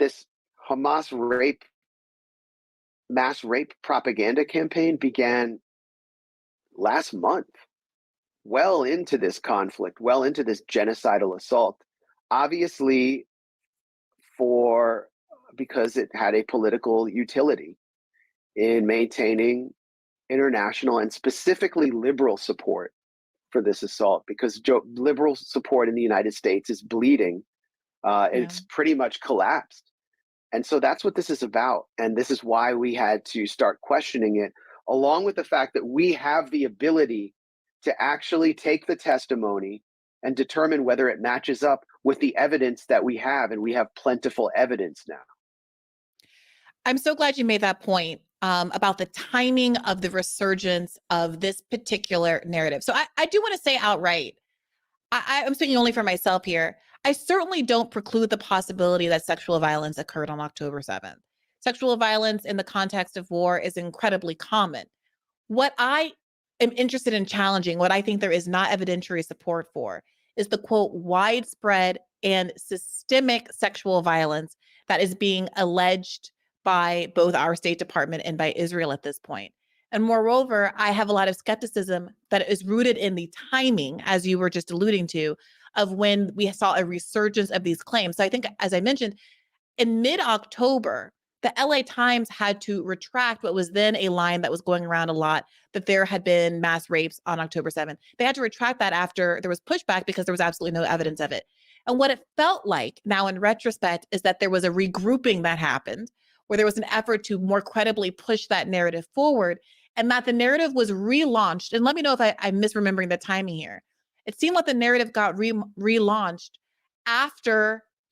this Hamas mass rape propaganda campaign began last month, well into this conflict, well into this genocidal assault. Obviously, because it had a political utility in maintaining international and specifically liberal support for this assault, because liberal support in the United States is bleeding. Yeah. It's pretty much collapsed. And so that's what this is about. And this is why we had to start questioning it, along with the fact that we have the ability to actually take the testimony and determine whether it matches up with the evidence that we have. And we have plentiful evidence now. I'm so glad you made that point about the timing of the resurgence of this particular narrative. So I do want to say outright, I'm speaking only for myself here. I certainly don't preclude the possibility that sexual violence occurred on October 7th. Sexual violence in the context of war is incredibly common. What I am interested in challenging, what I think there is not evidentiary support for, is the quote, widespread and systemic sexual violence that is being alleged by both our State Department and by Israel at this point. And moreover, I have a lot of skepticism that is rooted in the timing, as you were just alluding to, of when we saw a resurgence of these claims. So I think, as I mentioned, in mid-October, the LA Times had to retract what was then a line that was going around a lot, that there had been mass rapes on October 7th. They had to retract that after there was pushback because there was absolutely no evidence of it. And what it felt like now in retrospect is that there was a regrouping that happened, where there was an effort to more credibly push that narrative forward, and that the narrative was relaunched. And let me know if I'm misremembering the timing here. It seemed like the narrative got relaunched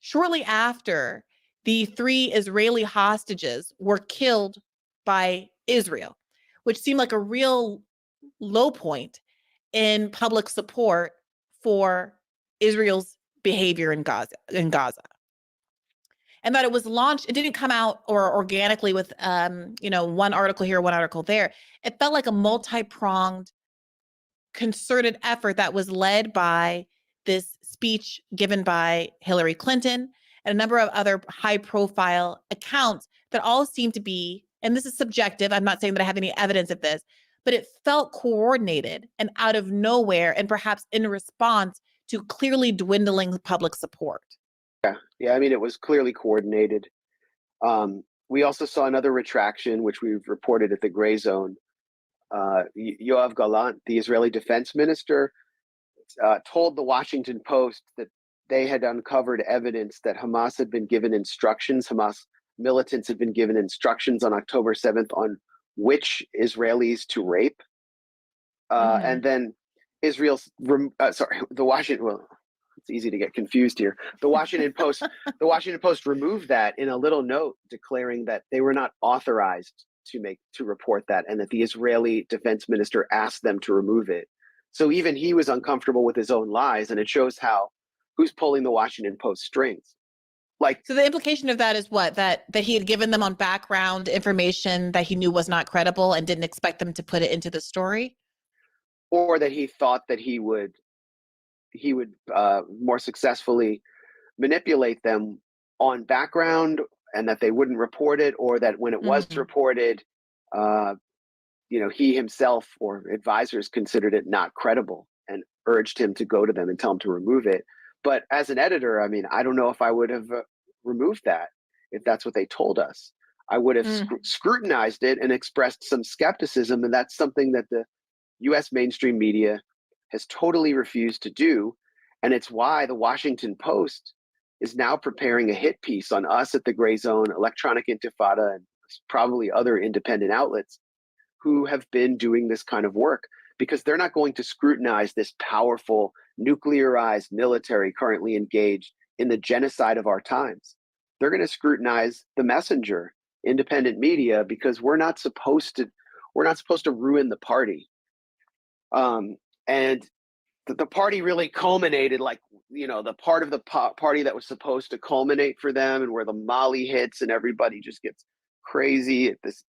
shortly after the 3 Israeli hostages were killed by Israel, which seemed like a real low point in public support for Israel's behavior in Gaza. And that it was launched, it didn't come out or organically with one article here, one article there. It felt like a multi-pronged, concerted effort that was led by this speech given by Hillary Clinton and a number of other high-profile accounts that all seem to be, and this is subjective, I'm not saying that I have any evidence of this, but it felt coordinated and out of nowhere, and perhaps in response to clearly dwindling public support. Yeah. I mean, it was clearly coordinated. We also saw another retraction, which we've reported at the Gray Zone. Yoav Gallant, the Israeli defense minister, told the Washington Post that they had uncovered evidence that Hamas militants had been given instructions on October 7th on which Israelis to rape. And then it's easy to get confused here. The Washington Post removed that in a little note declaring that they were not authorized to report that, and that the Israeli defense minister asked them to remove it. So even he was uncomfortable with his own lies, and it shows who's pulling the Washington Post strings. So the implication of that is what? That he had given them on background information that he knew was not credible and didn't expect them to put it into the story? Or that he thought that he would more successfully manipulate them on background, and that they wouldn't report it, or that when it was reported, he himself or advisors considered it not credible and urged him to go to them and tell him to remove it. But as an editor, I mean, I don't know if I would have removed that if that's what they told us. I would have scrutinized it and expressed some skepticism, and that's something that the U.S. mainstream media has totally refused to do. And it's why the Washington Post is now preparing a hit piece on us at the Gray Zone, Electronic Intifada, and probably other independent outlets who have been doing this kind of work, because they're not going to scrutinize this powerful nuclearized military currently engaged in the genocide of our times. They're going to scrutinize the messenger, independent media, because we're not supposed to ruin the party. And the party really culminated, the part of the party that was supposed to culminate for them, and where the Mali hits and everybody just gets crazy at this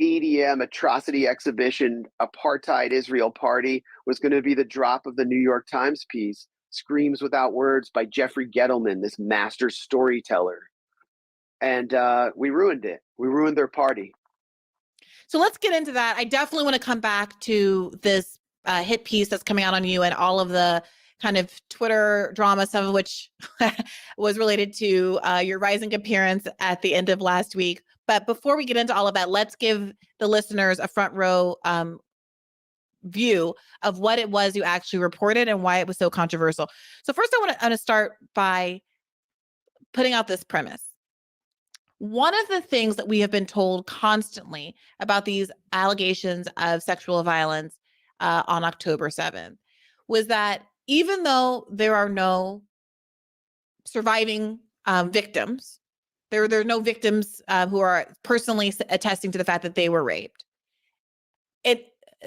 EDM atrocity exhibition, apartheid Israel party, was going to be the drop of the New York Times piece, Screams Without Words by Jeffrey Gettleman, this master storyteller. and we ruined it. We ruined their party. So let's get into that. I definitely want to come back to this hit piece that's coming out on you and all of the kind of Twitter drama, some of which was related to your rising appearance at the end of last week. But before we get into all of that, let's give the listeners a front row view of what it was you actually reported and why it was so controversial. So first, I want to start by putting out this premise. One of the things that we have been told constantly about these allegations of sexual violence on October 7th was that even though there are no surviving victims, there are no victims who are personally attesting to the fact that they were raped.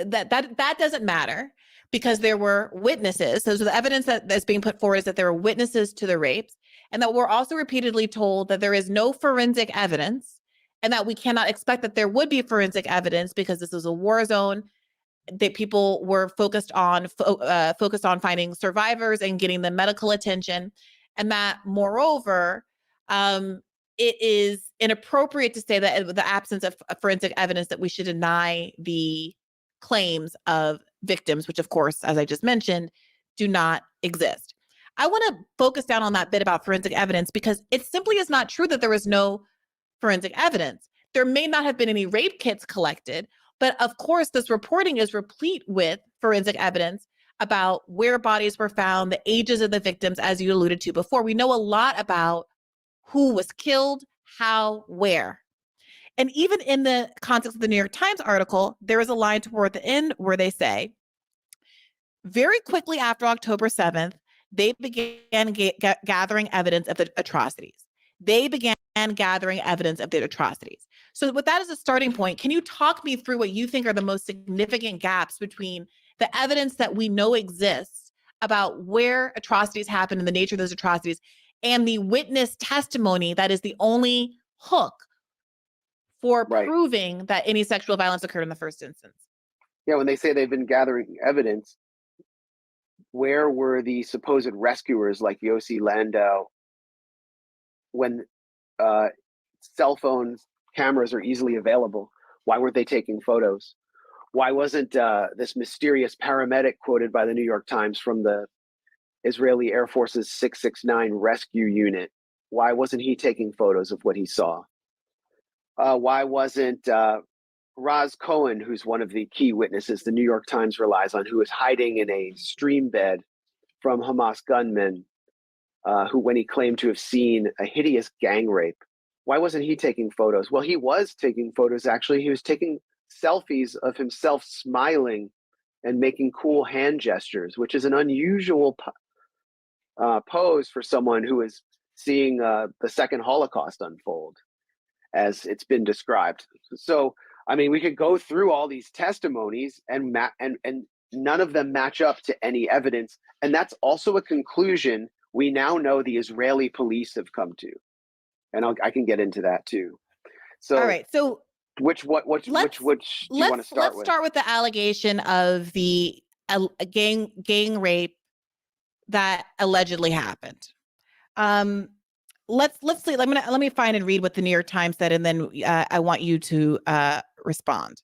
That doesn't matter because there were witnesses. So the evidence that's being put forward is that there were witnesses to the rapes, and that we're also repeatedly told that there is no forensic evidence and that we cannot expect that there would be forensic evidence because this is a war zone, that people were focused on finding survivors and getting them medical attention, and that moreover, it is inappropriate to say that in the absence of forensic evidence that we should deny the claims of victims, which of course, as I just mentioned, do not exist. I want to focus down on that bit about forensic evidence because it simply is not true that there is no forensic evidence. There may not have been any rape kits collected, but of course, this reporting is replete with forensic evidence about where bodies were found, the ages of the victims, as you alluded to before. We know a lot about who was killed, how, where. And even in the context of the New York Times article, there is a line toward the end where they say, very quickly after October 7th, they began gathering evidence of the atrocities. So with that as a starting point, can you talk me through what you think are the most significant gaps between the evidence that we know exists about where atrocities happen and the nature of those atrocities and the witness testimony that is the only hook for proving that any sexual violence occurred in the first instance? Yeah, when they say they've been gathering evidence, where were the supposed rescuers like Yossi Landau when cell phones, cameras are easily available? Why weren't they taking photos? Why wasn't this mysterious paramedic quoted by the New York Times from the Israeli Air Force's 669 rescue unit? Why wasn't he taking photos of what he saw? Why wasn't Raz Cohen, who's one of the key witnesses the New York Times relies on, who was hiding in a stream bed from Hamas gunmen, who, when he claimed to have seen a hideous gang rape, why wasn't he taking photos? Well, he was taking photos, actually. He was taking selfies of himself smiling and making cool hand gestures, which is an unusual pose for someone who is seeing the second Holocaust unfold, as it's been described. So, I mean, we could go through all these testimonies and none of them match up to any evidence. And that's also a conclusion we now know the Israeli police have come to. And I can get into that too. So, all right. So, which do you want to start with? Let's start with the allegation of the gang rape that allegedly happened. Let's see. Let me find and read what the New York Times said, and then I want you to respond.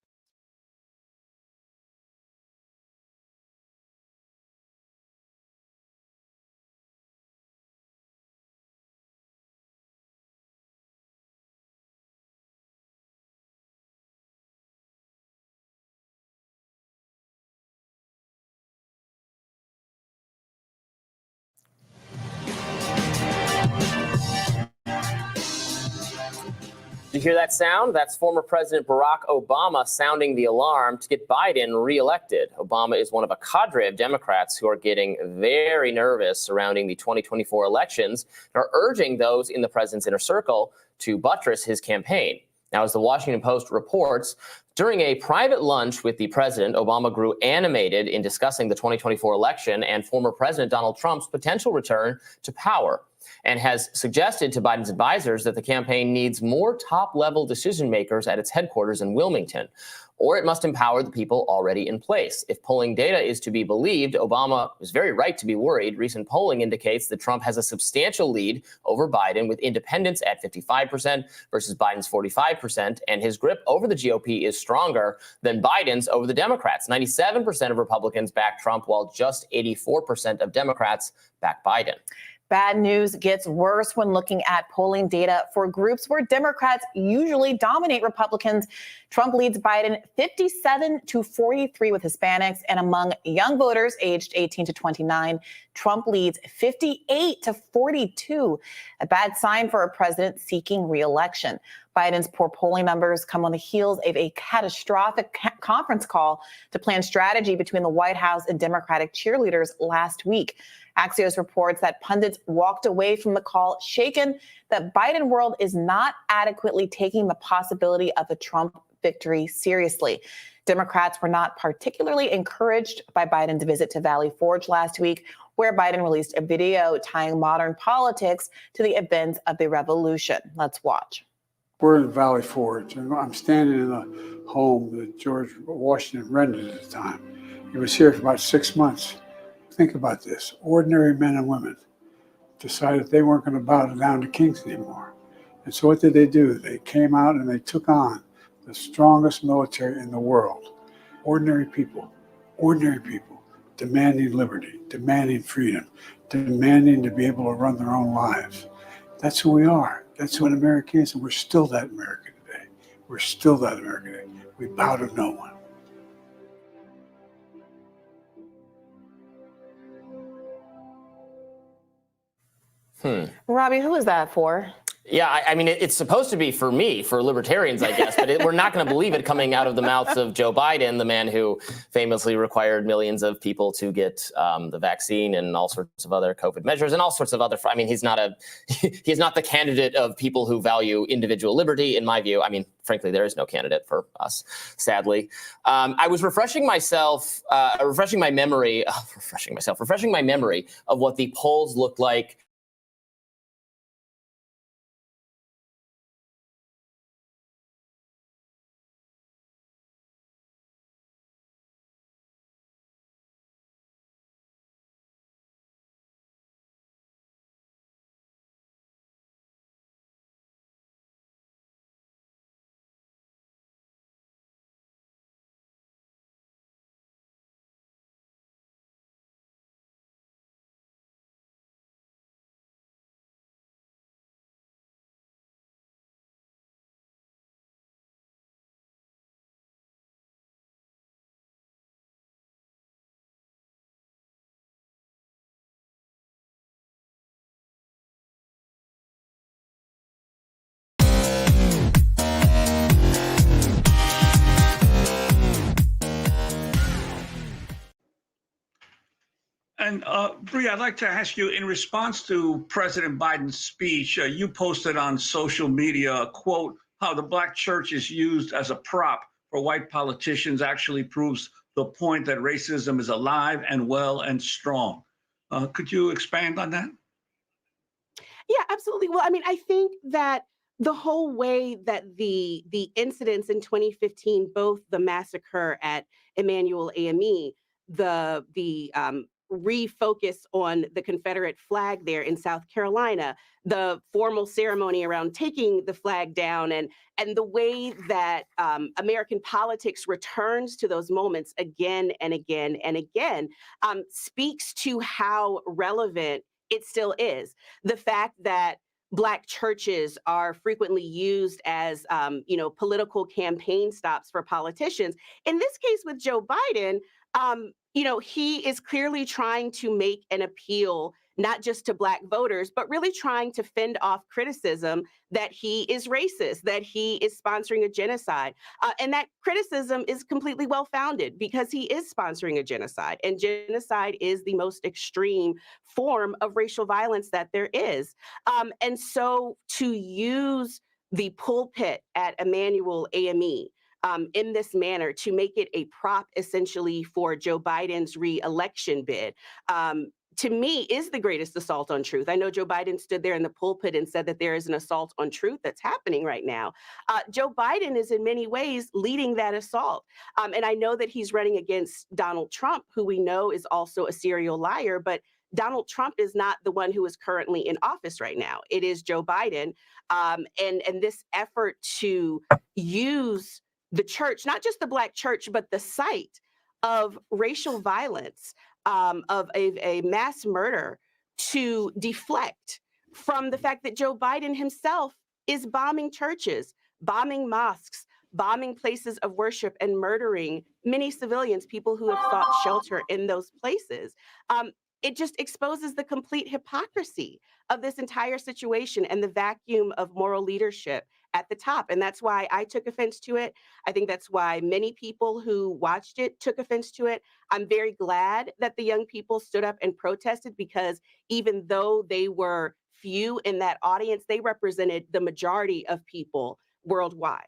Did you hear that sound? That's former President Barack Obama sounding the alarm to get Biden reelected. Obama is one of a cadre of Democrats who are getting very nervous surrounding the 2024 elections and are urging those in the president's inner circle to buttress his campaign. Now, as the Washington Post reports, during a private lunch with the president, Obama grew animated in discussing the 2024 election and former President Donald Trump's potential return to power, and has suggested to Biden's advisors that the campaign needs more top-level decision makers at its headquarters in Wilmington. or it must empower the people already in place. If polling data is to be believed, Obama is very right to be worried. Recent polling indicates that Trump has a substantial lead over Biden, with independents at 55% versus Biden's 45%, and his grip over the GOP is stronger than Biden's over the Democrats. 97% of Republicans back Trump, while just 84% of Democrats back Biden. Bad news gets worse when looking at polling data for groups where Democrats usually dominate Republicans. Trump leads Biden 57-43 with Hispanics, and among young voters aged 18 to 29, Trump leads 58-42, a bad sign for a president seeking re-election. Biden's poor polling numbers come on the heels of a catastrophic conference call to plan strategy between the White House and Democratic cheerleaders last week. Axios reports that pundits walked away from the call shaken that Biden world is not adequately taking the possibility of a Trump victory seriously. Democrats were not particularly encouraged by Biden's visit to Valley Forge last week, where Biden released a video tying modern politics to the events of the revolution. Let's watch. We're in Valley Forge, and I'm standing in a home that George Washington rented at the time. He was here for about 6 months. Think about this. Ordinary men and women decided they weren't going to bow down to kings anymore. And so what did they do? They came out and they took on the strongest military in the world. Ordinary people demanding liberty, demanding freedom, demanding to be able to run their own lives. That's who we are. That's what America is, and we're still that America today. We're still that America today. We bow to no one. Robbie, who is that for? Yeah, I mean, it's supposed to be for me, for libertarians, I guess, but we're not going to believe it coming out of the mouths of Joe Biden, the man who famously required millions of people to get the vaccine and all sorts of other COVID measures and all sorts of other. I mean, he's not the candidate of people who value individual liberty, in my view. I mean, frankly, there is no candidate for us, sadly. I was refreshing my memory of what the polls looked like And Bree, I'd like to ask you, in response to President Biden's speech, you posted on social media a quote, how the black church is used as a prop for white politicians actually proves the point that racism is alive and well and strong. Could you expand on that? Yeah, absolutely. Well, I mean, I think that the whole way that the incidents in 2015, both the massacre at Emmanuel AME, the refocus on the Confederate flag there in South Carolina, the formal ceremony around taking the flag down, and the way that American politics returns to those moments again and again and again speaks to how relevant it still is. The fact that Black churches are frequently used as, political campaign stops for politicians. In this case with Joe Biden, he is clearly trying to make an appeal, not just to Black voters, but really trying to fend off criticism that he is racist, that he is sponsoring a genocide. And that criticism is completely well-founded because he is sponsoring a genocide. And genocide is the most extreme form of racial violence that there is. And so to use the pulpit at Emmanuel AME in this manner to make it a prop essentially for Joe Biden's re-election bid, to me, is the greatest assault on truth. I know Joe Biden stood there in the pulpit and said that there is an assault on truth that's happening right now. Joe Biden is in many ways leading that assault. And I know that he's running against Donald Trump, who we know is also a serial liar, but Donald Trump is not the one who is currently in office right now. It is Joe Biden. And this effort to use the church, not just the Black church, but the site of racial violence, of a mass murder, to deflect from the fact that Joe Biden himself is bombing churches, bombing mosques, bombing places of worship, and murdering many civilians, people who have sought shelter in those places. It just exposes the complete hypocrisy of this entire situation and the vacuum of moral leadership at the top. And that's why I took offense to it. I think that's why many people who watched it took offense to it. I'm very glad that the young people stood up and protested, because even though they were few in that audience, they represented the majority of people worldwide.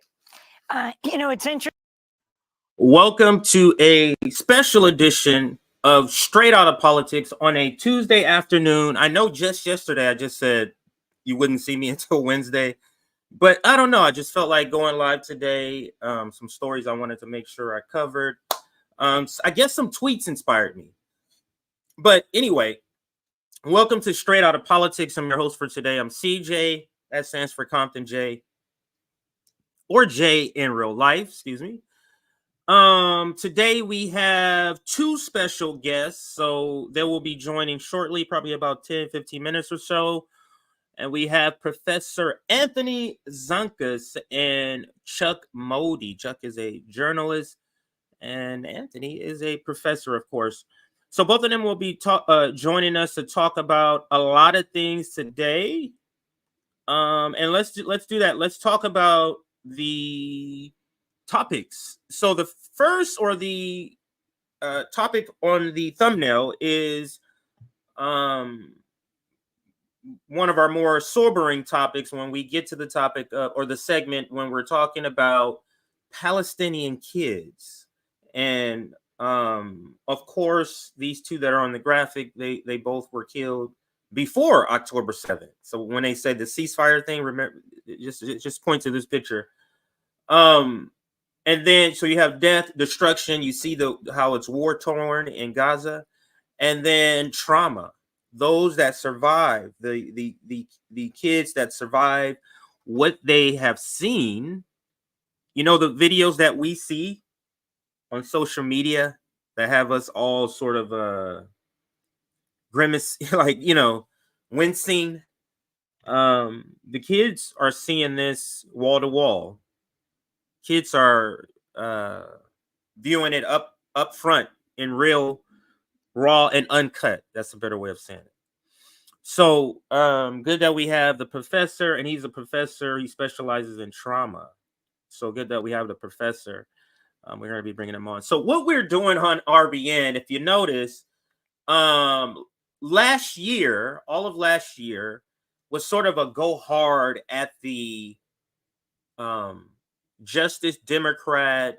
It's interesting. Welcome to a special edition of Straight Out of Politics on a Tuesday afternoon. I know just yesterday I just said you wouldn't see me until Wednesday, but I don't know. I just felt like going live today. Some stories I wanted to make sure I covered. I guess some tweets inspired me. But anyway, welcome to Straight Out of Politics. I'm your host for today. I'm CJ. That stands for Compton J, or J in real life, excuse me. Today we have two special guests, so they will be joining shortly, probably about 10-15 minutes or so. And we have Professor Anthony Zenkus and Chuck Modi. Chuck is a journalist and Anthony is a professor, of course. So both of them will be joining us to talk about a lot of things today. And let's do that. Let's talk about the topics. So the first, or the topic on the thumbnail, is one of our more sobering topics when we get to the topic or the segment when we're talking about Palestinian kids. And of course, these two that are on the graphic, they both were killed before October 7th. So when they said the ceasefire thing, remember, just point to this picture. And then, so you have death, destruction. You see how it's war torn in Gaza, and then trauma. Those that survive, the kids that survive what they have seen. You know, the videos that we see on social media that have us all sort of grimace, like, wincing. The kids are seeing this wall to wall. Kids are viewing it up front in real, raw, and uncut. That's a better way of saying it. So good that we have the professor, and he's a professor. He specializes in trauma. So good that we have the professor. We're going to be bringing him on. So what we're doing on RBN, if you notice, last year, all of last year, was sort of a go hard at the Justice Democrat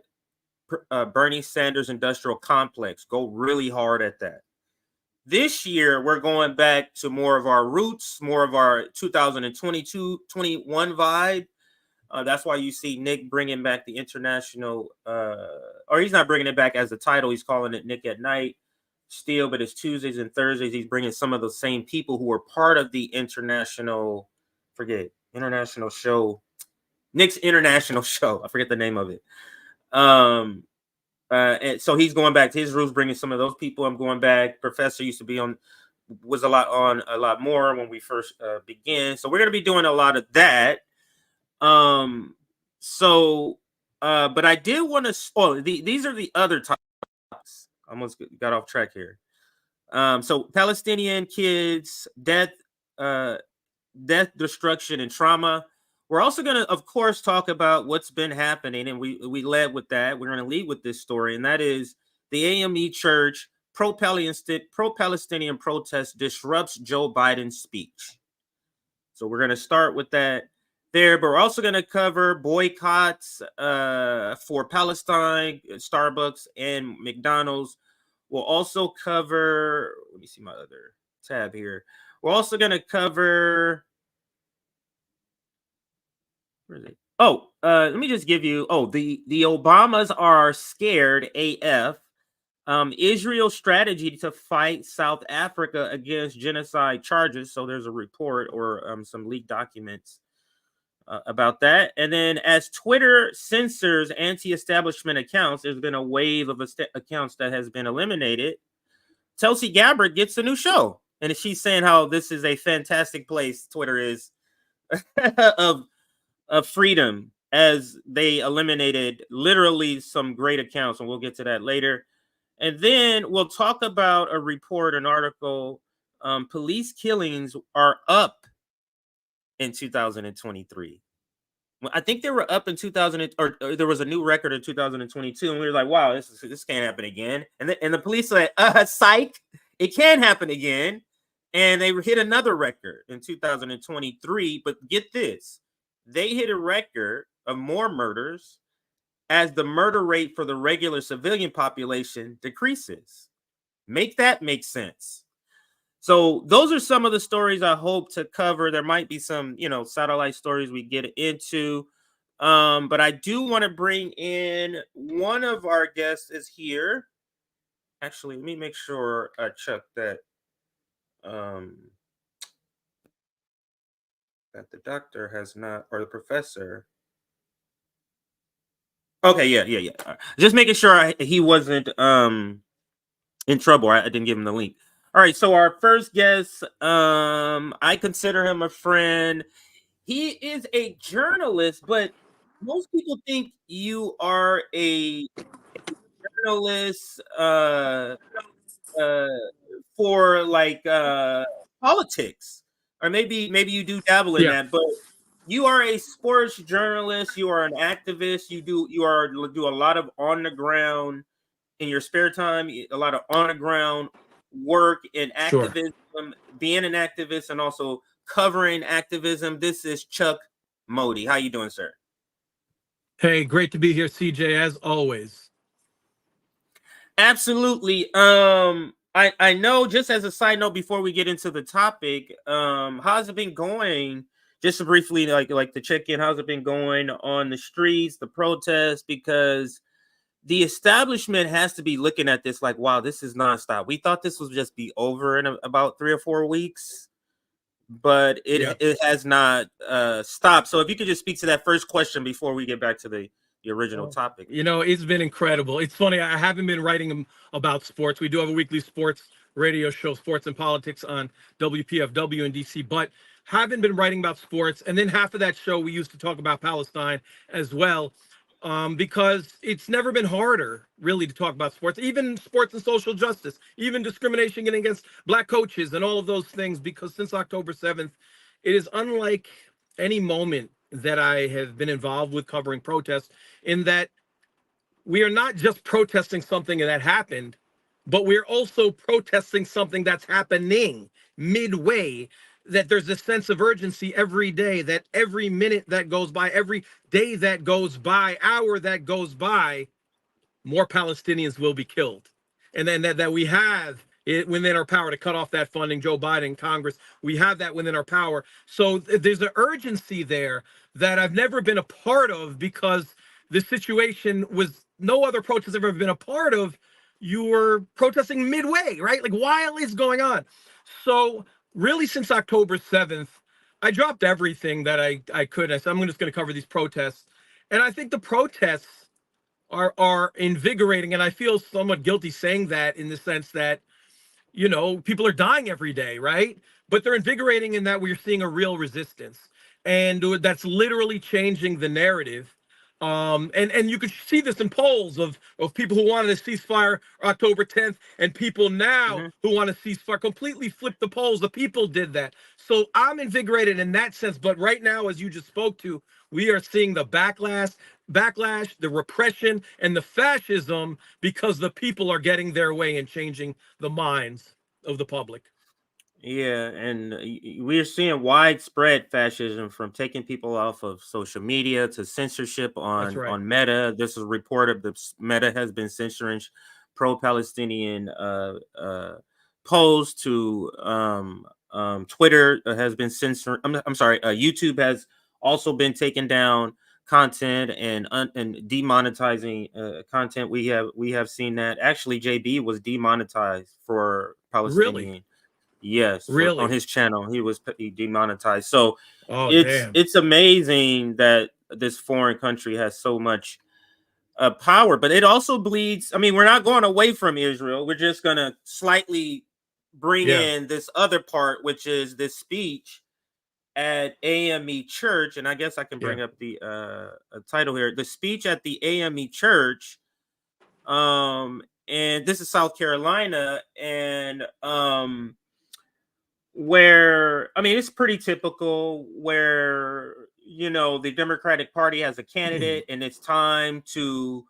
Bernie Sanders industrial complex. Go really hard at that. This year, we're going back to more of our roots, more of our 2022-21 vibe. That's why you see Nick bringing back the international, or he's not bringing it back as a title. He's calling it Nick at Night still, but it's Tuesdays and Thursdays. He's bringing some of the same people who were part of the international show. Nick's international show. I forget the name of it. And so he's going back to his roots, bringing some of those people. I'm going back. Professor used to be was a lot more when we first began. So we're going to be doing a lot of that. But I did want to. These are the other topics. Almost got off track here. So Palestinian kids, death, destruction, and trauma. We're also going to, of course, talk about what's been happening, and we led with that. We're going to lead with this story, and that is the AME Church pro-Palestinian protest disrupts Joe Biden's speech. So we're going to start with that. there, but we're also going to cover boycotts for Palestine, Starbucks, and McDonald's. We'll also cover, let me see my other tab here. We're also going to cover, where is it? Oh, let me just give you, the Obamas are scared AF. Israel's strategy to fight South Africa against genocide charges. So there's a report or some leaked documents about that. And then as Twitter censors anti-establishment accounts, there's been a wave of accounts that has been eliminated. Tulsi Gabbard gets a new show. And she's saying how this is a fantastic place, Twitter is, of freedom, as they eliminated literally some great accounts. And we'll get to that later. And then we'll talk about a report, an article. Police killings are up in 2023. I think they were up in 2000, or there was a new record in 2022, and we were like, "Wow, this can't happen again." And the police said, "Psych, it can happen again." And they hit another record in 2023. But get this, they hit a record of more murders as the murder rate for the regular civilian population decreases. Make that make sense. So those are some of the stories I hope to cover. There might be some, satellite stories we get into. But I do want to bring in one of our guests is here. Actually, let me make sure I check that that the doctor has not, or the professor. Okay, yeah. Right. Just making sure he wasn't in trouble. I didn't give him the link. All right, so our first guest, I consider him a friend. He is a journalist, but most people think you are a journalist for like politics, or maybe you do dabble in that, but you are a sports journalist. You are an activist. You do a lot of on the ground in your spare time, a lot of on the ground work in activism, being an activist, and also covering activism. This is Chuck Modi. How you doing, sir? Hey, great to be here, CJ, as always. Absolutely. I know, just as a side note before we get into the topic, how's it been going? Just to briefly, like to check in, how's it been going on the streets, the protests? Because the establishment has to be looking at this like, wow, this is nonstop. We thought this would just be over in about 3 or 4 weeks, but it has not stopped. So if you could just speak to that first question before we get back to the original topic. It's been incredible. It's funny, I haven't been writing about sports. We do have a weekly sports radio show, Sports and Politics, on WPFW in DC, but haven't been writing about sports. And then half of that show we used to talk about Palestine as well, because it's never been harder really to talk about sports, even sports and social justice, even discrimination against Black coaches and all of those things, because since October 7th, it is unlike any moment that I have been involved with covering protests, in that we are not just protesting something that happened, but we're also protesting something that's happening midway, that there's a sense of urgency every day, that every minute that goes by, every day that goes by, hour that goes by, more Palestinians will be killed. And then that we have it within our power to cut off that funding. Joe Biden, Congress, we have that within our power. So there's an urgency there that I've never been a part of, because the situation was no other protest I've ever been a part of. You were protesting midway, right? Like while it's going on. So really, since October 7th, I dropped everything that I could. I said, I'm just going to cover these protests. And I think the protests are invigorating. And I feel somewhat guilty saying that, in the sense that, people are dying every day, right? But they're invigorating in that we're seeing a real resistance. And that's literally changing the narrative. And you could see this in polls of people who wanted a ceasefire October 10th, and people now who want a ceasefire completely flipped the polls. The people did that. So I'm invigorated in that sense. But right now, as you just spoke to, we are seeing the backlash, the repression, and the fascism, because the people are getting their way and changing the minds of the public. Yeah, and we're seeing widespread fascism, from taking people off of social media to censorship That's right. on Meta. This is a report of the Meta has been censoring pro-Palestinian posts. To Twitter has been censoring. I'm sorry. YouTube has also been taking down content and demonetizing content. We have seen that. Actually, JB was demonetized for Palestinian. Really? Yes, on his channel, he demonetized. So Oh, damn. it's amazing that this foreign country has so much power, but it also bleeds. I mean, we're not going away from Israel. We're just gonna slightly bring in this other part, which is this speech at AME Church, and I guess I can bring up the title here. The speech at the AME Church, and this is South Carolina, and where, I mean, it's pretty typical where, you know, the Democratic Party has a candidate and it's time to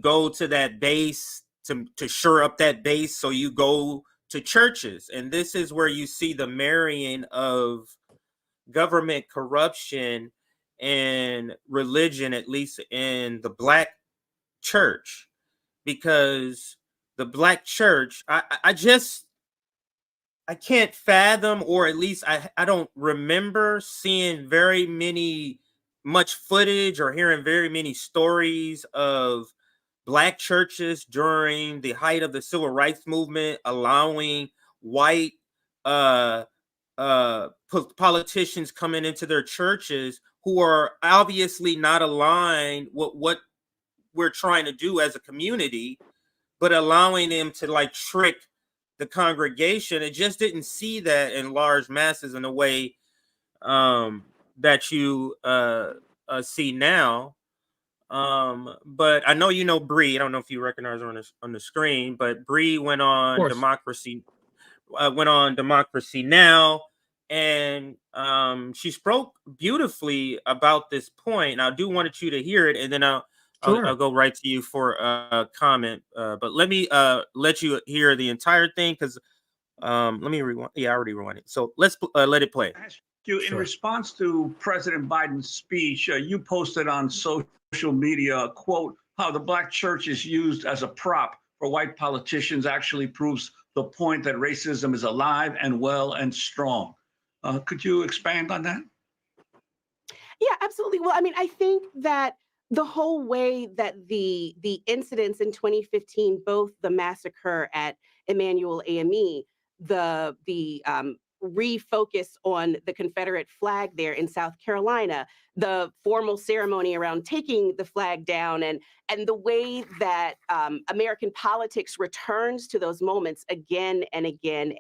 go to that base, to shore up that base. So you go to churches, and this is where you see the marrying of government corruption and religion, at least in the Black church, because the Black church, I can't fathom, or at least I don't remember seeing much footage or hearing very many stories of Black churches during the height of the civil rights movement allowing white politicians coming into their churches who are obviously not aligned with what we're trying to do as a community, but allowing them to like trick the congregation. It just didn't see that in large masses in a way that you see now. But I know, you know, Bree. I don't know if you recognize her on the screen, but Bree went on Democracy Now, and she spoke beautifully about this point. And I do wanted you to hear it, and then I'll go right to you for a comment. But let me let you hear the entire thing, because let me rewind. Yeah, I already rewind it. So let's let it play. In response to President Biden's speech, you posted on social media a quote, how the Black church is used as a prop for white politicians actually proves the point that racism is alive and well and strong. Could you expand on that? Yeah, absolutely. Well, I mean, I think that the whole way that the incidents in 2015, both the massacre at Emmanuel AME, the refocus on the Confederate flag there in South Carolina, the formal ceremony around taking the flag down, and the way that American politics returns to those moments again and again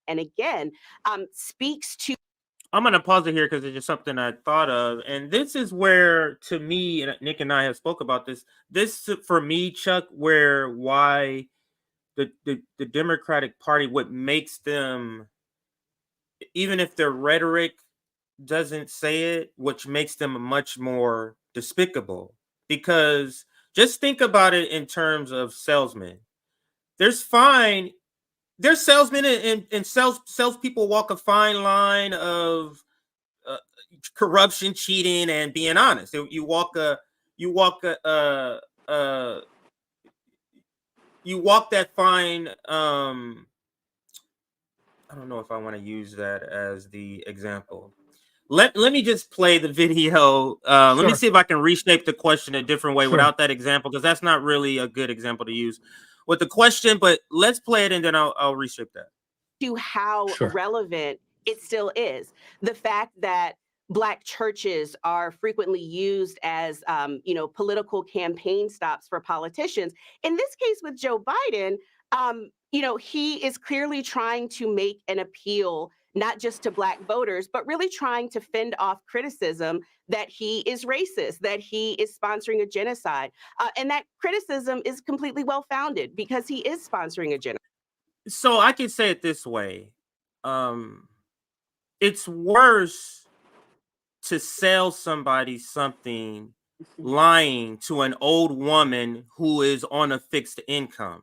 and again, speaks to. I'm going to pause it here because it's just something I thought of. And this is where, to me, and Nick and I have spoke about this, for me, Chuck, why the Democratic Party, what makes them, even if their rhetoric doesn't say it, which makes them much more despicable. Because just think about it in terms of salesmen. There's salesmen and salespeople walk a fine line of corruption, cheating, and being honest. You walk that fine. I don't know if I want to use that as the example. Let me just play the video. Let me see if I can reshape the question a different way without that example, because that's not really a good example to use with the question. But let's play it, and then I'll reshape that. To how relevant it still is. The fact that Black churches are frequently used as, political campaign stops for politicians. In this case with Joe Biden, he is clearly trying to make an appeal, not just to Black voters, but really trying to fend off criticism that he is racist, that he is sponsoring a genocide. And that criticism is completely well-founded because he is sponsoring a genocide. So I can say it this way. It's worse to sell somebody something lying to an old woman who is on a fixed income.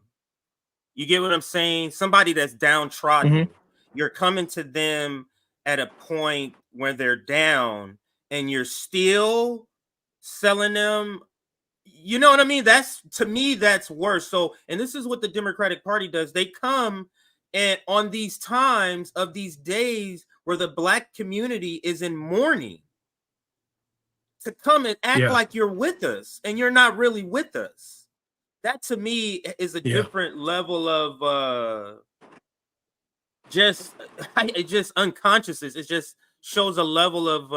You get what I'm saying? Somebody that's downtrodden. you're coming to them at a point where they're down and you're still selling them. You know what I mean? That's, to me, that's worse. So, and this is what the Democratic Party does. They come and on these times of these days where the Black community is in mourning, to come and act like you're with us, and you're not really with us. That to me is a different level of just unconsciousness. It just shows a level of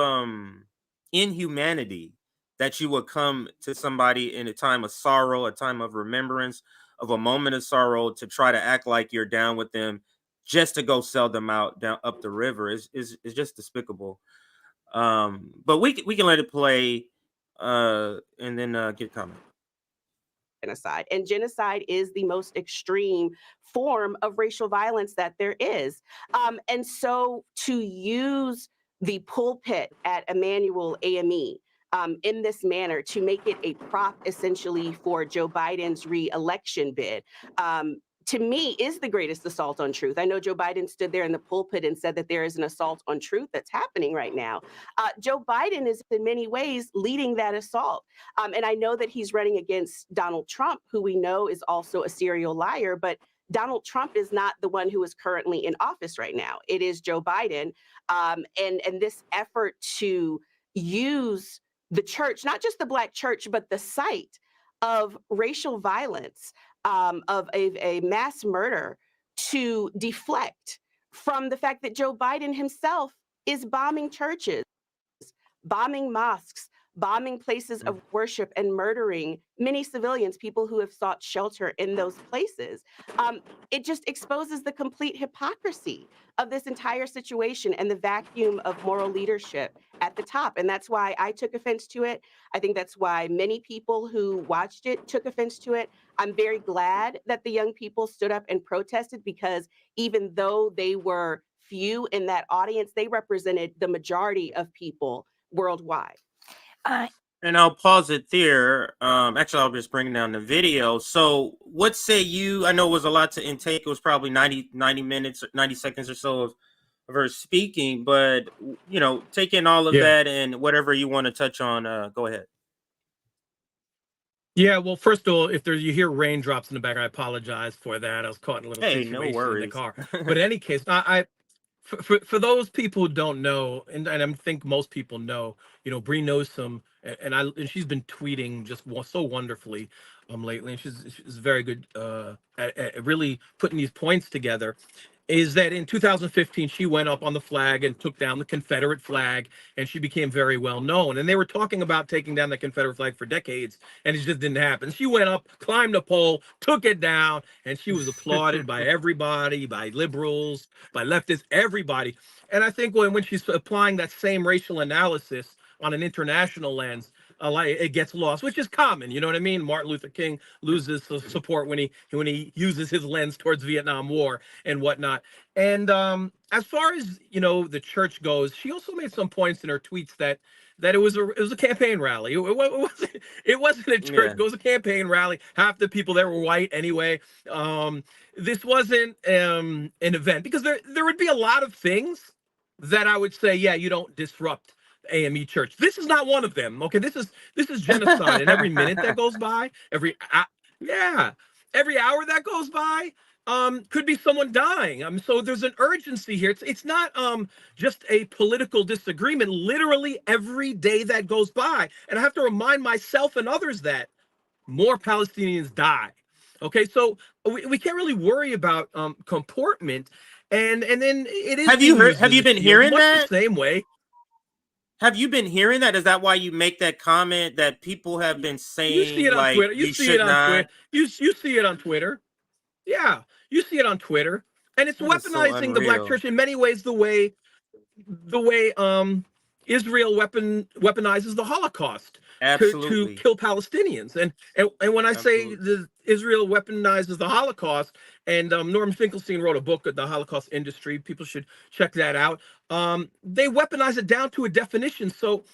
inhumanity that you would come to somebody in a time of sorrow, a time of remembrance, of a moment of sorrow, to try to act like you're down with them just to go sell them out down up the river. Is just despicable. But we can let it play and then get a comment. Genocide. And genocide is the most extreme form of racial violence that there is. And so to use the pulpit at Emmanuel AME in this manner, to make it a prop essentially for Joe Biden's re-election bid, to me, is the greatest assault on truth. I know Joe Biden stood there in the pulpit and said that there is an assault on truth that's happening right now. Joe Biden is in many ways leading that assault. And I know that he's running against Donald Trump, who we know is also a serial liar, but Donald Trump is not the one who is currently in office right now. It is Joe Biden. And this effort to use the church, not just the Black church, but the site of racial violence, of a mass murder, to deflect from the fact that Joe Biden himself is bombing churches, bombing mosques, bombing places of worship, and murdering many civilians, people who have sought shelter in those places. It just exposes the complete hypocrisy of this entire situation and the vacuum of moral leadership at the top. And that's why I took offense to it. I think that's why many people who watched it took offense to it. I'm very glad that the young people stood up and protested, because even though they were few in that audience, they represented the majority of people worldwide. And I'll pause it there. Actually, I'll just bring down the video. So what say you? I know it was a lot to intake. It was probably 90 minutes, 90 seconds or so of her speaking. But, you know, take in all of that and whatever you want to touch on, go ahead. Yeah, well, first of all, if you hear raindrops in the back, I apologize for that. I was caught in a little situation in the car. But in any case, for those people who don't know, and I think most people know, you know, Bree Newsom, and she's been tweeting just so wonderfully lately, and she's very good at really putting these points together. Is that in 2015 she went up on the flag and took down the Confederate flag, and she became very well known. And they were talking about taking down the Confederate flag for decades, and it just didn't happen. She went up, climbed a pole, took it down, and she was applauded by everybody, by liberals, by leftists, everybody. And I think when she's applying that same racial analysis on an international lens, it gets lost, which is common. You know what I mean? Martin Luther King loses support when he uses his lens towards Vietnam War and whatnot. And as far as, you know, the church goes, she also made some points in her tweets that it was a campaign rally. It wasn't a church. It was a campaign rally. Half the people there were white anyway. This wasn't an event, because there would be a lot of things that I would say, yeah, you don't disrupt AME church. This is not one of them. Okay, this is genocide, and every minute that goes by, every hour that goes by, could be someone dying. So there's an urgency here. It's not just a political disagreement. Literally every day that goes by, and I have to remind myself and others that more Palestinians die. Okay, so we can't really worry about comportment, and then it is. Have you been hearing that the same way? Have you been hearing that? Is that why you make that comment that people have been saying? You see it on Twitter. You see it on Twitter. You see it on Twitter. Yeah, you see it on Twitter, and it's weaponizing the Black church in many ways. The way Israel weaponizes the Holocaust to kill Palestinians, and when I say Israel weaponizes the Holocaust, and Norman Finkelstein wrote a book at the Holocaust Industry. People should check that out. They weaponize it down to a definition. So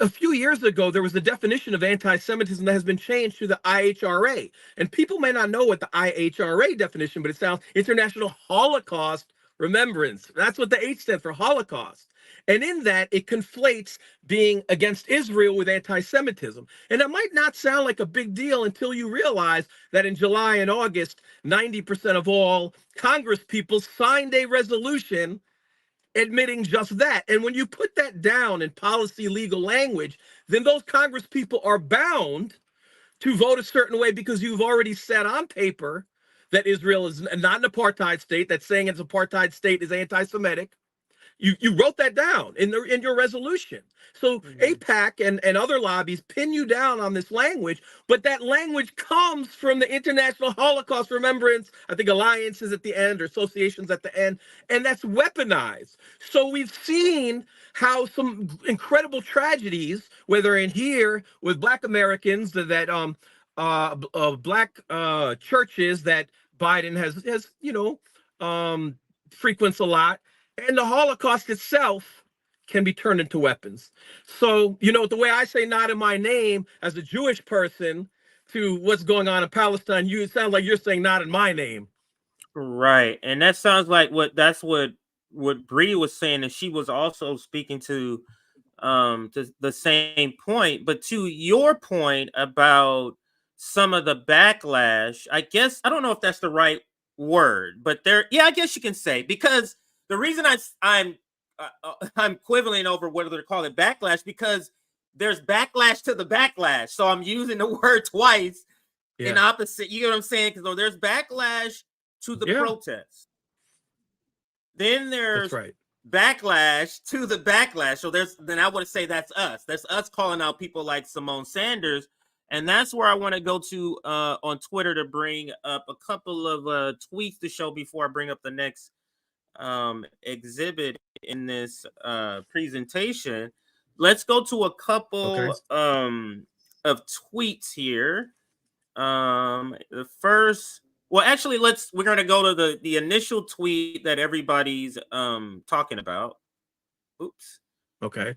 a few years ago, there was a definition of anti-Semitism that has been changed to the IHRA. And people may not know what the IHRA definition, but it sounds International Holocaust remembrance. That's what the H stands for, Holocaust. And in that, it conflates being against Israel with anti-Semitism. And it might not sound like a big deal until you realize that in July and August, 90% of all Congress people signed a resolution admitting just that. And when you put that down in policy legal language, then those Congress people are bound to vote a certain way because you've already said on paper that Israel is not an apartheid state, that saying it's an apartheid state is anti-Semitic. You wrote that down in your resolution. So AIPAC and other lobbies pin you down on this language, but that language comes from the International Holocaust Remembrance, I think, alliances at the end or associations at the end, and that's weaponized. So we've seen how some incredible tragedies, whether in here with Black Americans, that Black churches that Biden has frequents a lot, and the Holocaust itself can be turned into weapons. So, the way I say not in my name as a Jewish person to what's going on in Palestine, it sounds like you're saying not in my name. Right. And that sounds like what Bree was saying, and she was also speaking to the same point. But to your point about some of the backlash, I guess, I don't know if that's the right word, but I guess you can say, because the reason I'm quibbling over whether to call it backlash, because there's backlash to the backlash. So I'm using the word twice in opposite. You know what I'm saying? Because there's backlash to the protest. Then there's backlash to the backlash. So then I would say that's us. That's us calling out people like Simone Sanders. And that's where I want to go to on Twitter to bring up a couple of tweets to show before I bring up the next exhibit in this presentation. Let's go to a couple of tweets here. The first, well, actually, we're gonna go to the initial tweet that everybody's talking about. Oops. Okay.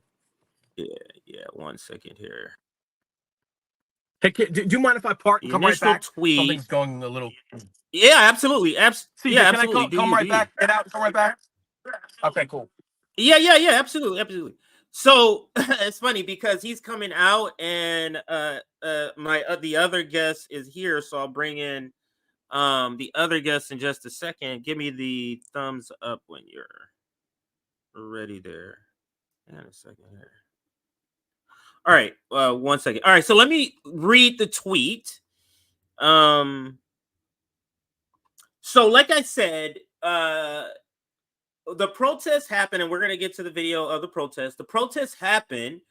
Yeah. 1 second here. Hey, do you mind if I park and come right back? Tweet. Something's going a little. Yeah, absolutely. CJ, yeah, can absolutely. I come right back? Get out and come right back? Okay, cool. Yeah, absolutely. So it's funny because he's coming out, and the other guest is here, so I'll bring in the other guest in just a second. Give me the thumbs up when you're ready there. Hang on a second here. All right, 1 second. All right, so let me read the tweet. So like I said, the protests happened, and we're going to get to the video of the protest. The protests happened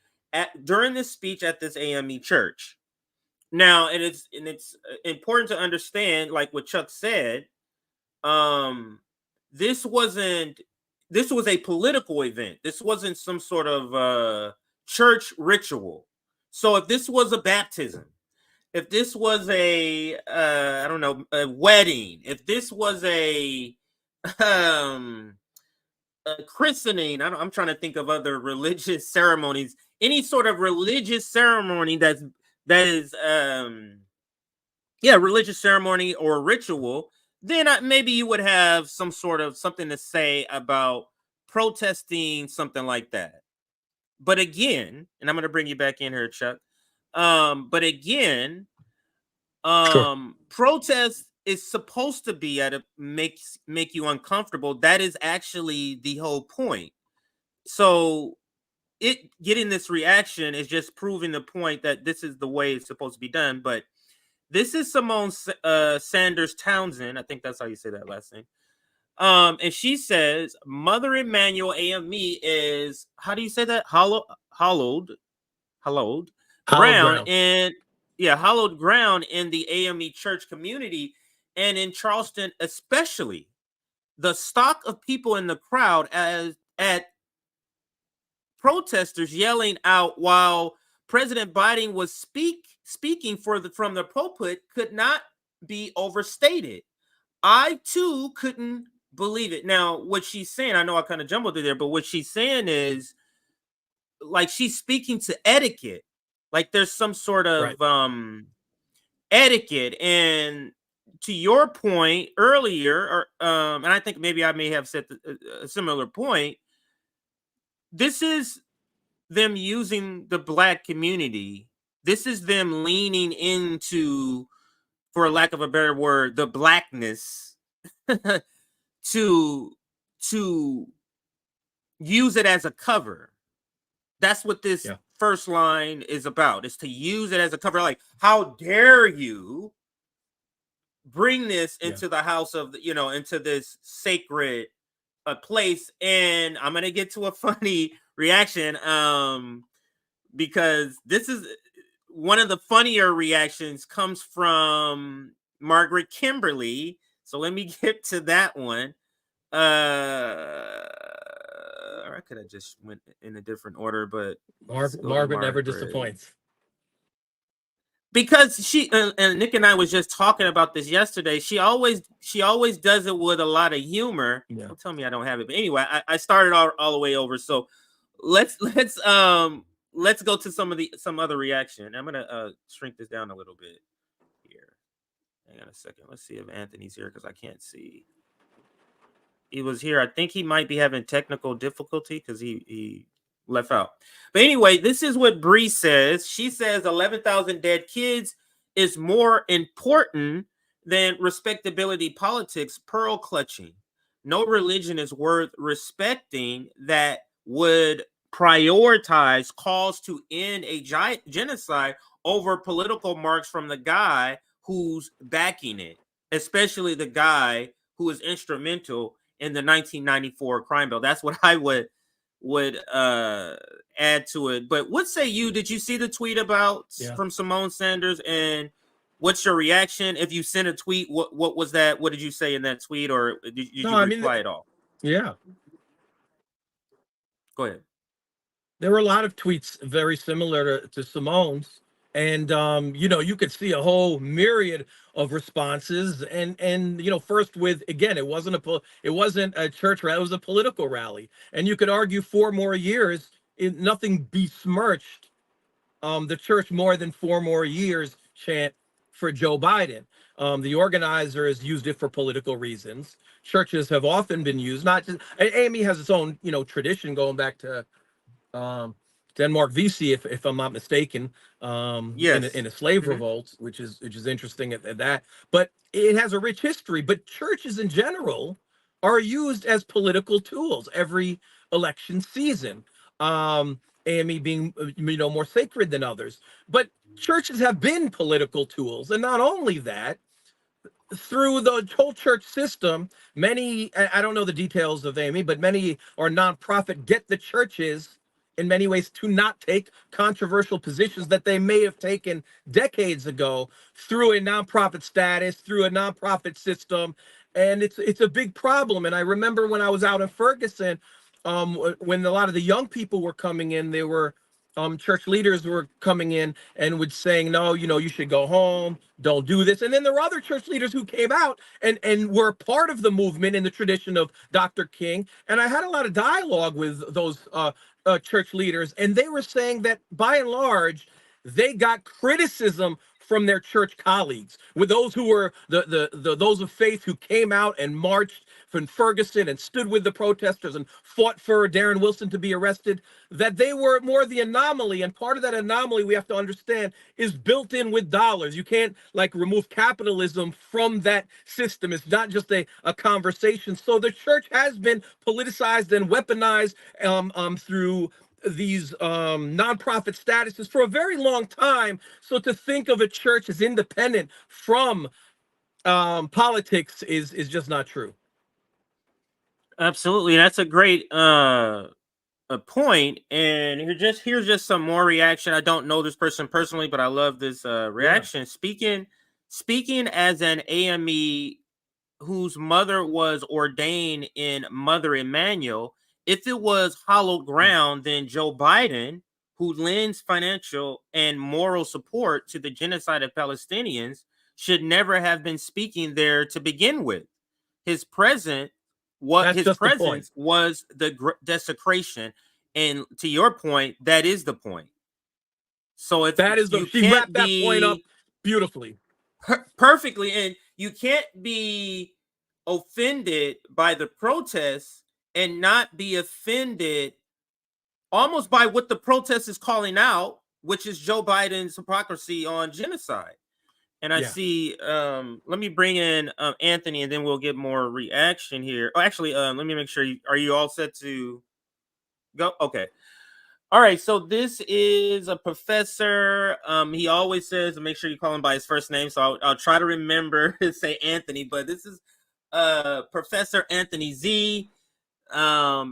during this speech at this AME church. Now, and it's important to understand, like what Chuck said, this was a political event. This wasn't some sort of church ritual. So if this was a baptism, if this was a wedding, if this was a christening, I'm trying to think of other religious ceremonies, any sort of religious ceremony that is religious ceremony or ritual, then maybe you would have something to say about protesting something like that. But again, and I'm going to bring you back in here, Chuck. But again, protest is supposed to be make you uncomfortable. That is actually the whole point. So getting this reaction is just proving the point that this is the way it's supposed to be done. But this is Simone Sanders Townsend. I think that's how you say that last name. And she says, Mother Emanuel AME is, how do you say that? Hallowed ground. And hallowed ground in the AME church community, and in Charleston especially. The stock of people in the crowd at protesters yelling out while President Biden was speaking from the pulpit could not be overstated. I too couldn't believe it. Now, what she's saying, I know I kind of jumbled it there, but what she's saying is, like, she's speaking to etiquette. Like there's some sort of etiquette, and to your point earlier, or and I think maybe I may have said a similar point. This is them using the Black community. This is them leaning into, for lack of a better word, the Blackness to use it as a cover. That's what this first line is about, is to use it as a cover. Like, how dare you bring this into the house of, into this sacred place. And I'm going to get to a funny reaction because this is one of the funnier reactions comes from Margaret Kimberly. So let me get to that one. Or I could have just went in a different order, but Margaret never disappoints. Because she and Nick and I was just talking about this yesterday. She always does it with a lot of humor. Don't tell me I don't have it. But anyway, I started all the way over. So let's go to some other reaction. I'm gonna shrink this down a little bit here. Hang on a second. Let's see if Anthony's here because I can't see. He was here. I think he might be having technical difficulty because he left out. But anyway, this is what Bree says. She says 11,000 dead kids is more important than respectability politics, pearl clutching. No religion is worth respecting that would prioritize calls to end a genocide over political marks from the guy who's backing it, especially the guy who is instrumental in the 1994 crime bill. That's what I would add to it. But what say you? Did you see the tweet about from Simone Sanders, and what's your reaction? If you sent a tweet, what was that? What did you say in that tweet, or did you reply at all? Yeah. Go ahead. There were a lot of tweets very similar to Simone's. And, you could see a whole myriad of responses. And first with, again, it wasn't a church rally, it was a political rally. And you could argue 4 more years, nothing besmirched the church more than 4 more years chant for Joe Biden. The organizers used it for political reasons. Churches have often been used, not just, AME has its own, tradition going back to Denmark VC, if I'm not mistaken, in a slave revolt, which is interesting at that. But it has a rich history. But churches in general are used as political tools every election season. AME being more sacred than others. But churches have been political tools, and not only that, through the whole church system, many, I don't know the details of AME, but many are nonprofit, get the churches in many ways to not take controversial positions that they may have taken decades ago through a nonprofit status, through a nonprofit system. And it's a big problem. And I remember when I was out in Ferguson, when a lot of the young people were coming in, they were church leaders were coming in and would saying, no, you should go home, don't do this. And then there were other church leaders who came out and were part of the movement in the tradition of Dr. King. And I had a lot of dialogue with those church leaders, and they were saying that by and large, they got criticism from their church colleagues, with those who were those of faith who came out and marched from Ferguson and stood with the protesters and fought for Darren Wilson to be arrested, that they were more the anomaly. And part of that anomaly, we have to understand, is built in with dollars. You can't remove capitalism from that system. It's not just a conversation. So the church has been politicized and weaponized through these nonprofit statuses for a very long time. So to think of a church as independent from politics is just not true. Absolutely, that's a great point. And here's just some more reaction. I don't know this person personally, but I love this reaction. Speaking as an AME whose mother was ordained in Mother Emanuel, if it was hollow ground, then Joe Biden, who lends financial and moral support to the genocide of Palestinians, should never have been speaking there to begin with. His presence was the desecration, and to your point, that is the point. So if that is she wrapped that point up beautifully, perfectly, you can't be offended by the protests and not be offended almost by what the protest is calling out, which is Joe Biden's hypocrisy on genocide. And I see, let me bring in Anthony, and then we'll get more reaction here. Oh, actually, let me make sure, are you all set to go? Okay. All right, so this is a professor. He always says, make sure you call him by his first name, so I'll try to remember to say Anthony, but this is Professor Anthony Z.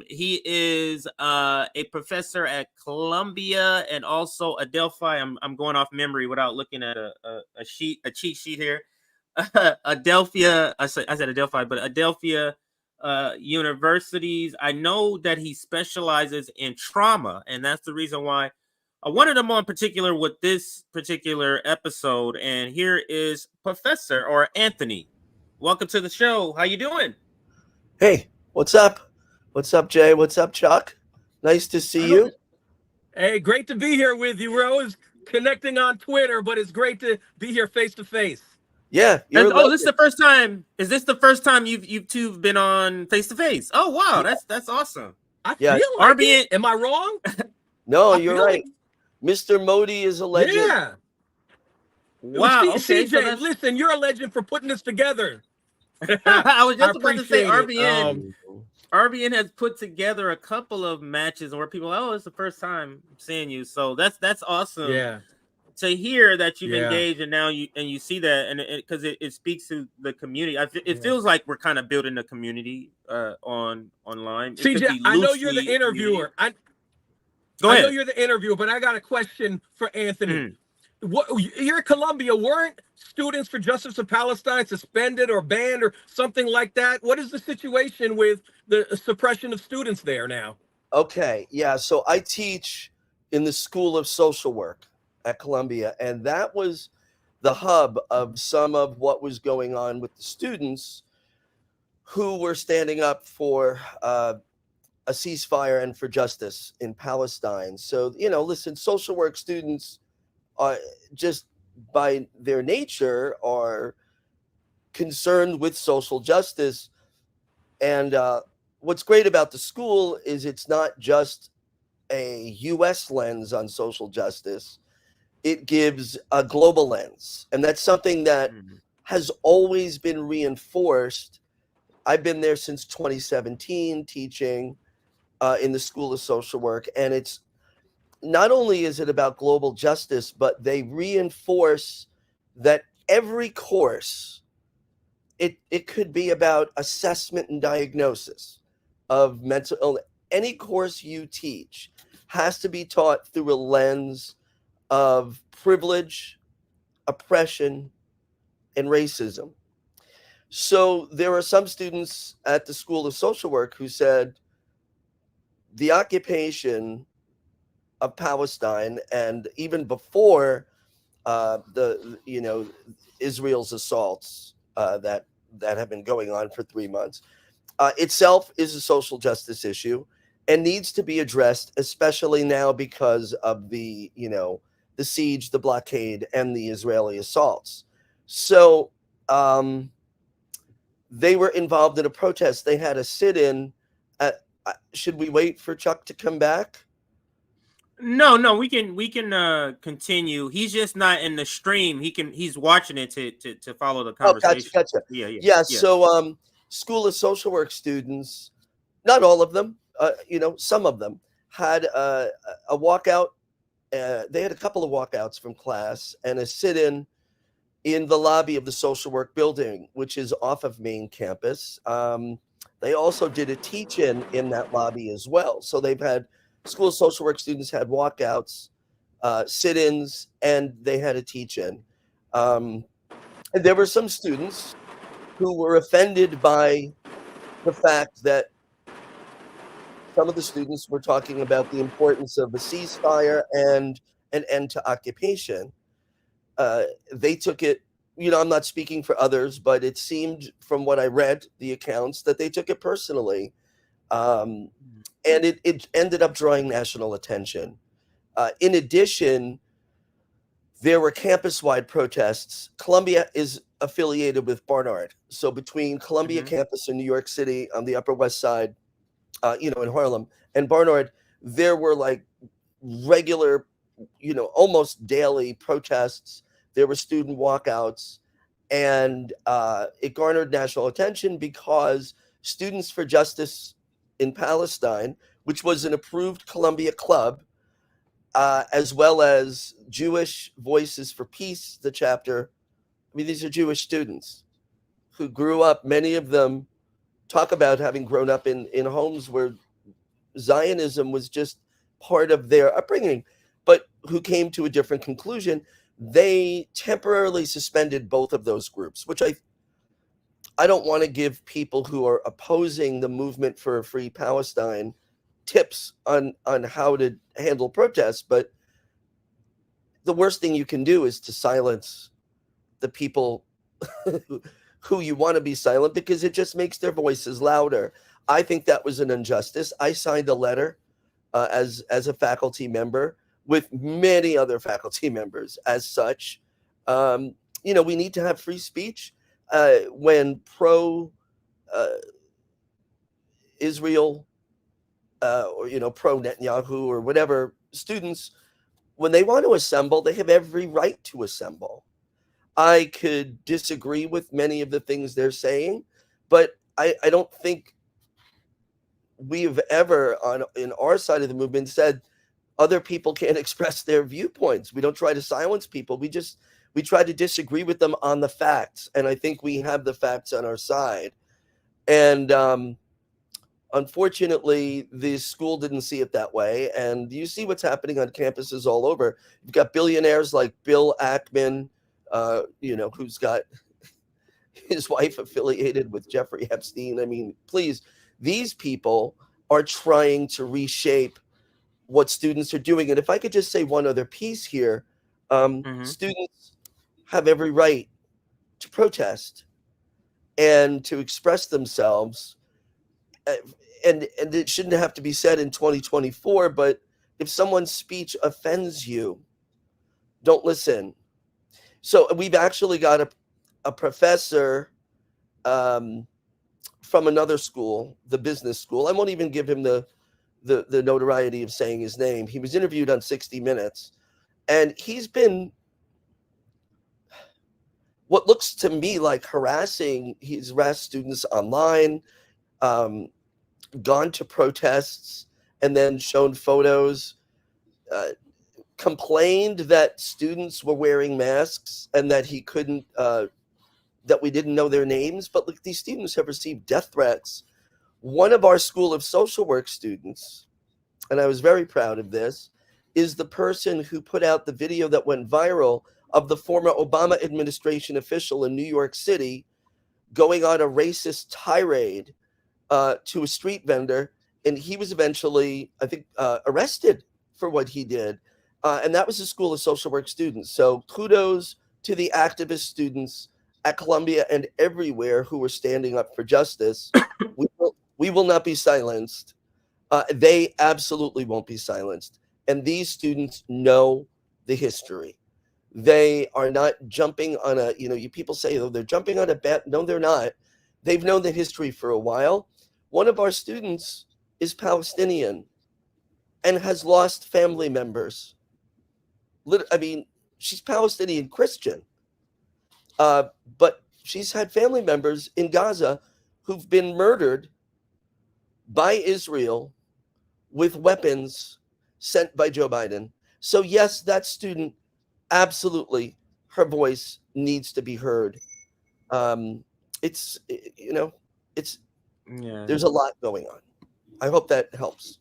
He is a professor at Columbia and also Adelphi. I'm going off memory without looking at a cheat sheet here. Adelphia, I said Adelphi, but Adelphia universities. I know that he specializes in trauma, and that's the reason why I wanted him on particular with this particular episode. And here is Professor or Anthony. Welcome to the show. How you doing? Hey, what's up? What's up, Jay? What's up, Chuck? Nice to see you. Hey, great to be here with you. We're always connecting on Twitter, but it's great to be here face to face. Yeah. This is the first time. Is this the first time you two have been on face to face? Oh wow, that's awesome. I feel like RBN. Am I wrong? No, you're right. Mr. Modi is a legend. Yeah. Wow. Okay, CJ, listen, you're a legend for putting this together. I was just about to say RBN. It. RBN has put together a couple of matches where people, it's the first time I'm seeing you. So that's awesome. Yeah. To hear that you've engaged and now you see that, and because it speaks to the community. It feels like we're kind of building a community online. CJ, I know you're the interviewer. I know you're the interviewer, but I got a question for Anthony. Mm-hmm. What, you're at Columbia. Weren't Students for Justice of Palestine suspended or banned or something like that? What is the situation with the suppression of students there now? Okay, yeah. So I teach in the School of Social Work at Columbia, and that was the hub of some of what was going on with the students who were standing up for a ceasefire and for justice in Palestine. So, listen, social work students are just by their nature are concerned with social justice. And what's great about the school is it's not just a U.S. lens on social justice. It gives a global lens. And that's something that has always been reinforced. I've been there since 2017 teaching in the School of Social Work. And it's not only is it about global justice, but they reinforce that every course, it could be about assessment and diagnosis of mental illness. Any course you teach has to be taught through a lens of privilege, oppression, and racism. So there are some students at the School of Social Work who said the occupation of Palestine, and even before Israel's assaults that have been going on for 3 months, itself is a social justice issue and needs to be addressed, especially now because of the siege, the blockade, and the Israeli assaults. So they were involved in a protest. They had a sit-in. Should we wait for Chuck to come back? No, we can continue. He's just not in the stream. He's watching it to follow the conversation. Oh, gotcha. Yeah. So School of Social Work students, not all of them, some of them had a walkout. They had a couple of walkouts from class and a sit-in in the lobby of the social work building, which is off of main campus. They also did a teach-in in that lobby as well. So they've had School of Social Work students had walkouts, sit-ins, and they had a teach-in. And there were some students who were offended by the fact that some of the students were talking about the importance of a ceasefire and an end to occupation. They took it, I'm not speaking for others, but it seemed from what I read, the accounts, that they took it personally. And it ended up drawing national attention. In addition, there were campus-wide protests. Columbia is affiliated with Barnard. So between Columbia campus in New York City on the Upper West Side, in Harlem, and Barnard, there were like regular, almost daily protests. There were student walkouts, and it garnered national attention because Students for Justice in Palestine, which was an approved Columbia club, as well as Jewish Voices for Peace, the chapter. I mean, these are Jewish students who grew up, many of them talk about having grown up in homes where Zionism was just part of their upbringing, but who came to a different conclusion. They temporarily suspended both of those groups, which I don't want to give people who are opposing the movement for a free Palestine tips on how to handle protests, but the worst thing you can do is to silence the people who you want to be silent, because it just makes their voices louder. I think that was an injustice. I signed a letter as a faculty member with many other faculty members as such. We need to have free speech when pro Israel or pro Netanyahu or whatever students, when they want to assemble, they have every right to assemble. I could disagree with many of the things they're saying, but I don't think we've ever in our side of the movement said other people can't express their viewpoints. We don't try to silence people. We try to disagree with them on the facts. And I think we have the facts on our side. And unfortunately, the school didn't see it that way. And you see what's happening on campuses all over. You've got billionaires like Bill Ackman, who's got his wife affiliated with Jeffrey Epstein. I mean, please, these people are trying to reshape what students are doing. And if I could just say one other piece here, students have every right to protest and to express themselves. And it shouldn't have to be said in 2024, but if someone's speech offends you, don't listen. So we've actually got a professor from another school, the business school. I won't even give him the notoriety of saying his name. He was interviewed on 60 Minutes, and he's been what looks to me like harassing. He's harassed students online, gone to protests, and then shown photos, complained that students were wearing masks and that he couldn't, that we didn't know their names. But look, these students have received death threats. One of our School of Social Work students, and I was very proud of this, is the person who put out the video that went viral of the former Obama administration official in New York City going on a racist tirade to a street vendor. And he was eventually, I think, arrested for what he did. And that was a School of Social Work students. So kudos to the activist students at Columbia and everywhere who were standing up for justice. We will not be silenced. They absolutely won't be silenced. And these students know the history. They are not jumping on you people say, oh, they're jumping on a bet. No, they're not. They've known the history for a while. One of our students is Palestinian and has lost family members. I mean, she's Palestinian Christian, but she's had family members in Gaza who've been murdered by Israel with weapons sent by Joe Biden. So yes, that student, absolutely, her voice needs to be heard. There's a lot going on. I hope that helps.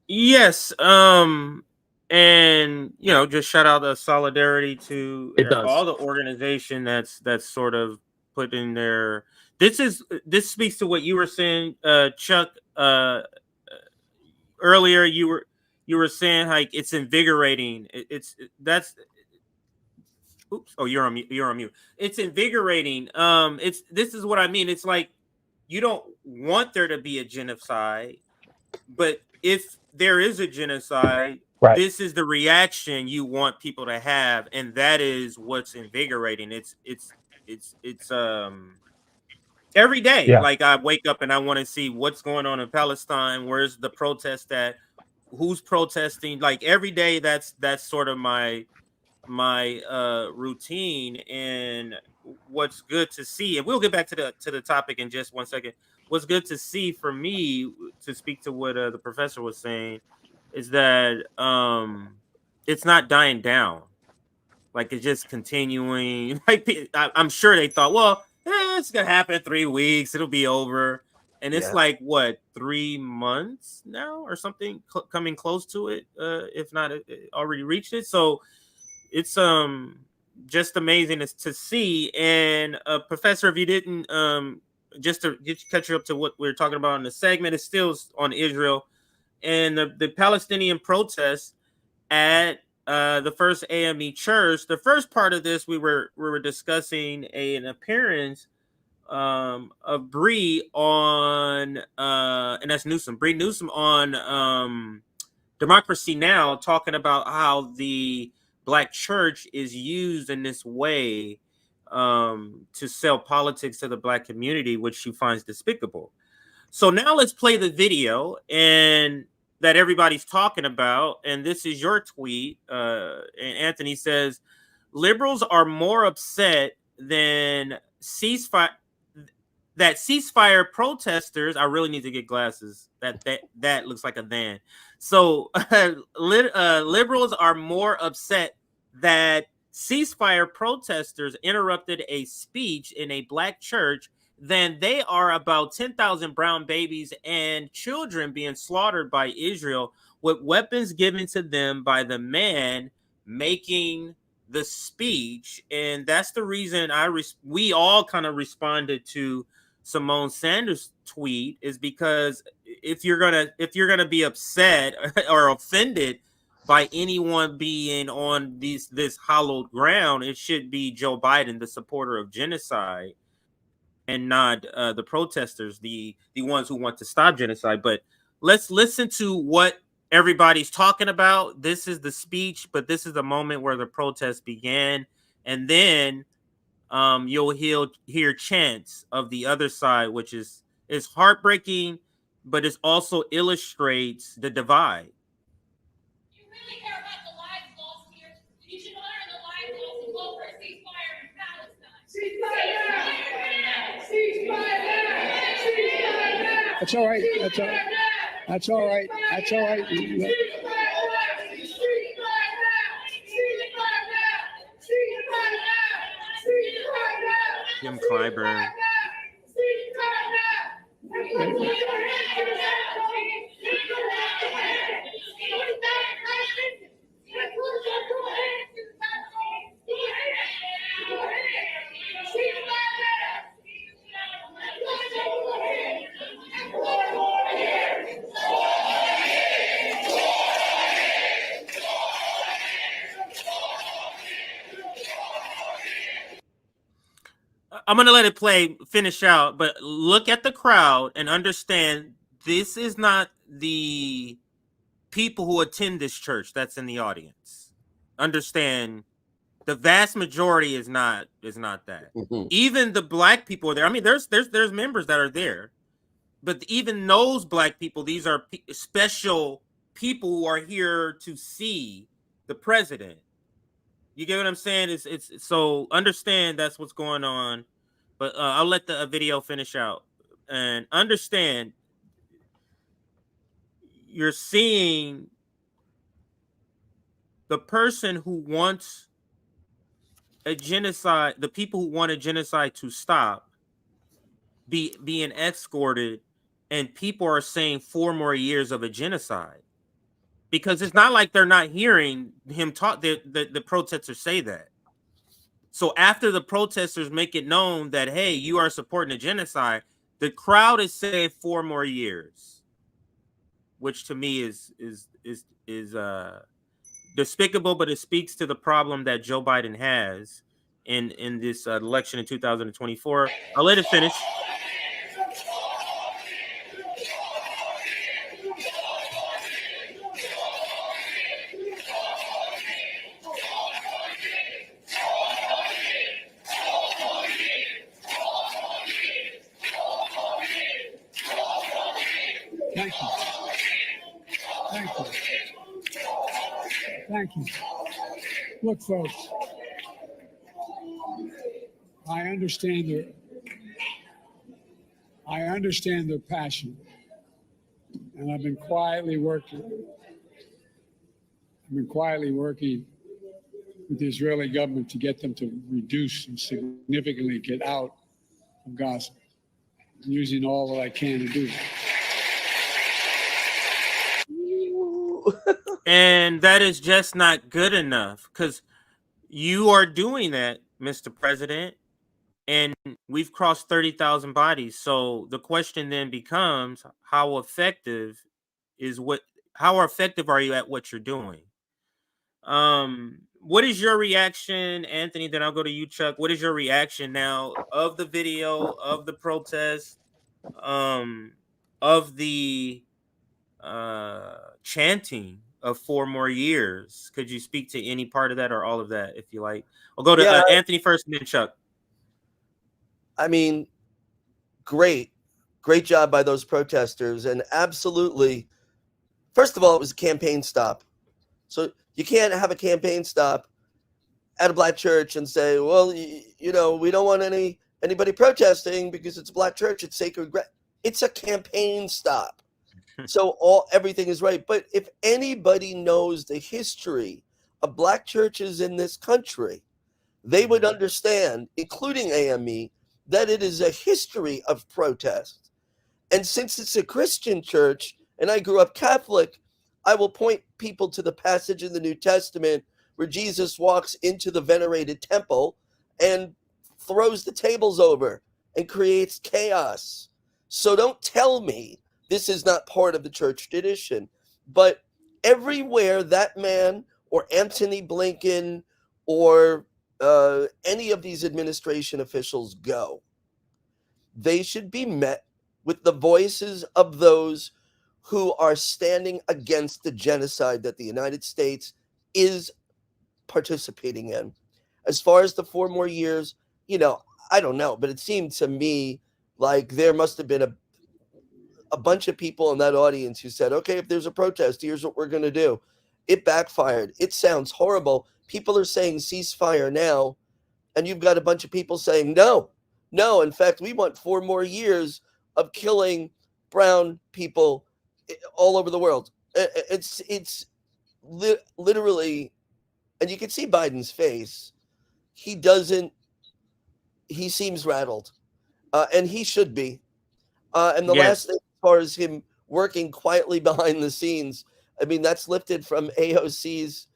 Yes. And just shout out the solidarity to all the organization that's sort of put in there. This speaks to what you were saying, Chuck. Earlier, you were saying like it's invigorating. Oops. Oh, you're on mute. It's invigorating. This is what I mean. It's like you don't want there to be a genocide, but if there is a genocide, right, this is the reaction you want people to have, and that is what's invigorating. It's it's every day. Yeah. Like I wake up and I want to see what's going on in Palestine. Where's the protest at? Who's protesting? Like every day, that's sort of my routine. And what's good to see, and we'll get back to the topic in just 1 second. What's good to see for me, to speak to what the professor was saying, is that it's not dying down. Like it's just continuing. Like I'm sure they thought, well, it's gonna happen in 3 weeks. It'll be over. And it's like what, 3 months now or something, coming close to it, if not already reached it. So it's just amazing to see. And Professor, if you didn't just to catch you up to what we were talking about in the segment, it's still on Israel and the Palestinian protests at the first AME church. The first part of this, we were discussing an appearance of Bree on and that's Newsom, Bree Newsom on Democracy Now!, talking about how the Black church is used in this way to sell politics to the Black community, which she finds despicable. So now let's play the video and that everybody's talking about. And this is your tweet. And Anthony says, liberals are more upset than ceasefire protesters. I really need to get glasses. That looks like a van. So liberals are more upset that ceasefire protesters interrupted a speech in a Black church than they are about 10,000 brown babies and children being slaughtered by Israel with weapons given to them by the man making the speech. And that's the reason we all kind of responded to Simone Sanders' tweet, is because if you're gonna be upset or offended by anyone being on this hallowed ground, it should be Joe Biden, the supporter of genocide, and not the protesters, the ones who want to stop genocide. But let's listen to what everybody's talking about. This is the speech, but this is the moment where the protest began, and then you'll hear chants of the other side, which is heartbreaking, but it also illustrates the divide. You really care about the lives lost here? You should honor the lives lost and vote for a ceasefire in Palestine. Ceasefire now! Ceasefire now! Ceasefire now! That's all right. That's all right. That's all right. That's all right. Jim Clyburn. I'm going to let it finish out, but look at the crowd and understand this is not the people who attend this church that's in the audience. Understand, the vast majority is not that. Mm-hmm. Even the Black people are there. I mean, there's members that are there, but even those Black people, these are special people who are here to see the president. You get what I'm saying? It's so understand that's what's going on. But I'll let the video finish out and understand. You're seeing the person who wants a genocide, the people who want a genocide to stop, being escorted, and people are saying 4 more years of a genocide. Because it's not like they're not hearing him talk. The protesters say that. So after the protesters make it known that, hey, you are supporting a genocide, the crowd is saying 4 more years, which to me is despicable, but it speaks to the problem that Joe Biden has in this election in 2024. I'll let it finish. Thank you. Thank you. Thank you. Look, folks, I understand their passion, and I've been quietly working with the Israeli government to get them to reduce and significantly get out of Gaza. I'm using all that I can to do that. And that is just not good enough, because you are doing that, Mr. President, and we've crossed 30,000 bodies. So the question then becomes, how effective are you at what you're doing? What is your reaction, Anthony? Then I'll go to you, Chuck. What is your reaction now of the video, of the protest, of the chanting of 4 more years? Could you speak to any part of that or all of that, if you like? I'll go to Anthony first and then Chuck. I mean, great job by those protesters. And absolutely, first of all, it was a campaign stop. So you can't have a campaign stop at a black church and say, well, you know, we don't want anybody protesting because it's a black church, it's sacred. It's a campaign stop. So everything is right. But if anybody knows the history of black churches in this country, they would understand, including AME, that it is a history of protest. And since it's a Christian church, and I grew up Catholic, I will point people to the passage in the New Testament where Jesus walks into the venerated temple and throws the tables over and creates chaos. So don't tell me this is not part of the church tradition. But everywhere that man or Antony Blinken or any of these administration officials go, they should be met with the voices of those who are standing against the genocide that the United States is participating in. As far as the 4 more years, you know, I don't know, but it seemed to me like there must have been a bunch of people in that audience who said, okay, if there's a protest, here's what we're going to do. It backfired. It sounds horrible. People are saying ceasefire now, and you've got a bunch of people saying no. In fact, we want 4 more years of killing brown people all over the world. It's literally, and you can see Biden's face. He seems rattled, and he should be. And the last thing, as far as him working quietly behind the scenes, I mean, that's lifted from AOC's.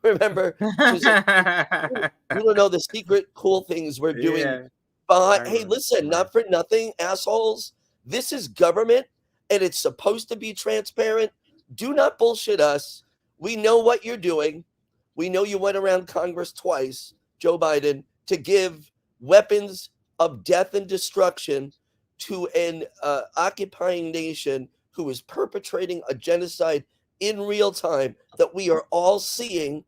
Remember, she's like, you don't know the secret cool things we're doing. Hey, listen, not for nothing, assholes. This is government, and it's supposed to be transparent. Do not bullshit us. We know what you're doing. We know you went around Congress twice, Joe Biden, to give weapons of death and destruction to an occupying nation who is perpetrating a genocide in real time that we are all seeing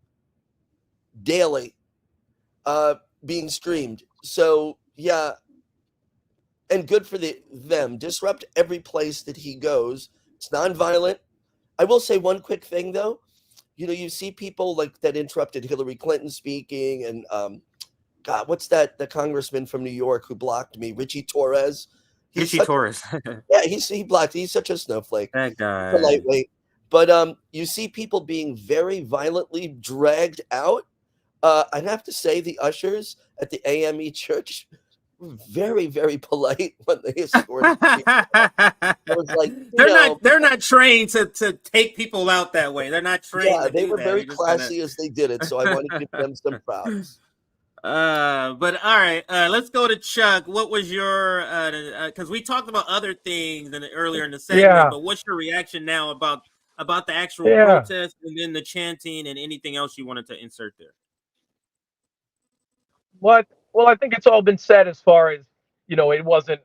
daily being streamed. So, yeah, and good for them. Disrupt every place that he goes. It's nonviolent. I will say one quick thing, though. You know, you see people like that interrupted Hillary Clinton speaking, and God, what's that? The congressman from New York who blocked me, Richie Torres. Torres. Yeah, he blocked. He's such a snowflake. That guy. He's a lightweight. But you see people being very violently dragged out. I'd have to say the ushers at the AME church were very, very polite when they escorted people. I was like, they're not trained to take people out that way. They're not trained. Yeah, they were very classy as they did it. So I want to give them some props. But all right, let's go to Chuck. What was your because we talked about other things earlier in the segment, but what's your reaction now about the actual protest and then the chanting and anything else you wanted to insert there? Well, I think it's all been said as far as, you know, it wasn't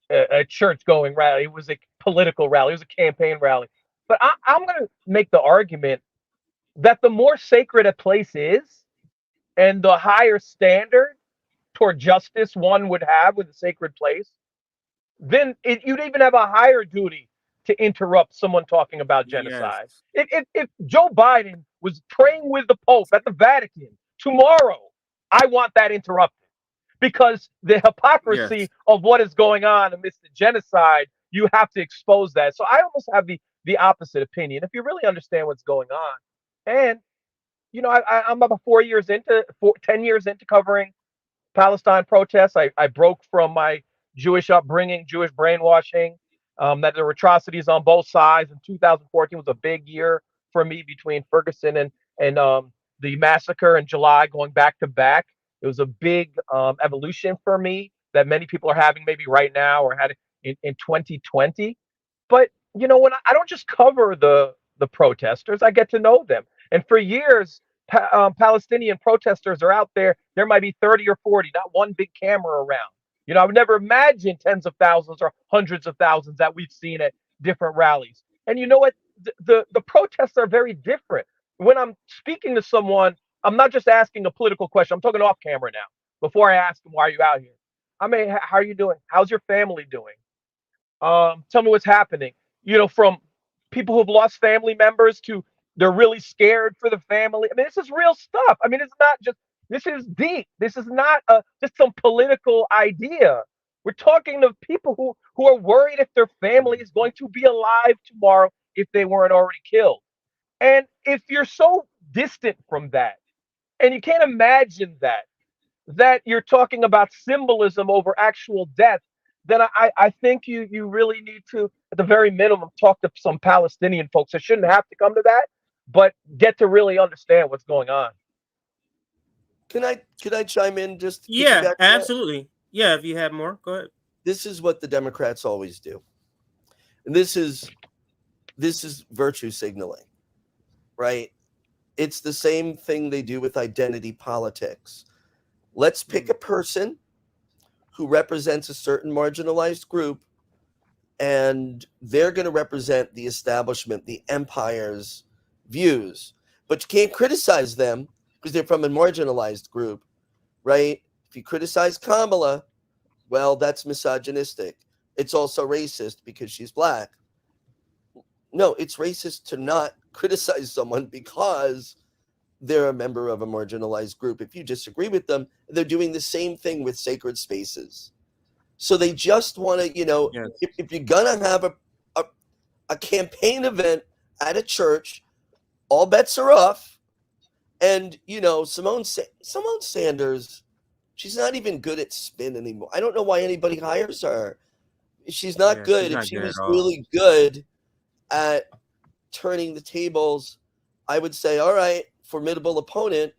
a church-going rally. It was a political rally. It was a campaign rally. But I'm going to make the argument that the more sacred a place is and the higher standard toward justice one would have with a sacred place, then you'd even have a higher duty to interrupt someone talking about Yes. genocide. If Joe Biden was praying with the Pope at the Vatican tomorrow, I want that interrupted, because the hypocrisy Yes. of what is going on amidst the genocide, you have to expose that. So I almost have the opposite opinion. If you really understand what's going on, and I'm about 10 years into covering Palestine protests. I broke from my Jewish upbringing, Jewish brainwashing, that there were atrocities on both sides. And 2014 was a big year for me between Ferguson and the massacre in July, going back to back. It was a big evolution for me that many people are having maybe right now or had in 2020. But when I don't just cover the protesters, I get to know them. And for years, Palestinian protesters are out there. There might be 30 or 40, not one big camera around. I would never imagine tens of thousands or hundreds of thousands that we've seen at different rallies. And you know what? The protests are very different. When I'm speaking to someone, I'm not just asking a political question. I'm talking off camera now. Before I ask them, why are you out here? How are you doing? How's your family doing? Tell me what's happening. From people who've lost family members to they're really scared for the family. I mean, this is real stuff. I mean, it's not just, this is deep. This is not just some political idea. We're talking to people who are worried if their family is going to be alive tomorrow if they weren't already killed. And if you're so distant from that, and you can't imagine that you're talking about symbolism over actual death, then I think you really need to, at the very minimum, talk to some Palestinian folks. It shouldn't have to come to that, but get to really understand what's going on. Can I chime in just? Yeah, absolutely. Yeah, if you have more, go ahead. This is what the Democrats always do, and this is virtue signaling, right? It's the same thing they do with identity politics. Let's pick a person who represents a certain marginalized group, and they're going to represent the establishment, the empire's views. But you can't criticize them because they're from a marginalized group, right? If you criticize Kamala, well, that's misogynistic. It's also racist because she's black. No, it's racist to not criticize someone because they're a member of a marginalized group. If you disagree with them, they're doing the same thing with sacred spaces. So they just want to, Yes. if you're going to have a campaign event at a church, all bets are off. And, Simone Sanders, she's not even good at spin anymore. I don't know why anybody hires her. She's not good. She's not if she good was at all. really good at turning the tables, I would say, all right, formidable opponent,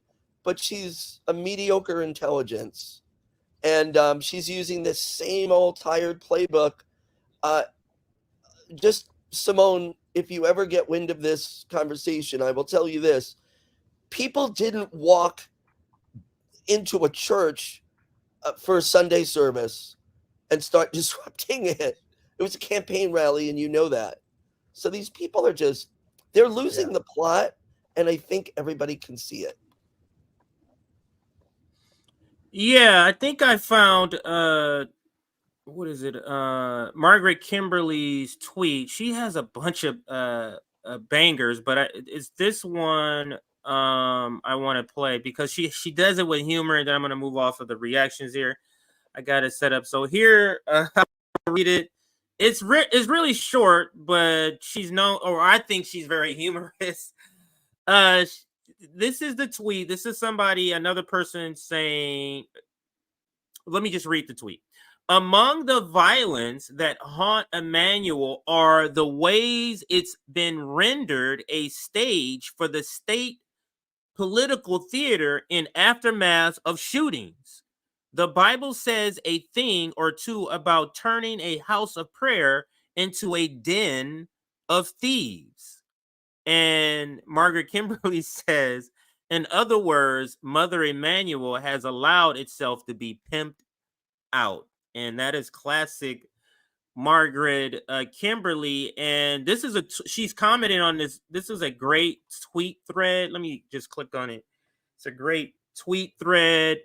but she's a mediocre intelligence. And she's using the same old tired playbook. Just, Simone, if you ever get wind of this conversation, I will tell you this. People didn't walk into a church for a Sunday service and start disrupting it. It was a campaign rally, and you know that. So these people are they're losing the plot, and I think everybody can see it. Yeah, I think I found what is it? Margaret Kimberly's tweet. She has a bunch of bangers, but it's this one I want to play because she does it with humor, and then I'm going to move off of the reactions here. I got it set up. So here, I'll read it. It's really short, but she's known, or I think she's very humorous. This is the tweet. This is another person saying, let me just read the tweet. Among the violence that haunt Emmanuel are the ways it's been rendered a stage for the state political theater in aftermath of shootings. The Bible says a thing or two about turning a house of prayer into a den of thieves. And Margaret Kimberly says, in other words, Mother Emmanuel has allowed itself to be pimped out. And that is classic Margaret Kimberly. And this is she's commenting on this. This is a great tweet thread. Let me just click on it. It's a great tweet thread.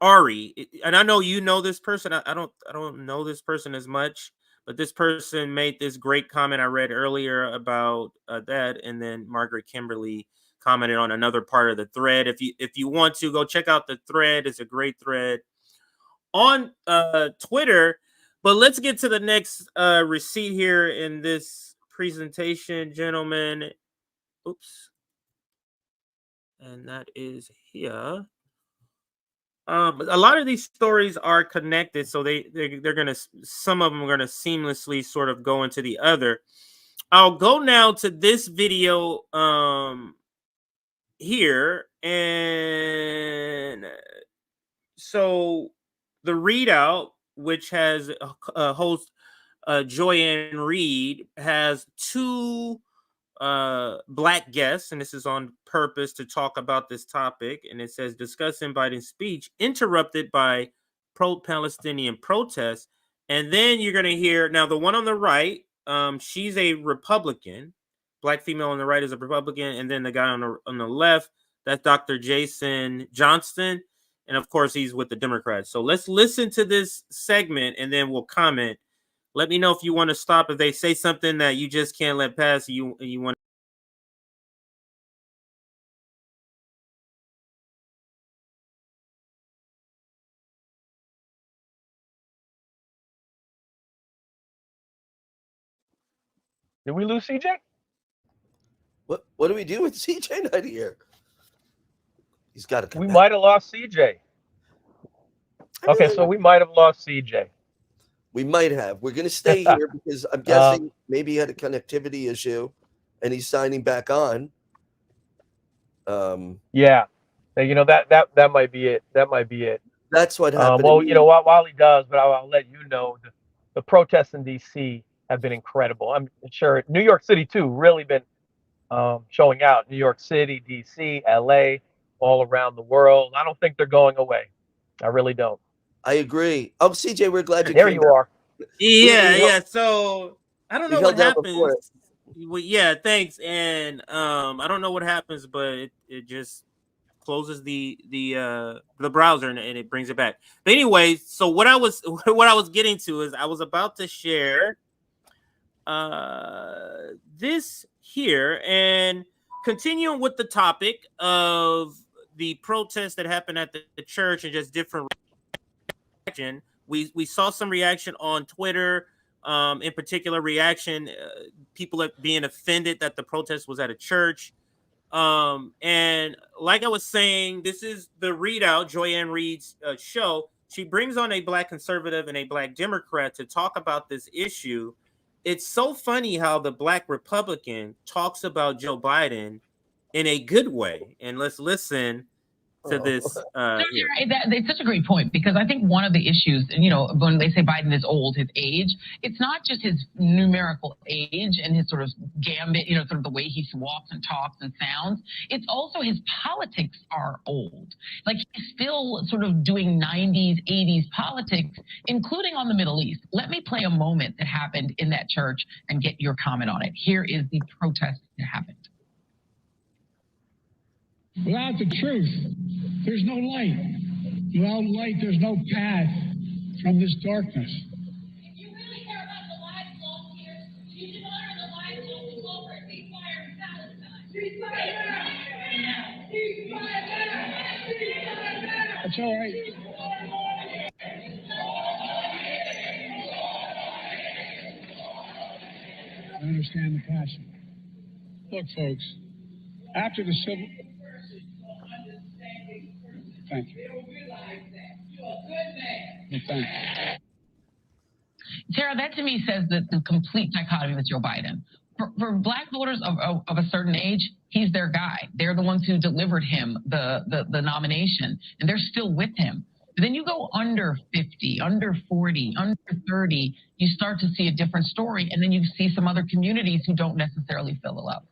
Ari, and I know you know this person. I don't know this person as much, But this person made this great comment I read earlier about that, and then Margaret Kimberly commented on another part of the thread. If you want to go check out the thread, it's a great thread on Twitter. But let's get to the next receipt here in this presentation, gentlemen. Oops. And that is here. A lot of these stories are connected, so they're gonna, some of them are gonna seamlessly sort of go into the other. I'll go now to this video here, and so the readout, which has a host Joy-Ann Reid, has two Black guests, and this is on purpose to talk about this topic. And it says, discussing Biden's speech interrupted by pro-Palestinian protests. And then you're going to hear, now the one on the right, she's a Republican. Black female on the right is a Republican, and then the guy on the left, that's Dr. Jason Johnston, and of course he's with the Democrats. So let's listen to this segment, and then we'll comment. Let me know if you want to stop if they say something that you just can't let pass. You want. Did we lose CJ? What do we do with CJ not here? He's got to come We back. might have lost CJ. Okay, so we might have lost CJ. We might have. We're going to stay here because I'm guessing maybe he had a connectivity issue, and he's signing back on. Yeah, you know, that might be it. That might be it. That's what happened. Well, you know, while he does, but I'll let you know, the protests in D.C. have been incredible. I'm sure New York City too, really been showing out. New York City, D.C., L.A., all around the world. I don't think they're going away. I really don't. I agree. Oh, CJ, we're glad you There came you back. are. Yeah. So I don't know what happens. Well, yeah, thanks. And I don't know what happens, but it just closes the browser and it brings it back. But anyway, so what I was getting to is I was about to share this here and continuing with the topic of the protests that happened at the church and just different reaction. We saw some reaction on Twitter, in particular reaction, people being offended that the protest was at a church. And like I was saying, this is the readout, Joy-Ann Reid's show. She brings on a Black conservative and a Black Democrat to talk about this issue. It's so funny how the Black Republican talks about Joe Biden in a good way. And let's listen to this. It's such a great point, because I think one of the issues, you know, when they say Biden is old, his age, it's not just his numerical age and his sort of gambit, you know, sort of the way he walks and talks and sounds. It's also his politics are old. Like, he's still sort of doing 90s, 80s politics, including on the Middle East. Let me play a moment that happened in that church and get your comment on it. Here is the protest that happened. Without the truth, there's no light. Without light, there's no path from this darkness. If you really care about the lives lost here, you should honor the lives lost and call for a ceasefire in Palestine. Ceasefire now! Ceasefire now! Ceasefire now! That's all right. I understand the passion. Look, folks, after the civil... Thank you. Well, thank you. Tara, that to me says that the complete dichotomy with Joe Biden. For Black voters of a certain age, he's their guy. They're the ones who delivered him the nomination, and they're still with him. But then you go under 50, under 40, under 30, you start to see a different story, and then you see some other communities who don't necessarily fill the love.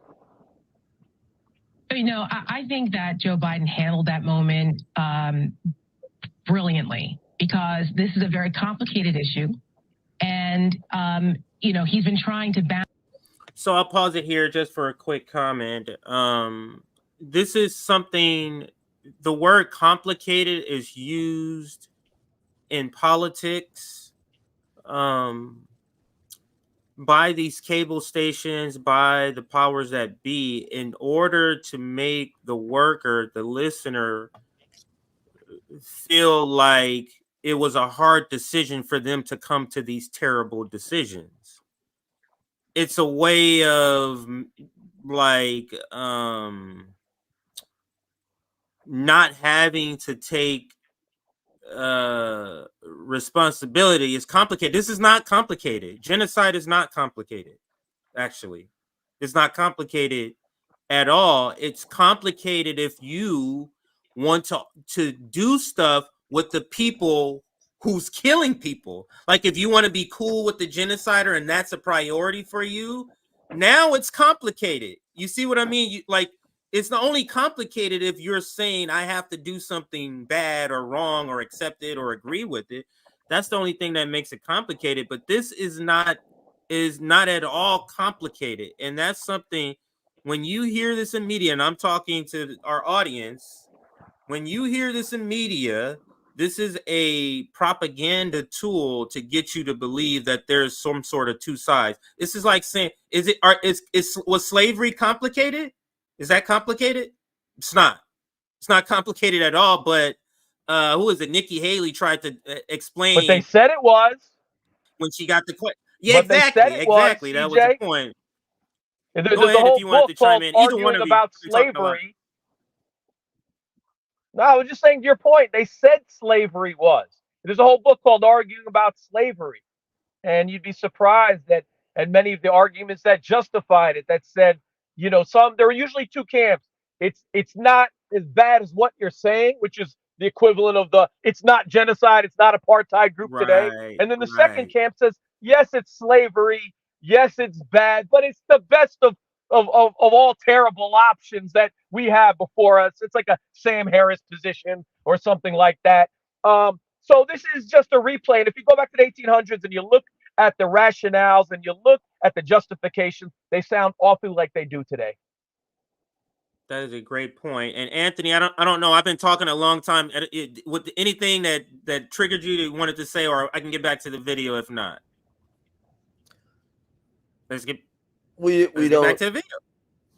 You know, I think that Joe Biden handled that moment brilliantly, because this is a very complicated issue. And, you know, he's been trying to balance. So I'll pause it here just for a quick comment. This is something, the word complicated is used in politics by these cable stations, by the powers that be, in order to make the worker, the listener, feel like it was a hard decision for them to come to these terrible decisions. It's a way of like not having to take responsibility. Is complicated. This is not complicated. Genocide is not complicated. Actually, it's not complicated at all. It's complicated if you want to do stuff with the people who's killing people. Like if you want to be cool with the genocider and that's a priority for you, now it's complicated. You see what I mean? It's not only complicated if you're saying I have to do something bad or wrong or accept it or agree with it. That's the only thing that makes it complicated. But this is not at all complicated. And that's something, when you hear this in media, and I'm talking to our audience, when you hear this in media, this is a propaganda tool to get you to believe that there's some sort of two sides. This is like saying, was slavery complicated? Is that complicated? It's not. It's not complicated at all. But who is it? Nikki Haley tried to explain. But they said it was. When she got the question. Yeah, but exactly. They said it exactly. Was, that was the point. There's Go ahead a whole if you want book to chime called in. Either one Arguing of you. About Slavery. No, I was just saying to your point. They said slavery was. There's a whole book called Arguing About Slavery. And you'd be surprised that, and many of the arguments that justified it, that said, there are usually two camps. It's not as bad as what you're saying, which is the equivalent of it's not genocide, it's not apartheid group today. And then the second camp says, yes, it's slavery, yes, it's bad, but it's the best of all terrible options that we have before us. It's like a Sam Harris position or something like that. So this is just a replay. And if you go back to the 1800s and you look at the rationales and you look at the justifications, they sound awfully like they do today. That is a great point. And Anthony, I don't know. I've been talking a long time. With anything that triggered you to wanted to say, or I can get back to the video if not. Let's get get back to the video.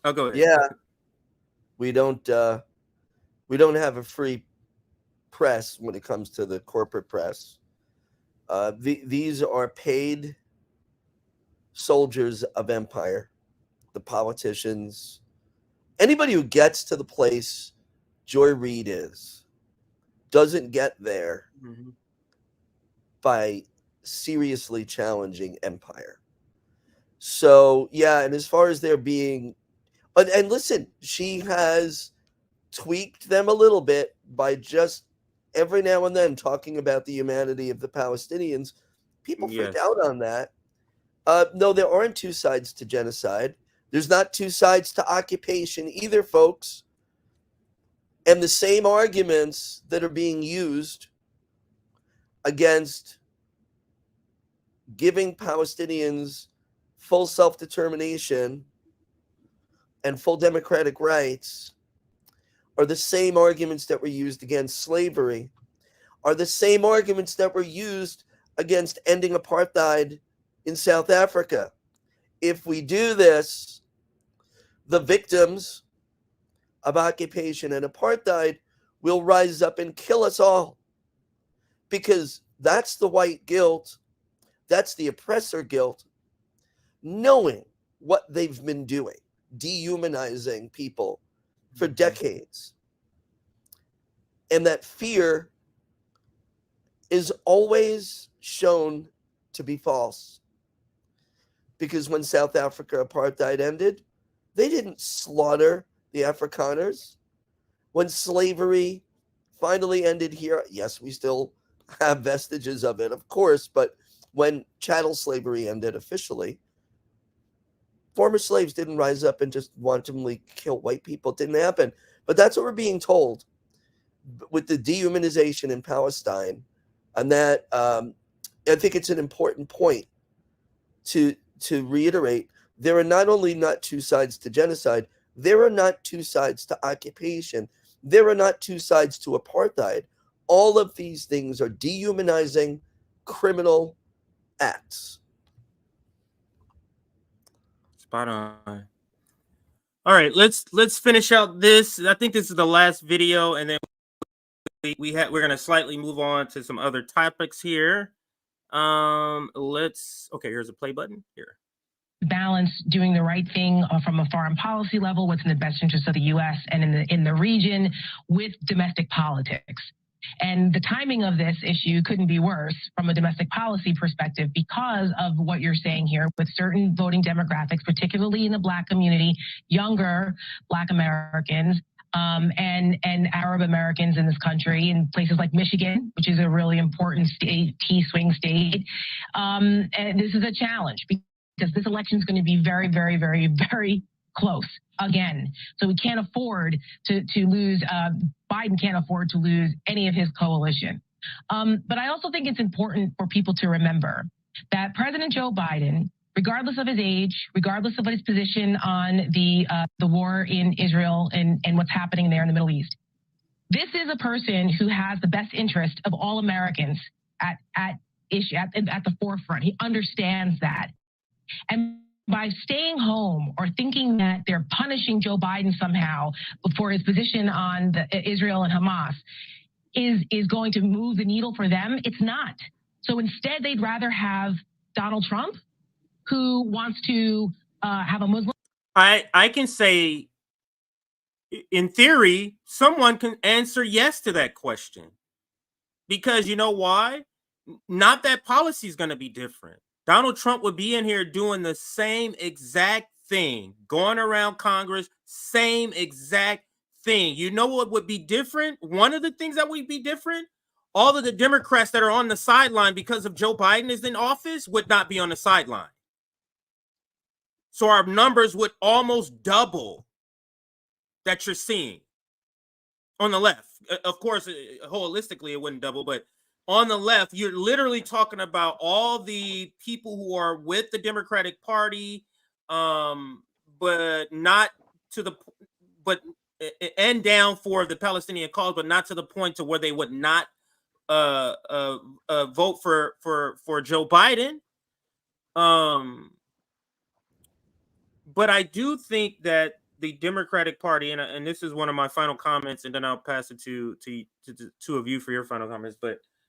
Oh, go ahead. Yeah, we don't have a free press when it comes to the corporate press. These are paid soldiers of empire, the politicians. Anybody who gets to the place Joy Reid doesn't get there by seriously challenging empire. So, yeah, and as far as there being, and listen, she has tweaked them a little bit by just every now and then talking about the humanity of the Palestinians. People freak out on that. No, there aren't two sides to genocide. There's not two sides to occupation either, folks. And the same arguments that are being used against giving Palestinians full self-determination and full democratic rights are the same arguments that were used against slavery, are the same arguments that were used against ending apartheid in South Africa. If we do this, the victims of occupation and apartheid will rise up and kill us all, because that's the white guilt, that's the oppressor guilt, knowing what they've been doing, dehumanizing people for decades. And that fear is always shown to be false. Because when South Africa apartheid ended, they didn't slaughter the Afrikaners. When slavery finally ended here, yes, we still have vestiges of it, of course, but when chattel slavery ended officially, former slaves didn't rise up and just wantonly kill white people. It didn't happen. But that's what we're being told with the dehumanization in Palestine. And that I think it's an important point to reiterate. There are not only not two sides to genocide, there are not two sides to occupation. There are not two sides to apartheid. All of these things are dehumanizing criminal acts. Spot on. All right, let's finish out this. I think this is the last video, and then we're gonna slightly move on to some other topics here. Okay, here's a play button here. Balance doing the right thing from a foreign policy level, what's in the best interest of the U.S. and in the region, with domestic politics. And the timing of this issue couldn't be worse from a domestic policy perspective because of what you're saying here with certain voting demographics, particularly in the Black community, younger Black Americans, and Arab Americans in this country, in places like Michigan, which is a really important state, key swing state. And this is a challenge because this election is going to be very, very, very, very close again. So we can't afford to lose, Biden can't afford to lose any of his coalition. But I also think it's important for people to remember that President Joe Biden, regardless of his age, regardless of his position on the war in Israel and what's happening there in the Middle East, this is a person who has the best interest of all Americans at the forefront. He understands that. And by staying home or thinking that they're punishing Joe Biden somehow for his position on Israel and Hamas is going to move the needle for them, it's not. So instead, they'd rather have Donald Trump, who wants to have a Muslim. I can say, in theory, someone can answer yes to that question. Because you know why? Not that policy is going to be different. Donald Trump would be in here doing the same exact thing, going around Congress, same exact thing. You know what would be different? One of the things that would be different, all of the Democrats that are on the sideline because of Joe Biden is in office would not be on the sideline. So our numbers would almost double that you're seeing on the left. Of course, holistically, it wouldn't double, but on the left, you're literally talking about all the people who are with the Democratic Party, but not to the, and down for the Palestinian cause, but not to the point to where they would not vote for Joe Biden. But I do think that the Democratic Party, and this is one of my final comments, and then I'll pass it to the two of you for your final comments.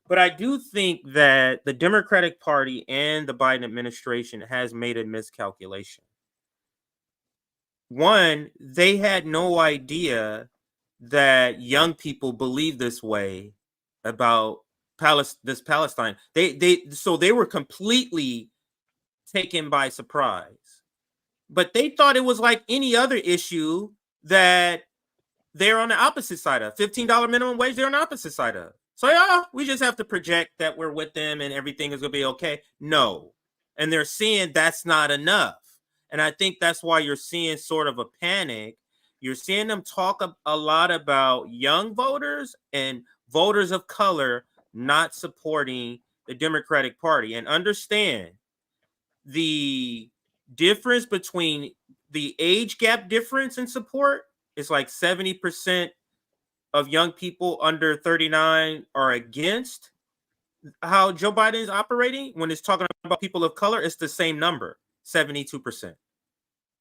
But I do think that the Democratic Party and the Biden administration has made a miscalculation. One, they had no idea that young people believe this way about Palestine. So they were completely taken by surprise. But they thought it was like any other issue that they're on the opposite side of. $15 minimum wage, they're on the opposite side of. So yeah, we just have to project that we're with them and everything is going to be okay. No. And they're seeing that's not enough. And I think that's why you're seeing sort of a panic. You're seeing them talk a lot about young voters and voters of color not supporting the Democratic Party. And understand the difference between the age gap difference in support is like 70% of young people under 39 are against how Joe Biden is operating. When it's talking about people of color, it's the same number, 72%.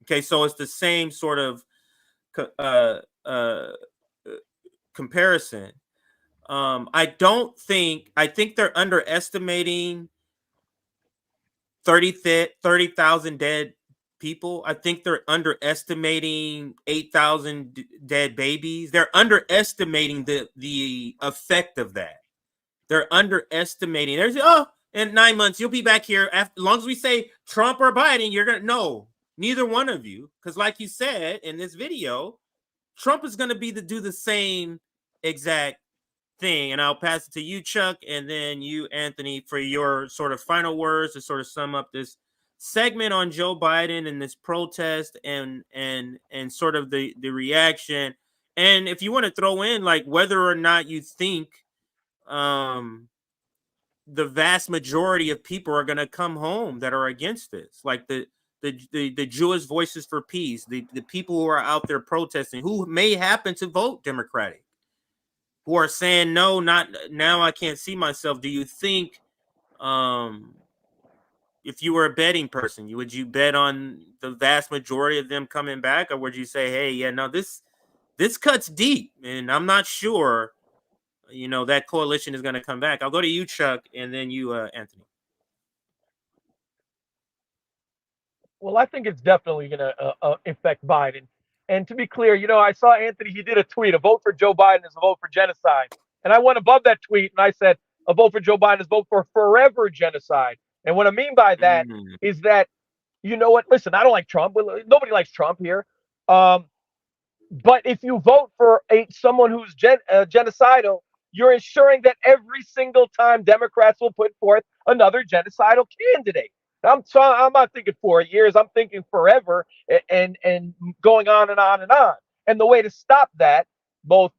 Okay, so it's the same sort of comparison. I think they're underestimating 30,000 dead people. I think they're underestimating 8,000 dead babies. They're underestimating the effect of that. They're underestimating. In 9 months, you'll be back here. As long as we say Trump or Biden, you're going to know. Neither one of you. Because like you said in this video, Trump is going to do the same exact thing. And I'll pass it to you, Chuck, and then you, Anthony, for your sort of final words to sort of sum up this segment on Joe Biden and this protest and sort of the reaction. And if you want to throw in like whether or not you think the vast majority of people are going to come home that are against this, like the Jewish Voices for Peace, the people who are out there protesting, who may happen to vote Democratic, who are saying, no, not now, I can't see myself. Do you think if you were a betting person, would you bet on the vast majority of them coming back, or would you say, hey, yeah, no, this cuts deep, and I'm not sure, that coalition is going to come back? I'll go to you, Chuck, and then you, Anthony. Well, I think it's definitely going to affect Biden. And to be clear, I saw Anthony, he did a tweet, a vote for Joe Biden is a vote for genocide. And I went above that tweet and I said, a vote for Joe Biden is a vote for forever genocide. And what I mean by that is that, you know what? Listen, I don't like Trump. Nobody likes Trump here. But if you vote for someone who's genocidal, you're ensuring that every single time Democrats will put forth another genocidal candidate. I'm not thinking 4 years. I'm thinking forever, and going on and on and on. And the way to stop that, both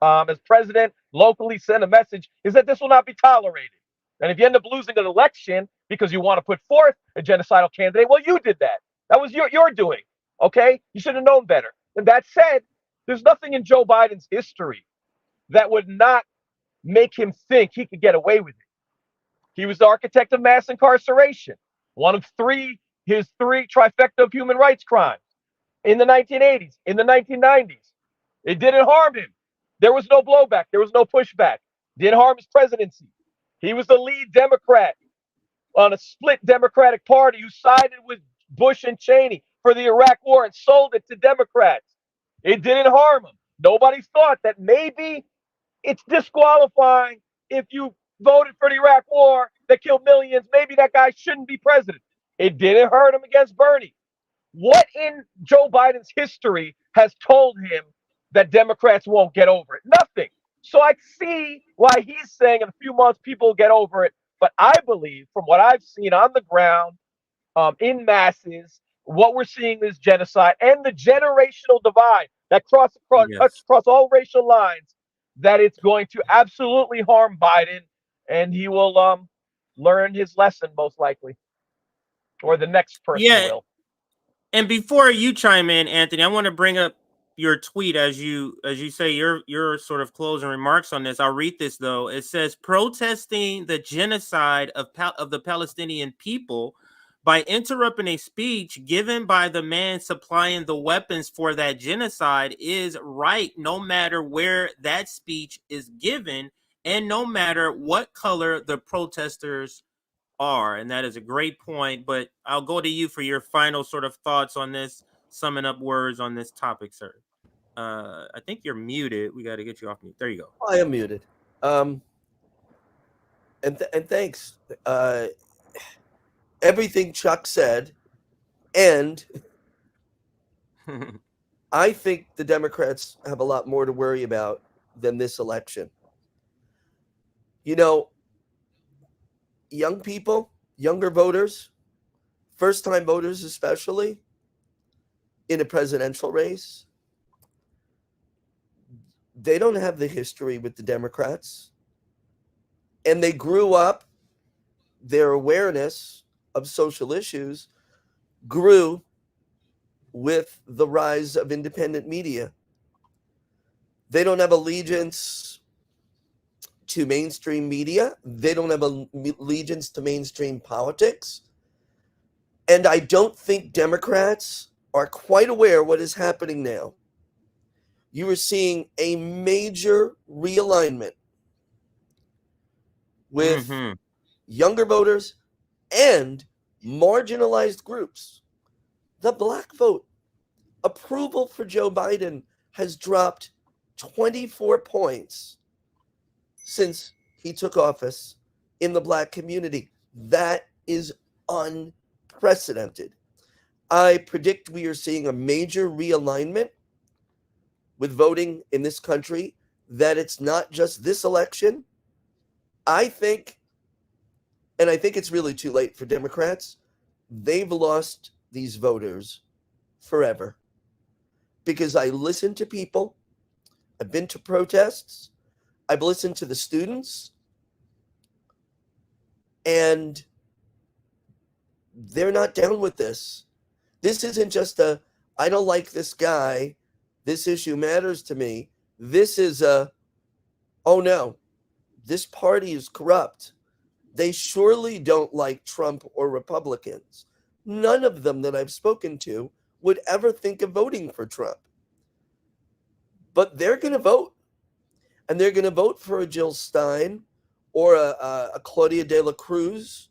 as president, locally send a message, is that this will not be tolerated. And if you end up losing an election because you want to put forth a genocidal candidate, well, you did that. That was your doing. Okay, you should have known better. And that said, there's nothing in Joe Biden's history that would not make him think he could get away with it. He was the architect of mass incarceration, one of his three trifecta of human rights crimes in the 1980s, in the 1990s. It didn't harm him. There was no blowback. There was no pushback. Didn't harm his presidency. He was the lead Democrat on a split Democratic Party who sided with Bush and Cheney for the Iraq War and sold it to Democrats. It didn't harm him. Nobody thought that maybe it's disqualifying if you voted for the Iraq War that killed millions. Maybe that guy shouldn't be president. It didn't hurt him against Bernie. What in Joe Biden's history has told him that Democrats won't get over it? Nothing. So I see why he's saying in a few months people will get over it. But I believe, from what I've seen on the ground, in masses, what we're seeing is genocide and the generational divide that cuts across all racial lines, that it's going to absolutely harm Biden, and he will learn his lesson most likely, or the next person will. And before you chime in, Anthony, I want to bring up your tweet as you say your sort of closing remarks on this. I'll read this though. It says, protesting the genocide of the Palestinian people by interrupting a speech given by the man supplying the weapons for that genocide is right, no matter where that speech is given and no matter what color the protesters are. And that is a great point, but I'll go to you for your final sort of thoughts on this, summing up words on this topic, sir. I think you're muted. We got to get you off mute. There you go. I am muted. And thanks. Everything Chuck said, and I think the Democrats have a lot more to worry about than this election. Young people, younger voters, first-time voters especially, in a presidential race, they don't have the history with the Democrats. And they grew up, their awareness of social issues grew with the rise of independent media. They don't have allegiance to mainstream media. They don't have allegiance to mainstream politics. And I don't think Democrats are quite aware what is happening now. You are seeing a major realignment with younger voters and marginalized groups. The black vote, approval for Joe Biden has dropped 24 points since he took office in the black community. That is unprecedented. I predict we are seeing a major realignment with voting in this country, that it's not just this election. I think it's really too late for Democrats. They've lost these voters forever. Because I listen to people, I've been to protests, I've listened to the students, and they're not down with this. This isn't just I don't like this guy, this issue matters to me. This is oh no, this party is corrupt. They surely don't like Trump or Republicans. None of them that I've spoken to would ever think of voting for Trump. But they're going to vote. And they're going to vote for a Jill Stein or a Claudia de la Cruz,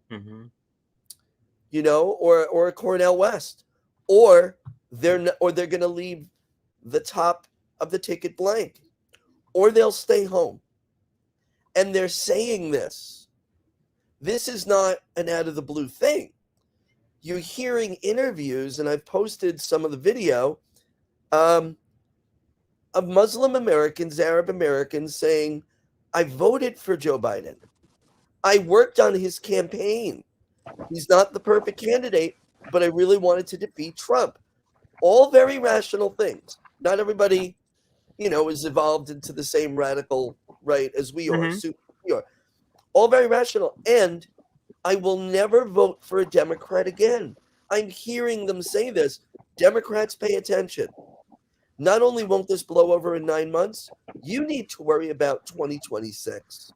you know, or a Cornel West. Or they're going to leave the top of the ticket blank. Or they'll stay home. And they're saying this. This is not an out of the blue thing. You're hearing interviews, and I've posted some of the video of Muslim Americans, Arab Americans saying, I voted for Joe Biden. I worked on his campaign. He's not the perfect candidate, but I really wanted to defeat Trump. All very rational things. Not everybody, you know, is evolved into the same radical right as we are. We are. All very rational. And I will never vote for a Democrat again. I'm hearing them say this. Democrats, pay attention. Not only won't this blow over in 9 months, you need to worry about 2026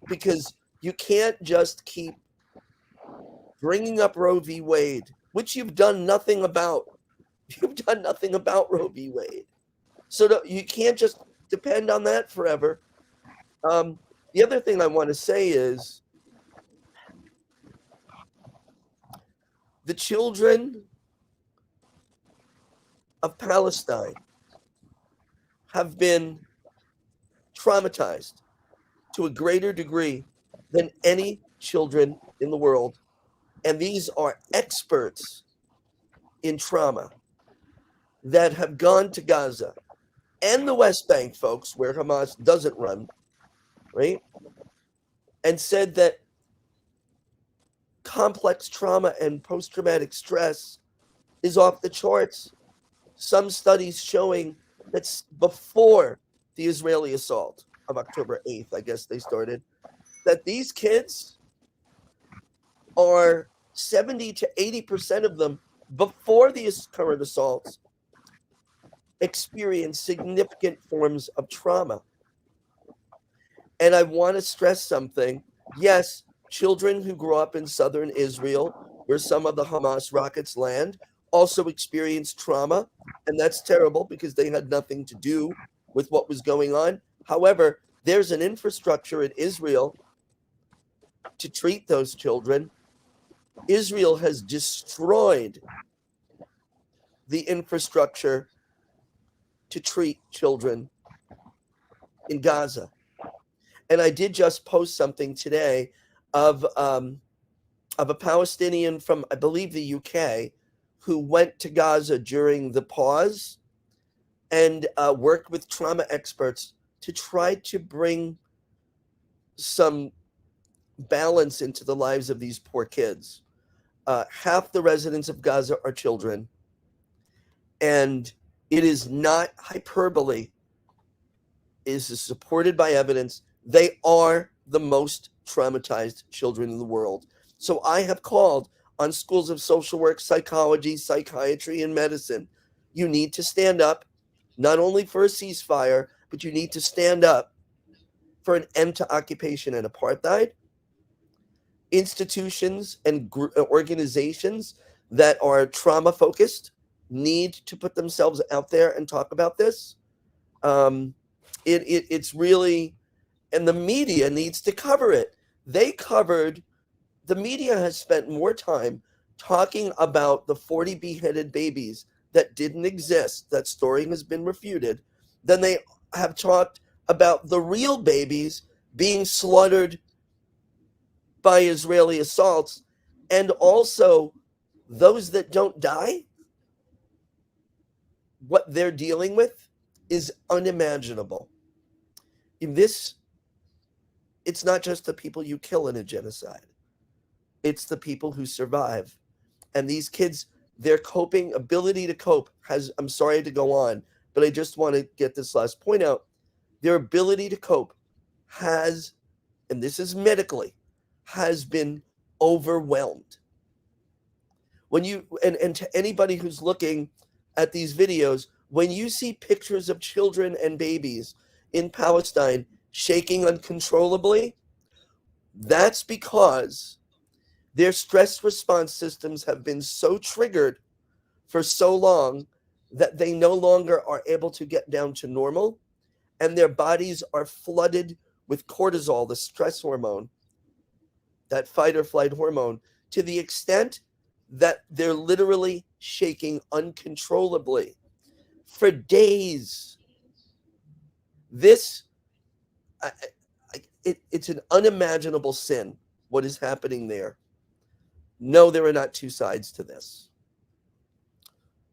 because you can't just keep bringing up Roe v. Wade, which you've done nothing about. You've done nothing about Roe v. Wade. So you can't just depend on that forever. The other thing I want to say is the children of Palestine have been traumatized to a greater degree than any children in the world. And these are experts in trauma that have gone to Gaza and the West Bank, folks, where Hamas doesn't run, right? And said that complex trauma and post-traumatic stress is off the charts. Some studies showing that before the Israeli assault of October 8th, I guess they started, that these kids are 70 to 80% of them before these current assaults experience significant forms of trauma. And I want to stress something. Yes, children who grew up in southern Israel, where some of the Hamas rockets land, also experienced trauma. And that's terrible because they had nothing to do with what was going on. However, there's an infrastructure in Israel to treat those children. Israel has destroyed the infrastructure to treat children in Gaza. And I did just post something today of a Palestinian from, I believe, the UK, who went to Gaza during the pause and worked with trauma experts to try to bring some balance into the lives of these poor kids. Half the residents of Gaza are children, and it is not hyperbole. It is supported by evidence. They are the most traumatized children in the world. So I have called on schools of social work, psychology, psychiatry, and medicine. You need to stand up, not only for a ceasefire, but you need to stand up for an end to occupation and apartheid. Institutions and organizations that are trauma focused need to put themselves out there and talk about this. It's really, and the media needs to cover it. The media has spent more time talking about the 40 beheaded babies that didn't exist, that story has been refuted, than they have talked about the real babies being slaughtered by Israeli assaults, and also those that don't die. What they're dealing with is unimaginable. It's not just the people you kill in a genocide. It's the people who survive. And these kids, their coping ability to cope I'm sorry to go on, but I just want to get this last point out. Their ability to cope has, and this is medically, has been overwhelmed. When you, and to anybody who's looking at these videos, when you see pictures of children and babies in Palestine shaking uncontrollably, That's because their stress response systems have been so triggered for so long that they no longer are able to get down to normal, and their bodies are flooded with cortisol, the stress hormone, that fight or flight hormone, to the extent that they're literally shaking uncontrollably for days. This, it's an unimaginable sin, what is happening there. No, there are not two sides to this.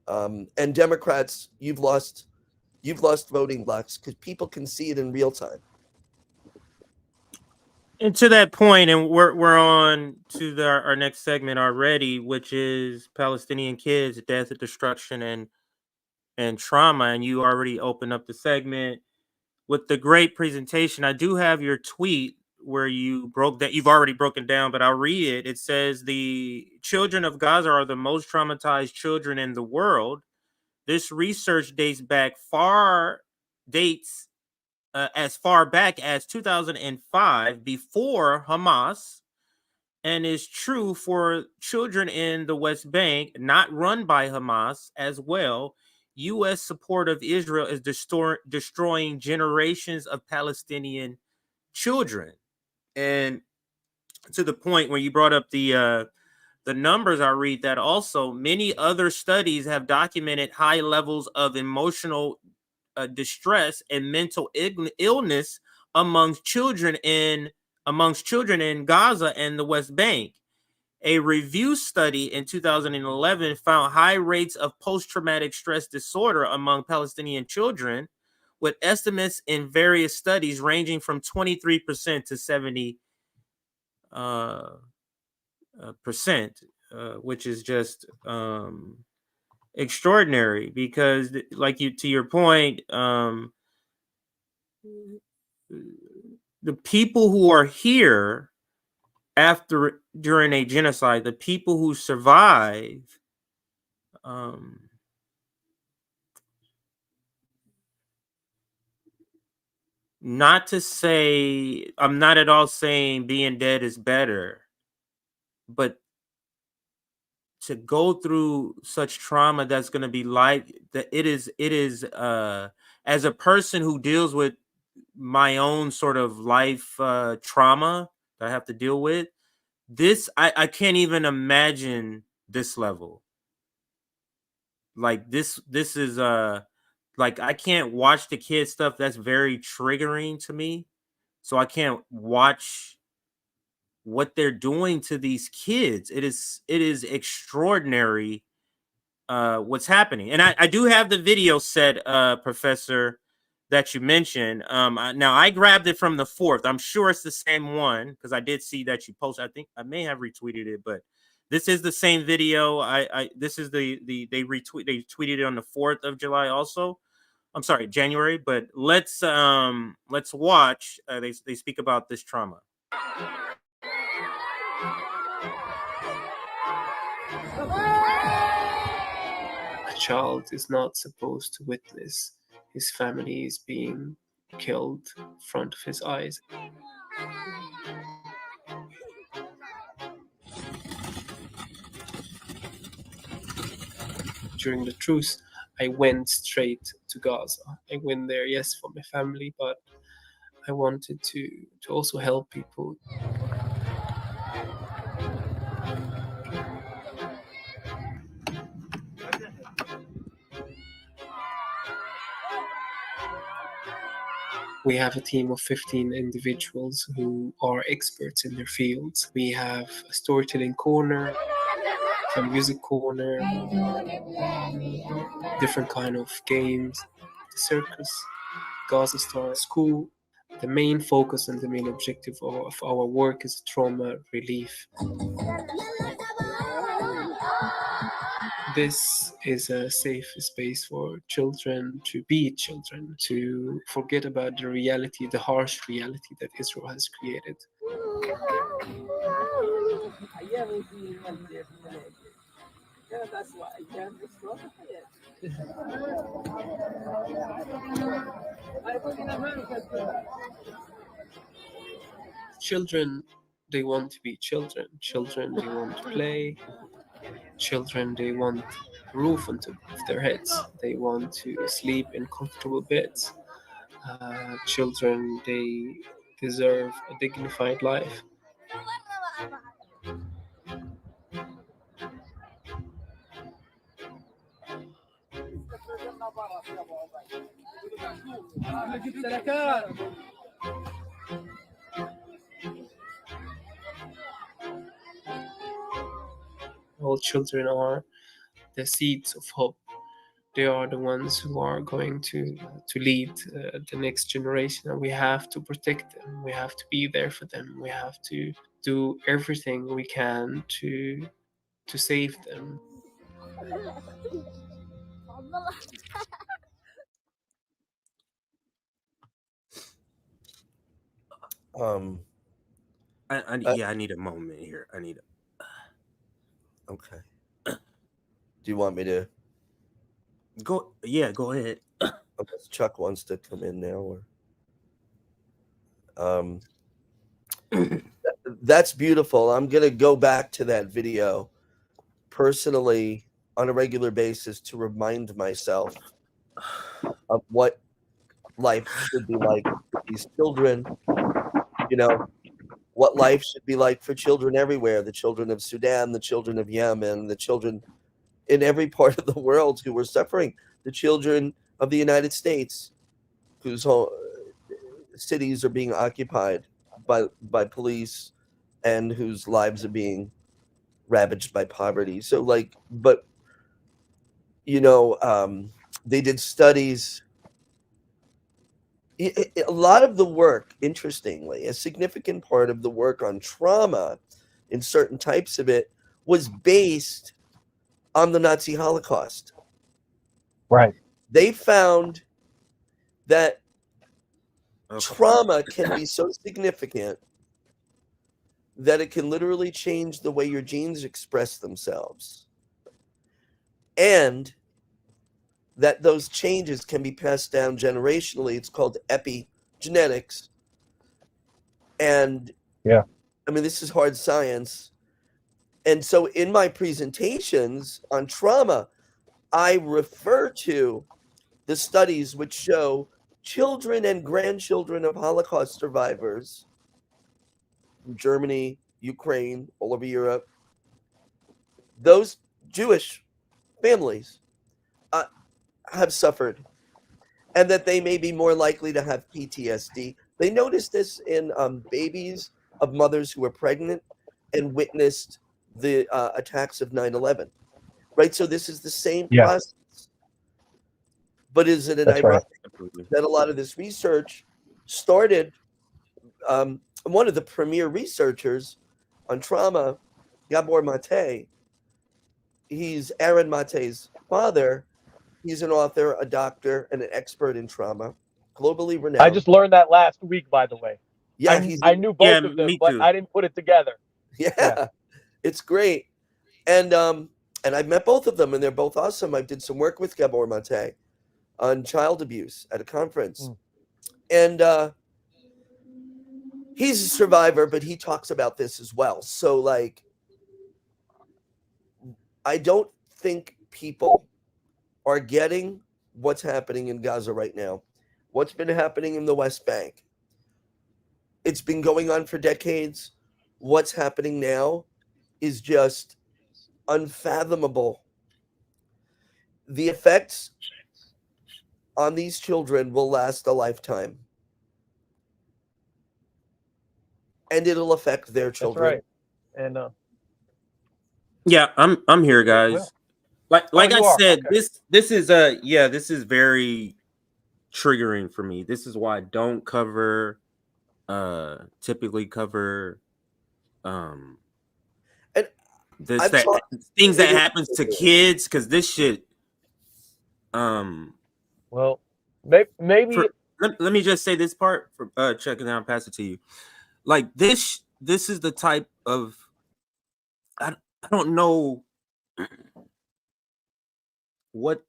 And Democrats, you've lost voting blocks because people can see it in real time. And to that point, and we're on to our next segment already, which is Palestinian kids, death, destruction, and trauma. And you already opened up the segment with the great presentation. I do have your tweet where you broke that. You've already broken down, but I'll read it. It says the children of Gaza are the most traumatized children in the world. This research dates as far back as 2005, before Hamas, and is true for children in the West Bank, not run by Hamas as well. U.S. support of Israel is destroying generations of Palestinian children. And to the point where you brought up the numbers, I read that also many other studies have documented high levels of emotional distress and mental illness amongst children in Gaza and the West Bank. A review study in 2011 found high rates of post-traumatic stress disorder among Palestinian children, with estimates in various studies ranging from 23% to 70%, which is just extraordinary, because like to your point, the people who are here during a genocide, the people who survive, not to say, I'm not at all saying being dead is better, but to go through such trauma that's going to be like that, it is as a person who deals with my own sort of life trauma that I have to deal with, this I can't even imagine this level. Like this is like, I can't watch the kid stuff. That's very triggering to me, so I can't watch what they're doing to these kids. It is extraordinary what's happening. And I do have the video set, Professor, that you mentioned. Now I grabbed it from the 4th. I'm sure it's the same one, because I did see that you posted. I think I may have retweeted it, but this is the same video. This is they tweeted it on the 4th of July also. I'm sorry, January. But let's watch. They speak about this trauma. A child is not supposed to witness his family is being killed in front of his eyes. During the truce, I went straight to Gaza. I went there, yes, for my family, but I wanted to also help people. We have a team of 15 individuals who are experts in their fields. We have a storytelling corner, a music corner, different kind of games, the circus, Gaza Star School. The main focus and the main objective of our work is trauma relief. This is a safe space for children to be children, to forget about the reality, the harsh reality that Israel has created. Children they want to be children. Children, they want to play. Children, they want a roof on top of their heads. They want to sleep in comfortable beds. Children, they deserve a dignified life. All children are the seeds of hope. They are the ones who are going to lead the next generation, and we have to protect them. We have to be there for them. We have to do everything we can to save them. I need a moment here. Okay. Do you want me to go? Yeah, go ahead. Unless Chuck wants to come in now, or that's beautiful. I'm gonna go back to that video personally on a regular basis to remind myself of what life should be like for these children. You know, what life should be like for children everywhere, the children of Sudan, the children of Yemen, the children in every part of the world who were suffering, the children of the United States whose cities are being occupied by police and whose lives are being ravaged by poverty. So like, but they did studies. A lot of the work, interestingly, a significant part of the work on trauma in certain types of it was based on the Nazi Holocaust. Right. They found that trauma can be so significant that it can literally change the way your genes express themselves. And that those changes can be passed down generationally. It's called epigenetics. And yeah, I mean, this is hard science. And so in my presentations on trauma, I refer to the studies which show children and grandchildren of Holocaust survivors from Germany, Ukraine, all over Europe, those Jewish families have suffered, and that they may be more likely to have PTSD. They noticed this in babies of mothers who were pregnant and witnessed the attacks of 9/11. Right? So this is the same process. But is it an ironic that a lot of this research started, one of the premier researchers on trauma, Gabor Mate, he's Aaron Mate's father. He's an author, a doctor, and an expert in trauma, globally renowned. I just learned that last week, by the way. Yeah, I knew both of them, but I didn't put it together. Yeah, it's great. And I've met both of them, and they're both awesome. I did some work with Gabor Mate on child abuse at a conference. And he's a survivor, but he talks about this as well. So, like, I don't think people are getting what's happening in Gaza right now, what's been happening in the West Bank. It's been going on for decades. What's happening now is just unfathomable. The effects on these children will last a lifetime. And it'll affect their children. That's right. And yeah, I'm here, guys. Like I said, this is this is very triggering for me. This is why I don't typically cover things that happens to kids, because this shit well, maybe let me just say this part for checking out, pass it to you. Like this is the type of I don't know what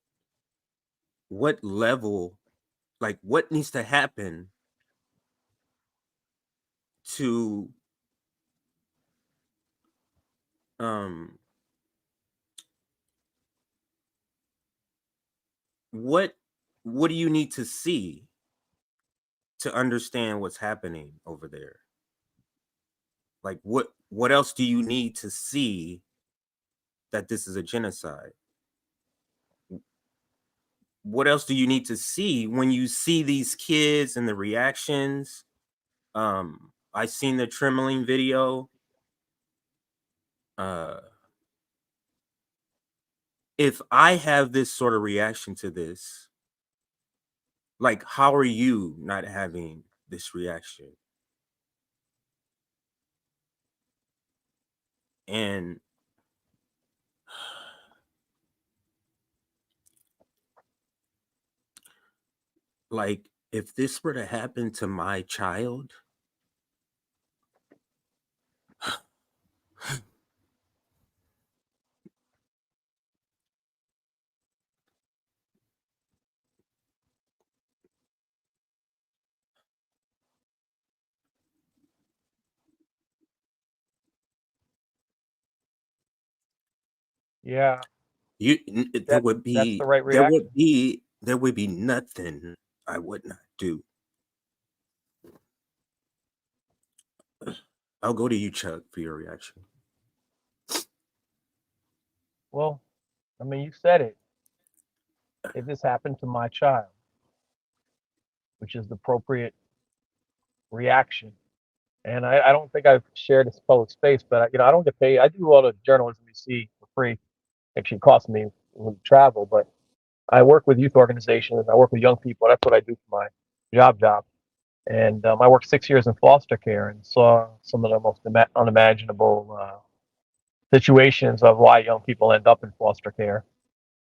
level, like what needs to happen to um, what do you need to see to understand what's happening over there? Like, what else do you need to see that this is a genocide? What else do you need to see when you see these kids and the reactions? I seen the trembling video. If I have this sort of reaction to this, like, how are you not having this reaction? And like, if this were to happen to my child, Yeah, there that's would that's the be right reaction. there would be nothing I would not do. I'll go to you, Chuck, for your reaction. Well, I mean, you said it. If this happened to my child, which is the appropriate reaction. And I don't think I've shared this public space, but I don't get paid. I do all the journalism you see for free. Actually, it costs me when we travel, but I work with youth organizations. I work with young people. That's what I do for my job. And I worked 6 years in foster care and saw some of the most unimaginable situations of why young people end up in foster care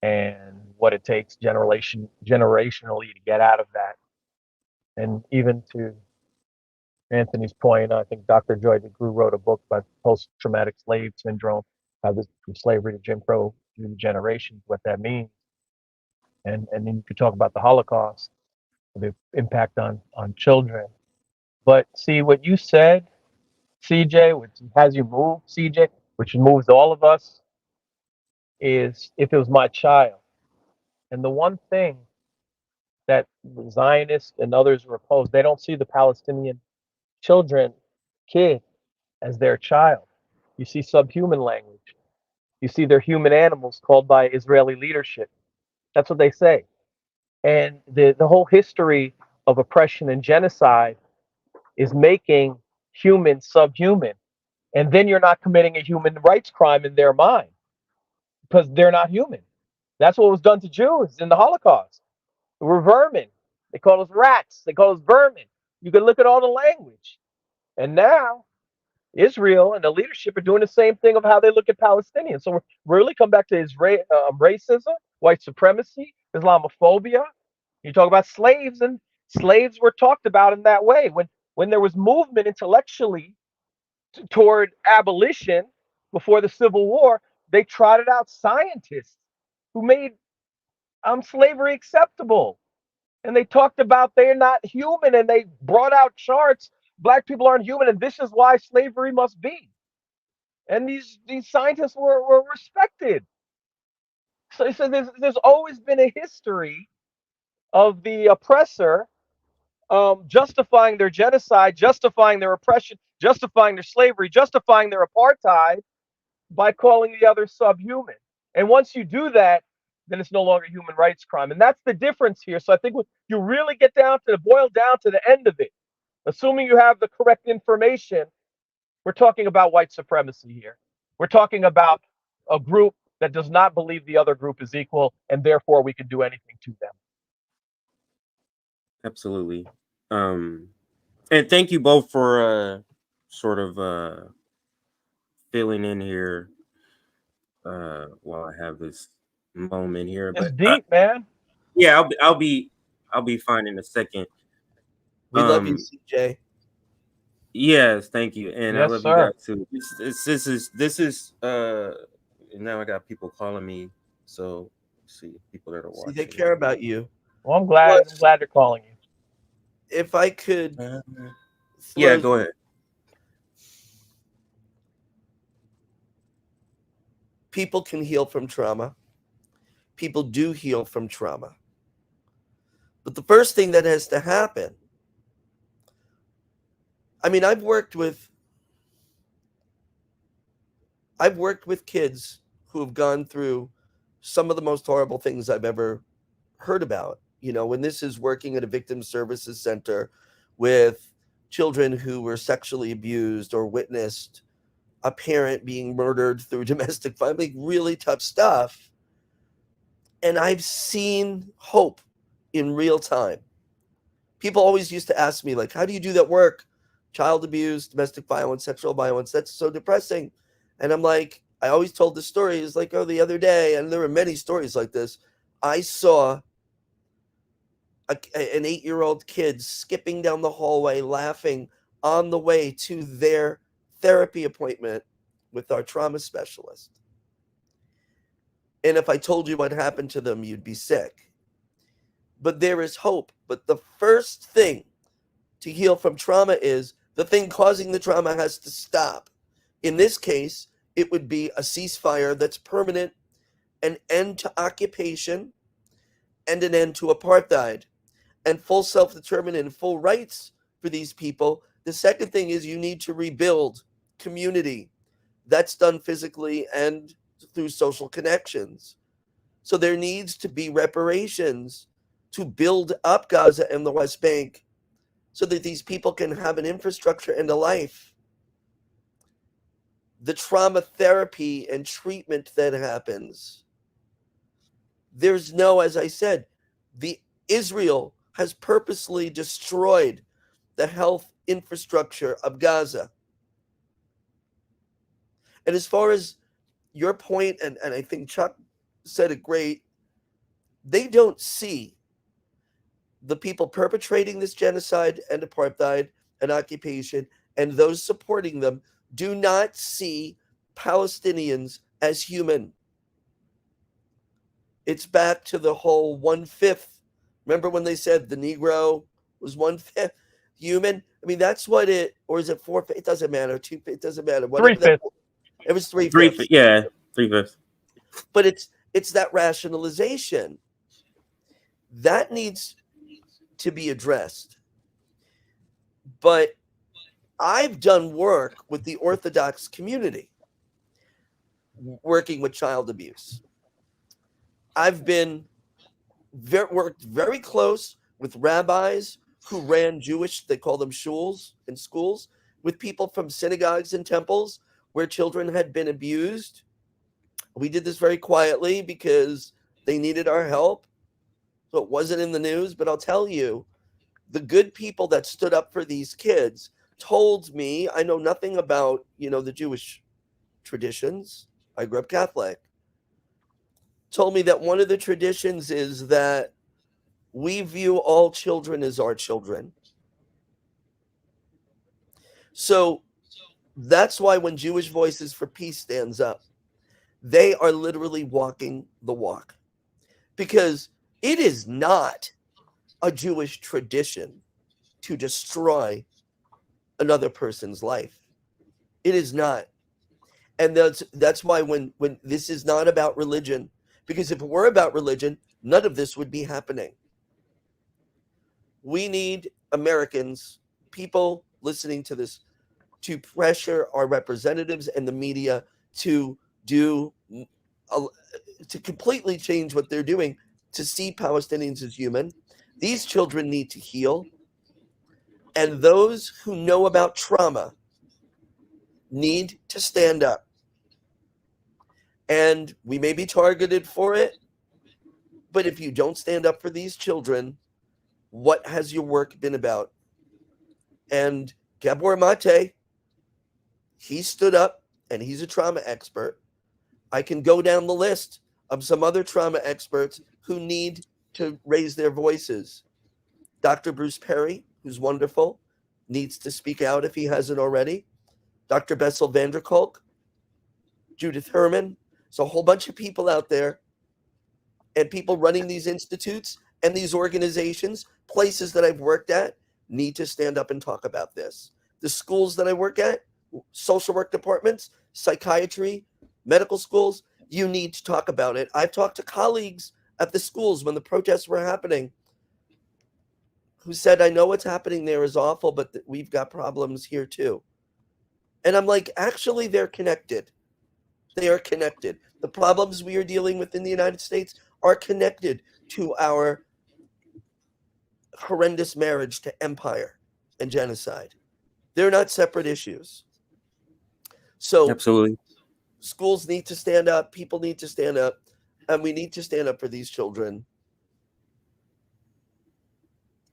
and what it takes generationally to get out of that. And even to Anthony's point, I think Dr. Joy DeGruy wrote a book about post-traumatic slave syndrome, how this from slavery to Jim Crow through the generations, what that means. And then you could talk about the Holocaust, the impact on children. But see what you said, CJ, which has you move, CJ, which moves all of us, is if it was my child. And the one thing that the Zionists and others are opposed, they don't see the Palestinian kid as their child. You see subhuman language. You see they're human animals called by Israeli leadership. That's what they say. And the whole history of oppression and genocide is making humans subhuman. And then you're not committing a human rights crime in their mind because they're not human. That's what was done to Jews in the Holocaust. We're vermin. They call us rats. They call us vermin. You can look at all the language. And now Israel and the leadership are doing the same thing of how they look at Palestinians. So we're really come back to racism, white supremacy, Islamophobia. You talk about slaves, and slaves were talked about in that way. When there was movement intellectually toward abolition before the Civil War, they trotted out scientists who made slavery acceptable. And they talked about they're not human, and they brought out charts. Black people aren't human, and this is why slavery must be. And these scientists were respected. So there's always been a history of the oppressor justifying their genocide, justifying their oppression, justifying their slavery, justifying their apartheid by calling the other subhuman. And once you do that, then it's no longer a human rights crime. And that's the difference here. So I think when you really get boil down to the end of it, assuming you have the correct information, we're talking about white supremacy here. We're talking about a group that does not believe the other group is equal, and therefore we can do anything to them. Absolutely. And thank you both for sort of filling in here while I have this moment here. It's But deep, man. Yeah, I'll be fine in a second. We love you, CJ. Yes, thank you, and I Yes, love sir. you guys too. This is now I got people calling me, so let's see people that are See, watching. they care about you. Well, I'm glad they're calling you. If I could, Yeah, go ahead. People can heal from trauma. People do heal from trauma. But the first thing that has to happen, I mean, I've worked with kids who have gone through some of the most horrible things I've ever heard about. You know, when this is working at a victim services center with children who were sexually abused or witnessed a parent being murdered through domestic violence, really tough stuff. And I've seen hope in real time. People always used to ask me, like, how do you do that work? Child abuse, domestic violence, sexual violence, that's so depressing. And I'm like, I always told the story, is like, oh, the other day, and there were many stories like this, I saw an 8-year-old kid skipping down the hallway, laughing on the way to their therapy appointment with our trauma specialist. And if I told you what happened to them, you'd be sick. But there is hope. But the first thing to heal from trauma is the thing causing the trauma has to stop. In this case, it would be a ceasefire that's permanent, an end to occupation, and an end to apartheid, and full self-determination and full rights for these people. The second thing is you need to rebuild community. That's done physically and through social connections. So there needs to be reparations to build up Gaza and the West Bank so that these people can have an infrastructure and a life. The trauma therapy and treatment that happens. There's no, as I said, Israel has purposely destroyed the health infrastructure of Gaza. And as far as your point, and I think Chuck said it great, they don't see the people perpetrating this genocide and apartheid and occupation and those supporting them do not see Palestinians as human. It's back to the whole 1/5. Remember when they said the Negro was 1/5 human? I mean, that's what it, or is it 4/5? It doesn't matter. It doesn't matter. 3/5. It was 3/5. Yeah, 3/5. But it's that rationalization that needs to be addressed. But I've done work with the Orthodox community, working with child abuse. I've been worked very close with rabbis who ran Jewish, they call them shuls in schools, with people from synagogues and temples where children had been abused. We did this very quietly because they needed our help. So it wasn't in the news, but I'll tell you, the good people that stood up for these kids told me, I know nothing about, the Jewish traditions. I grew up Catholic. Told me that one of the traditions is that we view all children as our children. So that's why when Jewish Voices for Peace stands up, they are literally walking the walk. Because it is not a Jewish tradition to destroy another person's life. It is not. And that's why when this is not about religion, because if it were about religion, none of this would be happening. We need Americans, people listening to this, to pressure our representatives and the media to completely change what they're doing, to see Palestinians as human. These children need to heal. And those who know about trauma need to stand up. And we may be targeted for it, but if you don't stand up for these children, what has your work been about? And Gabor Mate, he stood up, and he's a trauma expert. I can go down the list of some other trauma experts who need to raise their voices. Dr. Bruce Perry, who's wonderful, needs to speak out if he hasn't already. Dr. Bessel van der Kolk, Judith Herman. So a whole bunch of people out there, and people running these institutes and these organizations, places that I've worked at, need to stand up and talk about this. The schools that I work at, social work departments, psychiatry, medical schools, You need to talk about it. I've talked to colleagues at the schools when the protests were happening who said, I know what's happening there is awful, but we've got problems here too. And I'm like, actually, they're connected. They are connected. The problems we are dealing with in the United States are connected to our horrendous marriage to empire and genocide. They're not separate issues. So Absolutely. schools need to stand up, people need to stand up, and we need to stand up for these children.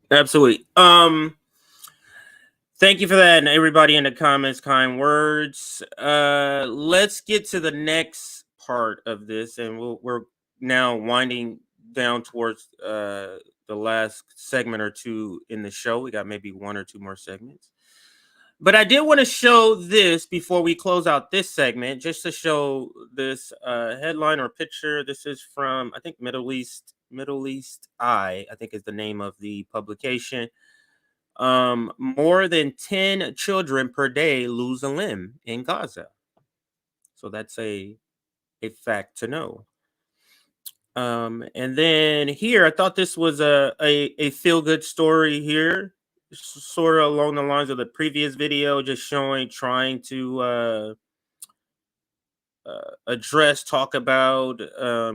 Absolutely. Thank you for that, and everybody in the comments, kind words. Let's get to the next part of this, and we're now winding down towards the last segment or two in the show. We got maybe one or two more segments. But I did want to show this before we close out this segment, just to show this headline or picture. This is from, I think, Middle East Eye, I think is the name of the publication. More than 10 children per day lose a limb in Gaza. So that's a fact to know. And then here, I thought this was a feel-good story here, sort of along the lines of the previous video, just trying to address, talk about,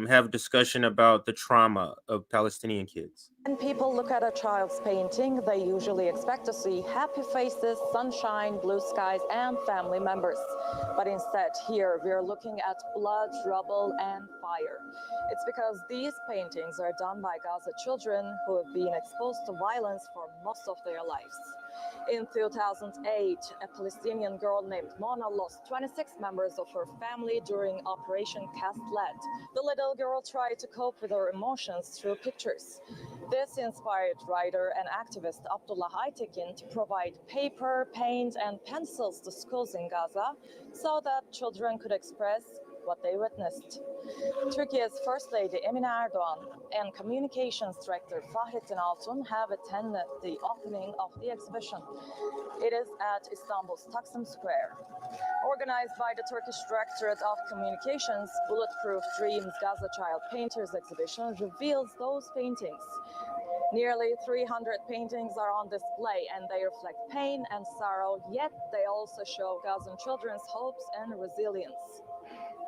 have discussion about the trauma of Palestinian kids. When people look at a child's painting, they usually expect to see happy faces, sunshine, blue skies, and family members. But instead, here we're looking at blood, rubble, and fire. It's because these paintings are done by Gaza children who have been exposed to violence for most of their lives. In 2008, a Palestinian girl named Mona lost 26 members of her family during Operation Cast Lead. The little girl tried to cope with her emotions through pictures. This inspired writer and activist Abdullah Aytekin to provide paper, paint, and pencils to schools in Gaza so that children could express what they witnessed. Turkey's First Lady Emine Erdogan and Communications Director Fahrettin Altun have attended the opening of the exhibition. It is at Istanbul's Taksim Square. Organized by the Turkish Directorate of Communications, Bulletproof Dreams Gaza Child Painters exhibition reveals those paintings. Nearly 300 paintings are on display and they reflect pain and sorrow, yet they also show Gazan children's hopes and resilience.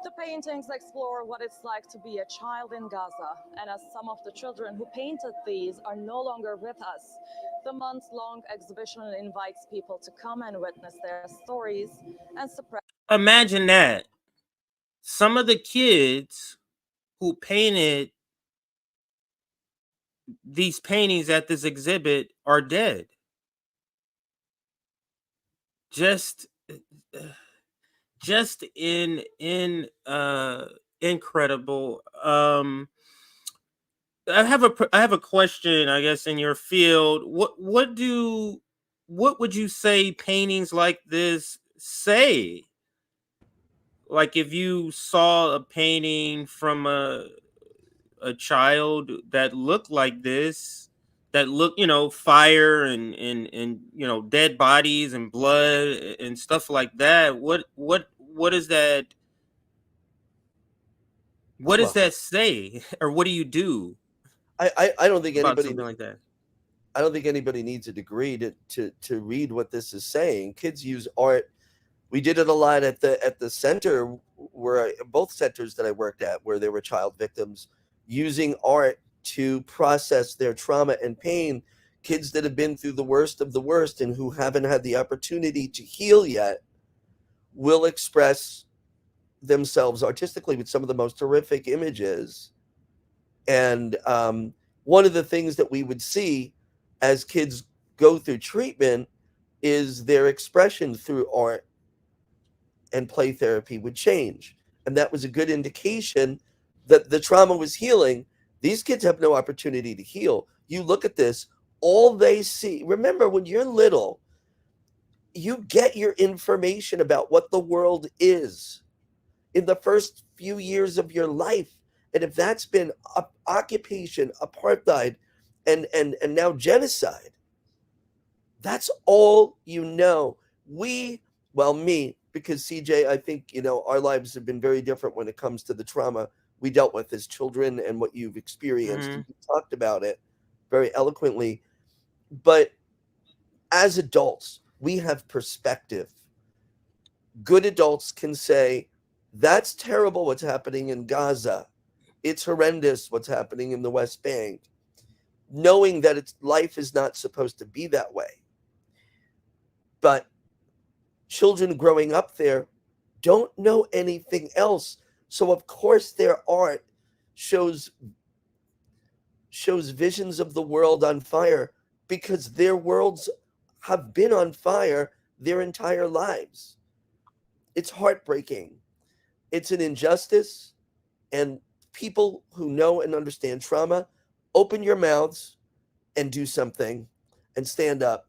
The paintings explore what it's like to be a child in Gaza, and as some of the children who painted these are no longer with us, the month-long exhibition invites people to come and witness their stories and suppress. Imagine that. Some of the kids who painted these paintings at this exhibit are dead. Just incredible. I have a question, I guess, in your field. What would you say paintings like this say? Like if you saw a painting from a child that looked like this, that looked, fire and dead bodies and blood and stuff like that, what is that? What does that say, or what do you do? I don't think about anybody something like that. I don't think anybody needs a degree to read what this is saying. Kids use art. We did it a lot at the center where both centers that I worked at, where there were child victims, using art to process their trauma and pain. Kids that have been through the worst of the worst and who haven't had the opportunity to heal yet will express themselves artistically with some of the most horrific images. And one of the things that we would see as kids go through treatment is their expression through art and play therapy would change. And that was a good indication that the trauma was healing. These kids have no opportunity to heal. You look at this, all they see, remember when you're little, you get your information about what the world is in the first few years of your life. And if that's been occupation, apartheid, and now genocide, that's all you know. Me, because CJ, I think, our lives have been very different when it comes to the trauma we dealt with as children and what you've experienced. Mm-hmm. You talked about it very eloquently. But as adults, we have perspective. Good adults can say, that's terrible what's happening in Gaza. It's horrendous what's happening in the West Bank. Knowing that life is not supposed to be that way. But children growing up there don't know anything else. So of course their art shows visions of the world on fire because their worlds have been on fire their entire lives. It's heartbreaking. It's an injustice. And people who know and understand trauma, open your mouths and do something and stand up.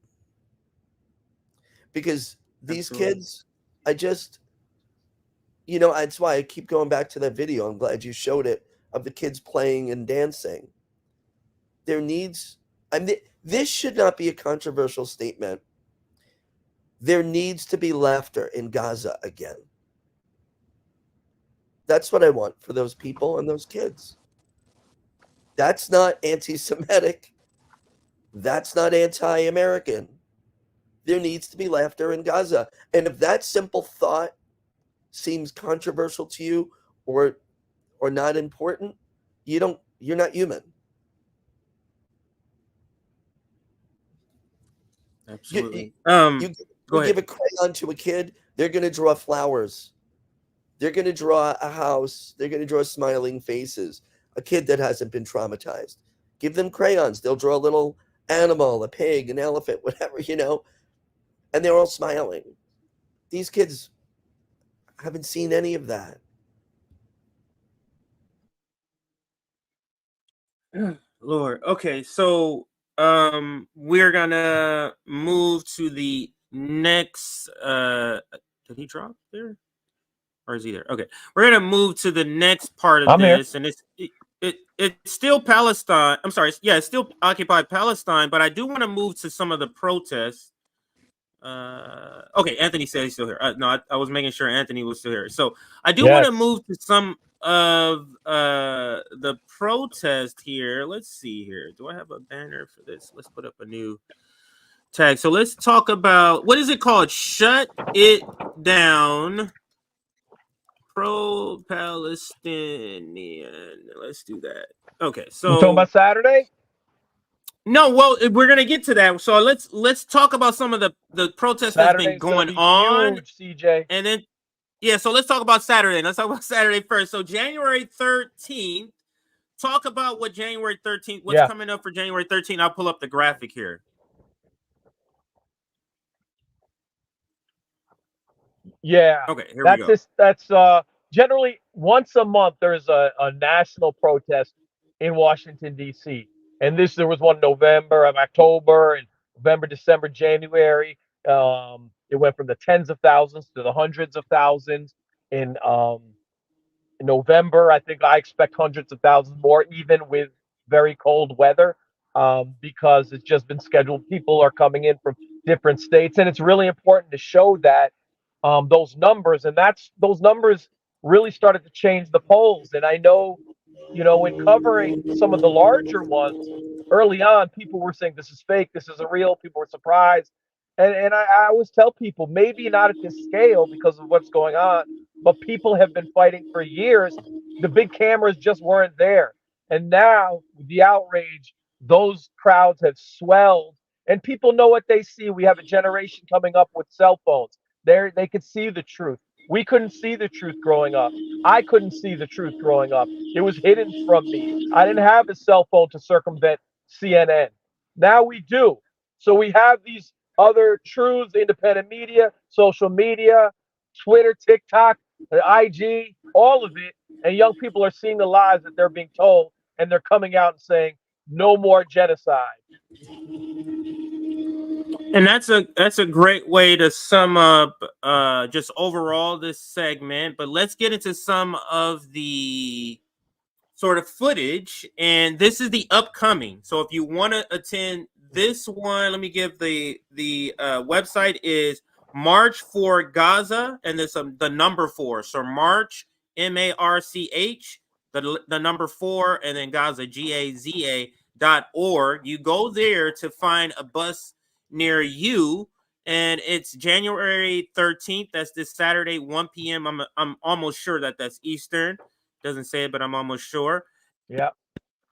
Because these kids, that's why I keep going back to that video. I'm glad you showed it of the kids playing and dancing. There needs, this should not be a controversial statement. There needs to be laughter in Gaza again. That's what I want for those people and those kids. That's not anti-Semitic. That's not anti-American. There needs to be laughter in Gaza. And if that simple thought seems controversial to you or not important, you're not human. Absolutely. You give a crayon to a kid, they're going to draw flowers. They're going to draw a house. They're going to draw smiling faces. A kid that hasn't been traumatized. Give them crayons. They'll draw a little animal, a pig, an elephant, whatever, and they're all smiling. These kids haven't seen any of that. Lord. Okay, so we're gonna move to the next did he drop there? Or is he there? Okay. We're gonna move to the next part of this, and it's still Palestine. I'm sorry, yeah, it's still occupied Palestine, but I do want to move to some of the protests. Okay, Anthony said he's still here. No, I was making sure Anthony was still here. So I do want to move to some of the protest here. Let's see here. Do I have a banner for this? Let's put up a new tag. So let's talk about, what is it called? Shut It Down. Pro-Palestinian. Let's do that. Okay, so you talking about Saturday? No, well, we're gonna get to that. So let's talk about some of the protests that's been going on, huge, CJ. And then so let's talk about Saturday. Let's talk about Saturday first. So January 13th. Talk about what January 13th. What's coming up for January 13th? I'll pull up the graphic here. Yeah. Okay, here we go. That's generally once a month there's a national protest in Washington, D.C. And there was one November, October, and November, December, January. It went from the tens of thousands to the hundreds of thousands. In November, I think I expect hundreds of thousands more, even with very cold weather, because it's just been scheduled. People are coming in from different states, and it's really important to show that those numbers, and those numbers really started to change the polls. And I know, in covering some of the larger ones early on, people were saying this is fake, this isn't real. People were surprised, and I always tell people maybe not at this scale because of what's going on, but people have been fighting for years. The big cameras just weren't there, and now with the outrage, those crowds have swelled, and people know what they see. We have a generation coming up with cell phones. They could see the truth. We couldn't see the truth growing up. I couldn't see the truth growing up. It was hidden from me. I didn't have a cell phone to circumvent CNN. Now we do. So we have these other truths, independent media, social media, Twitter, TikTok, IG, all of it. And young people are seeing the lies that they're being told, and they're coming out and saying, no more genocide. And that's a great way to sum up just overall this segment. But let's get into some of the sort of footage, and this is the upcoming. So if you want to attend this one, let me give the website is March for Gaza, and there's the number 4. So March, MARCH, the number 4, and then Gaza, GAZA.org. You go there to find a bus near you, and it's January 13th. That's this Saturday, 1 p.m. I'm almost sure that that's Eastern. Doesn't say it, but I'm almost sure. Yeah.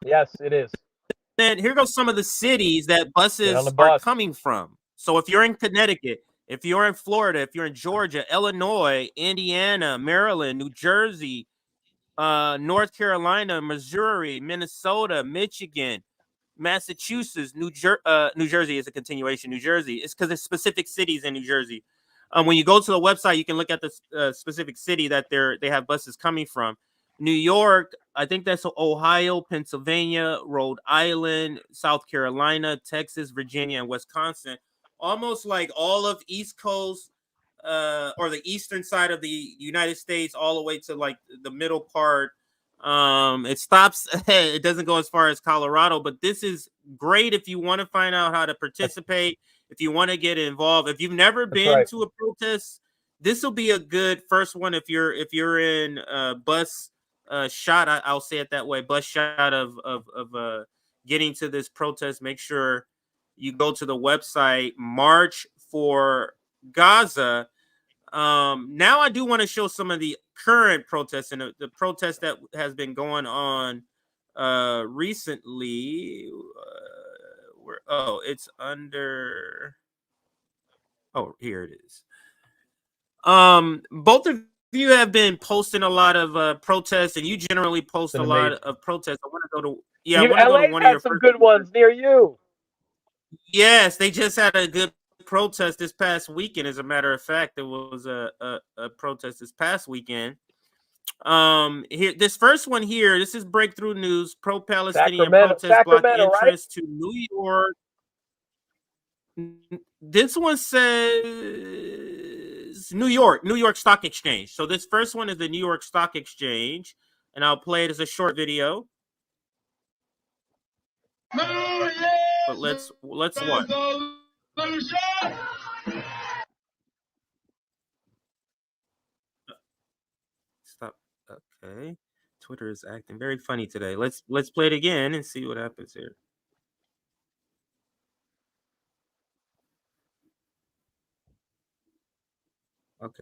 Yes, it is. Then here goes some of the cities that Get on buses the are bus. coming from. So if you're in Connecticut, if you're in Florida, if you're in Georgia, Illinois, Indiana, Maryland, New Jersey, North Carolina, Missouri, Minnesota, Michigan, Massachusetts, New Jersey is a continuation. New Jersey. It's because there's specific cities in New Jersey. When you go to the website, you can look at the specific city that they have buses coming from. New York, I think that's Ohio, Pennsylvania, Rhode Island, South Carolina, Texas, Virginia, and Wisconsin. Almost like all of East Coast or the eastern side of the United States, all the way to like the middle part. It stops. It doesn't go as far as Colorado, but this is great if you want to find out how to participate, if you want to get involved. If you've never been to a protest, this will be a good first one. If you're in bus shot, I'll say it that way, bus shot of getting to this protest. Make sure you go to the website March for Gaza. Now I do want to show some of the current protests and the protest that has been going on recently. It's under. Oh, here it is. Both of you have been posting a lot of protests, and you generally post a lot of protests. I want to go to LA one of had your some good ones near you. Yes, they just had a good protest this past weekend. As a matter of fact, there was a protest this past weekend. Here, this first one here, this is breakthrough news. Pro-Palestinian protests block entrance to New York. This one says New York Stock Exchange. So this first one is the New York Stock Exchange, and I'll play it as a short video. But let's watch. Stop. Okay. Twitter is acting very funny today. Let's play it again and see what happens here. Okay.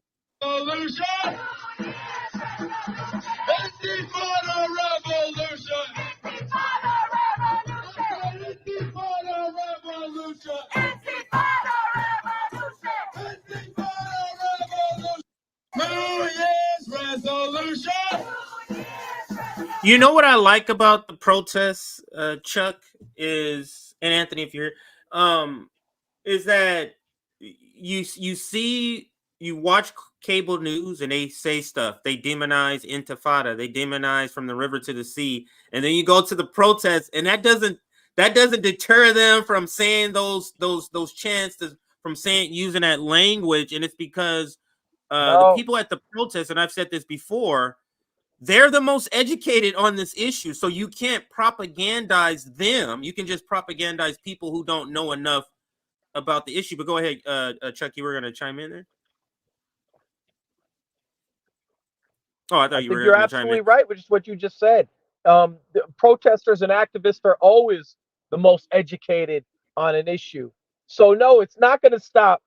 You know what I like about the protests, Chuck, is, and Anthony, if you're is that you watch cable news and they say stuff. They demonize Intifada. They demonize from the river to the sea. And then you go to the protests, and that doesn't deter them from saying those chants, from using that language. And it's because the people at the protest, and I've said this before, they're the most educated on this issue. So you can't propagandize them. You can just propagandize people who don't know enough about the issue. But go ahead, Chuck, you were going to chime in there? Oh, I thought you were going to chime in. You're absolutely right, which is what you just said. The protesters and activists are always the most educated on an issue. So no, it's not going to stop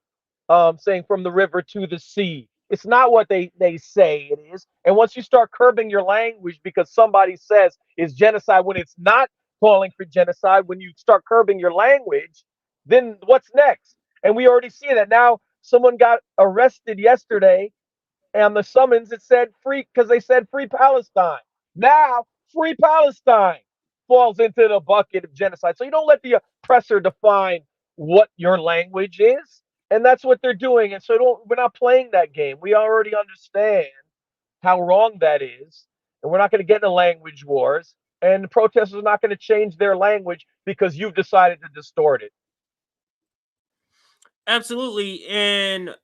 saying from the river to the sea. It's not what they say it is. And once you start curbing your language because somebody says it's genocide when it's not calling for genocide, when you start curbing your language, then what's next? And we already see that now. Someone got arrested yesterday, and the summons, it said free, because they said free Palestine. Now free Palestine falls into the bucket of genocide. So you don't let the oppressor define what your language is. And that's what they're doing. And so we're not playing that game. We already understand how wrong that is. And we're not going to get into language wars. And the protesters are not going to change their language because you've decided to distort it. Absolutely. And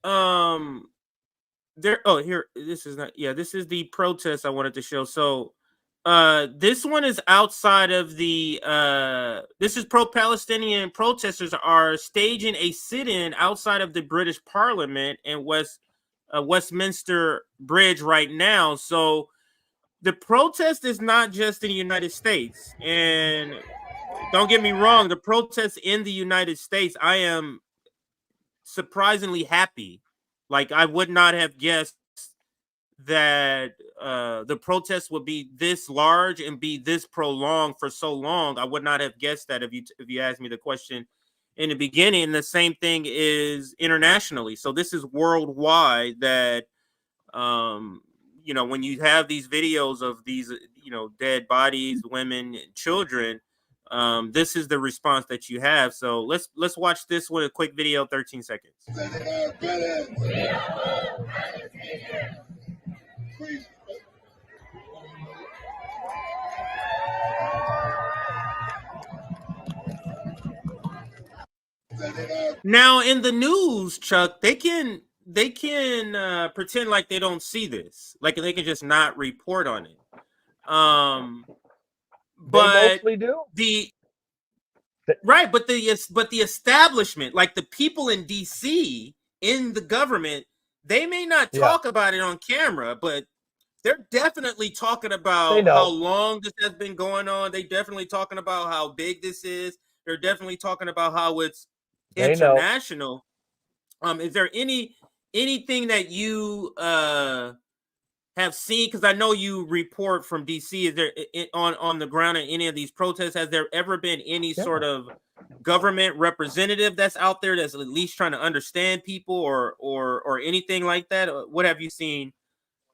this is the protest I wanted to show. So This one is outside of the this is pro-Palestinian protesters are staging a sit-in outside of the British Parliament and Westminster Bridge right now. So the protest is not just in the United States. And don't get me wrong, the protests in the United States, I am surprisingly happy. Like, I would not have guessed that the protests would be this large and be this prolonged for so long. I would not have guessed that if you asked me the question in the beginning. The same thing is internationally. So this is worldwide that when you have these videos of these dead bodies, women, children, this is the response that you have. So let's watch this with a quick video, 13 seconds. Now in the news, Chuck, they can pretend like they don't see this, like they can just not report on it. But they mostly do. But the establishment, like the people in DC, in the government, they may not talk about it on camera, but they're definitely talking about how long this has been going on. They definitely talking about how big this is. They're definitely talking about how it's international. Is there anything that you have seen? Because I know you report from DC. Is there on the ground in any of these protests? Has there ever been any sort of government representative that's out there that's at least trying to understand people or anything like that? What have you seen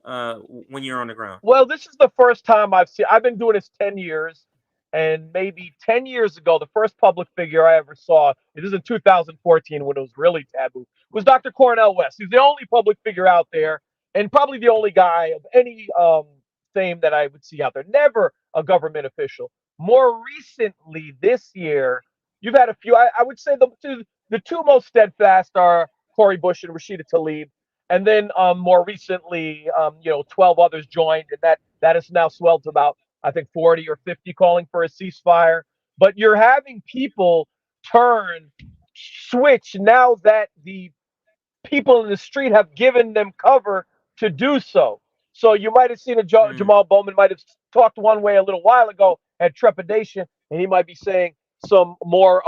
when you're on the ground? Well, this is the first time I've been doing this 10 years, and maybe 10 years ago, the first public figure I ever saw, this is in 2014 when it was really taboo, was Dr. Cornel West. He's the only public figure out there, and probably the only guy of any fame that I would see out there. Never a government official. More recently, this year, you've had a few. I would say the two most steadfast are Cori Bush and Rashida Tlaib. And then more recently, 12 others joined, and that has now swelled to about, I think, 40 or 50 calling for a ceasefire. But you're having people switch now that the people in the street have given them cover to do so. So you might have seen Jamal Bowman might have talked one way a little while ago, had trepidation, and he might be saying some more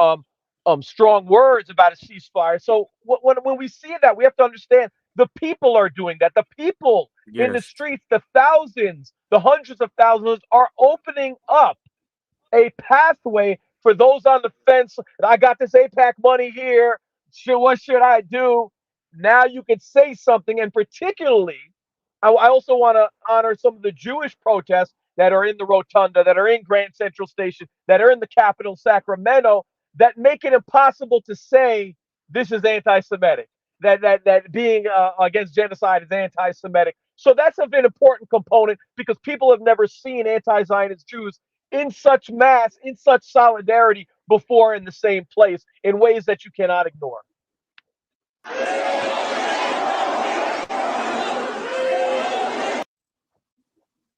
strong words about a ceasefire. So when we see that, we have to understand the people are doing that. The people in the streets, the thousands, the hundreds of thousands, are opening up a pathway for those on the fence. I got this AIPAC money here. What should I do? Now you can say something. And particularly, I also want to honor some of the Jewish protests that are in the Rotunda, that are in Grand Central Station, that are in the capital, Sacramento, that make it impossible to say this is anti-Semitic. That being against genocide is anti-Semitic. So that's an important component, because people have never seen anti-Zionist Jews in such mass, in such solidarity before in the same place, in ways that you cannot ignore.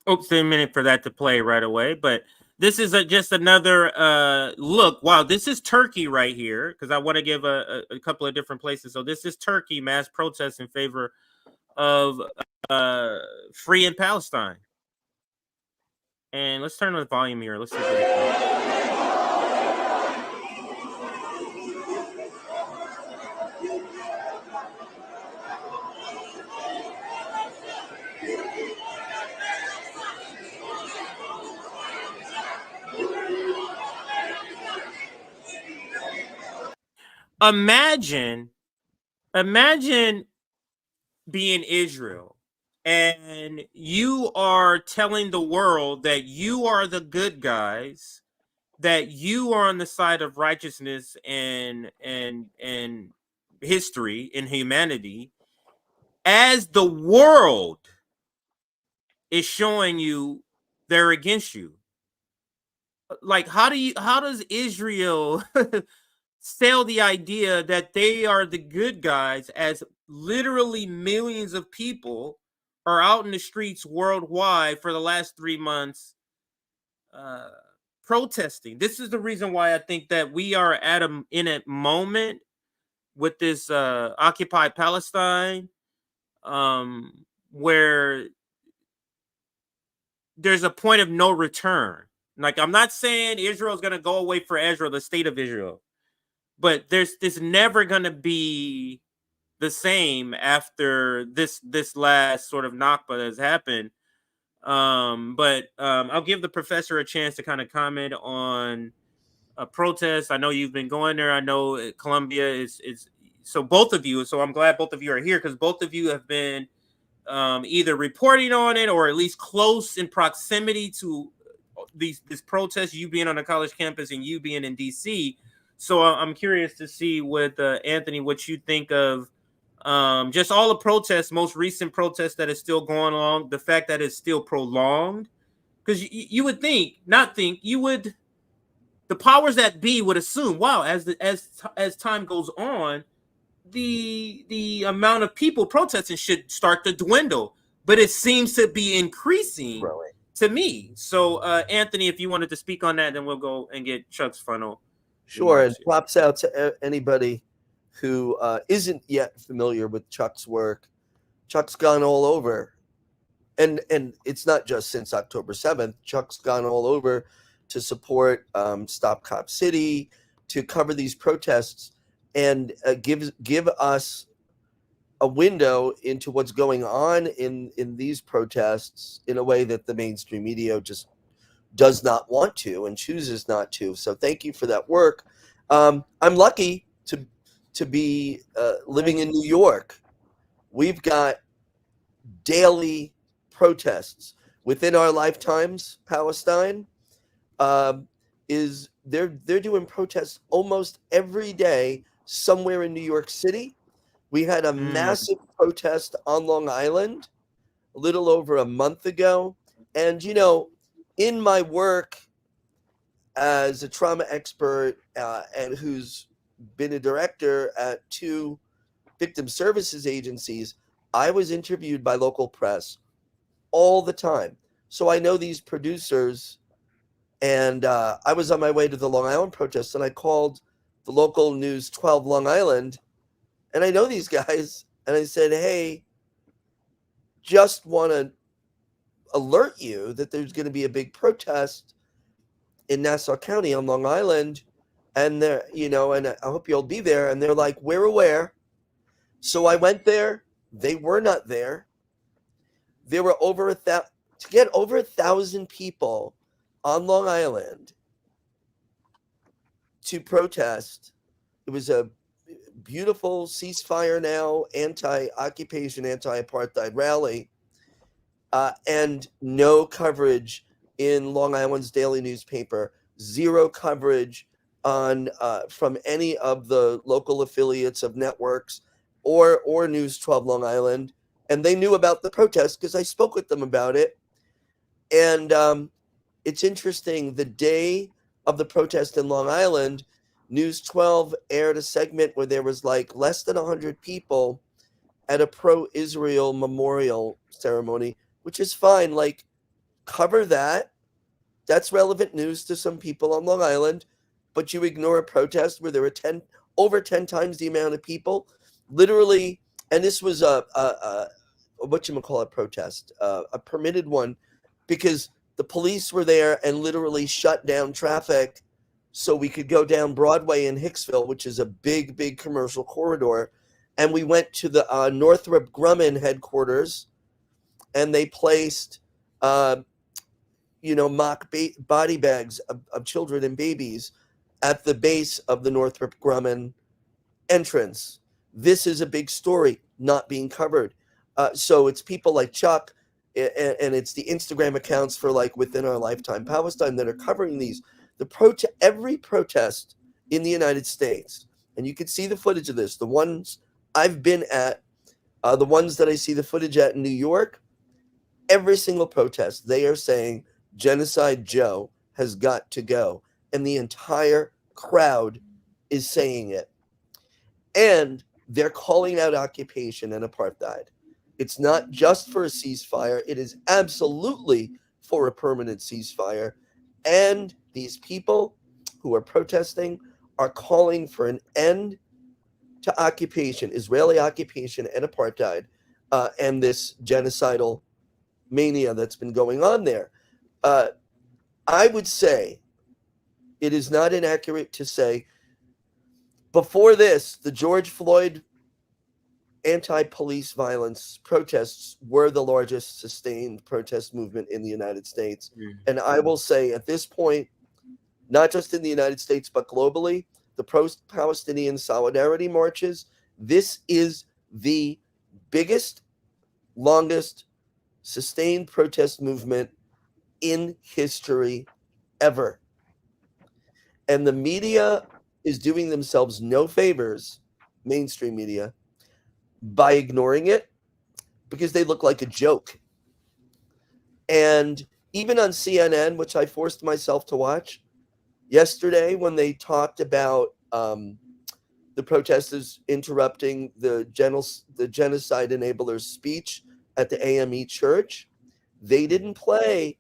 Oops, a minute for that to play right away. But this is just another look. Wow, this is Turkey right here, because I want to give a couple of different places. So this is Turkey, mass protests in favor of free in Palestine. And let's turn on the volume here. Let's see. Imagine being Israel, and you are telling the world that you are the good guys, that you are on the side of righteousness and history and humanity, as the world is showing you they're against you. Like, how does Israel sell the idea that they are the good guys, as literally millions of people are out in the streets worldwide for the last 3 months protesting. This is the reason why I think that we are at in a moment with this Occupy Palestine, where there's a point of no return. Like, I'm not saying Israel's going to go away for Israel, the state of Israel, but there's never going to be the same after this last sort of Nakba that has happened. But I'll give the professor a chance to kind of comment on a protest. I know you've been going there. I know Colombia is so both of you. So I'm glad both of you are here, because both of you have been either reporting on it or at least close in proximity to this protest, you being on a college campus and you being in DC. So I'm curious to see with Anthony, what you think of just all the protests, most recent protests that is still going on, the fact that it's still prolonged. Because you would the powers that be would assume, wow, as time goes on, the amount of people protesting should start to dwindle, but it seems to be increasing to me. So Anthony, if you wanted to speak on that, then we'll go and get Chuck's final. Sure, and props out to anybody who isn't yet familiar with Chuck's work. Chuck's gone all over, and it's not just since October 7th. Chuck's gone all over to support Stop Cop City, to cover these protests, and give us a window into what's going on in these protests in a way that the mainstream media just does not want to and chooses not to. So thank you for that work. I'm lucky to be living in New York. We've got daily protests within our lifetimes. Palestine they're doing protests almost every day somewhere in New York City. We had a massive protest on Long Island a little over a month ago. And, in my work as a trauma expert and who's been a director at 2 victim services agencies, I was interviewed by local press all the time. So I know these producers, and I was on my way to the Long Island protest, and I called the local News 12 Long Island, and I know these guys, and I said, hey, just want to alert you that there's going to be a big protest in Nassau County on Long Island, and and I hope you'll be there. And they're like, we're aware. So I went there. They were not there. There were to get over 1,000 people on Long Island to protest. It was a beautiful ceasefire now, anti-occupation, anti-apartheid rally, and no coverage in Long Island's daily newspaper, zero coverage on from any of the local affiliates of networks or News 12 Long Island. And they knew about the protest because I spoke with them about it. And it's interesting, the day of the protest in Long Island, News 12 aired a segment where there was like less than 100 people at a pro-Israel memorial ceremony, which is fine. Like, cover that. That's relevant news to some people on Long Island. But you ignore a protest where there were over 10 times the amount of people. Literally, and this was a protest, a permitted one, because the police were there and literally shut down traffic so we could go down Broadway in Hicksville, which is a big, big commercial corridor. And we went to the Northrop Grumman headquarters, and they placed, mock body bags of children and babies at the base of the Northrop Grumman entrance. This is a big story not being covered. So it's people like Chuck, and it's the Instagram accounts for like Within Our Lifetime Palestine that are covering these. Every protest in the United States, and you can see the footage of this, the ones I've been at, the ones that I see the footage at in New York, every single protest, they are saying Genocide Joe has got to go. And the entire crowd is saying it. And they're calling out occupation and apartheid. It's not just for a ceasefire. It is absolutely for a permanent ceasefire. And these people who are protesting are calling for an end to occupation, Israeli occupation and apartheid, and this genocidal mania that's been going on there. I would say it is not inaccurate to say before this, the George Floyd anti-police violence protests were the largest sustained protest movement in the United States. And I will say at this point, not just in the United States, but globally, the pro-Palestinian solidarity marches, this is the biggest, longest sustained protest movement in history ever. And the media is doing themselves no favors, mainstream media, by ignoring it because they look like a joke. And even on CNN, which I forced myself to watch yesterday, when they talked about the protesters interrupting the genocide enablers' speech at the AME church, they didn't play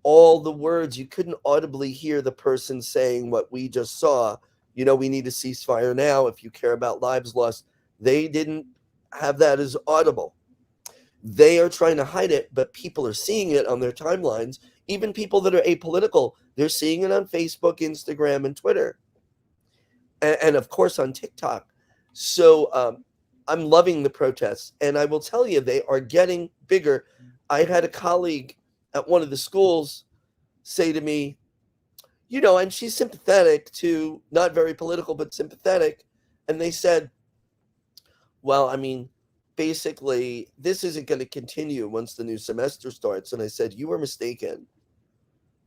all the words. You couldn't audibly hear the person saying what we just saw. You know, we need a ceasefire now if you care about lives lost. They didn't have that as audible. They are trying to hide it, but people are seeing it on their timelines. Even people that are apolitical, they're seeing it on Facebook, Instagram, and Twitter. And of course on TikTok. So I'm loving the protests. And I will tell you, they are getting bigger. I had a colleague at one of the schools say to me, you know, and she's sympathetic to, not very political, but sympathetic. And they said, well, I mean, basically, this isn't going to continue once the new semester starts. And I said, you were mistaken.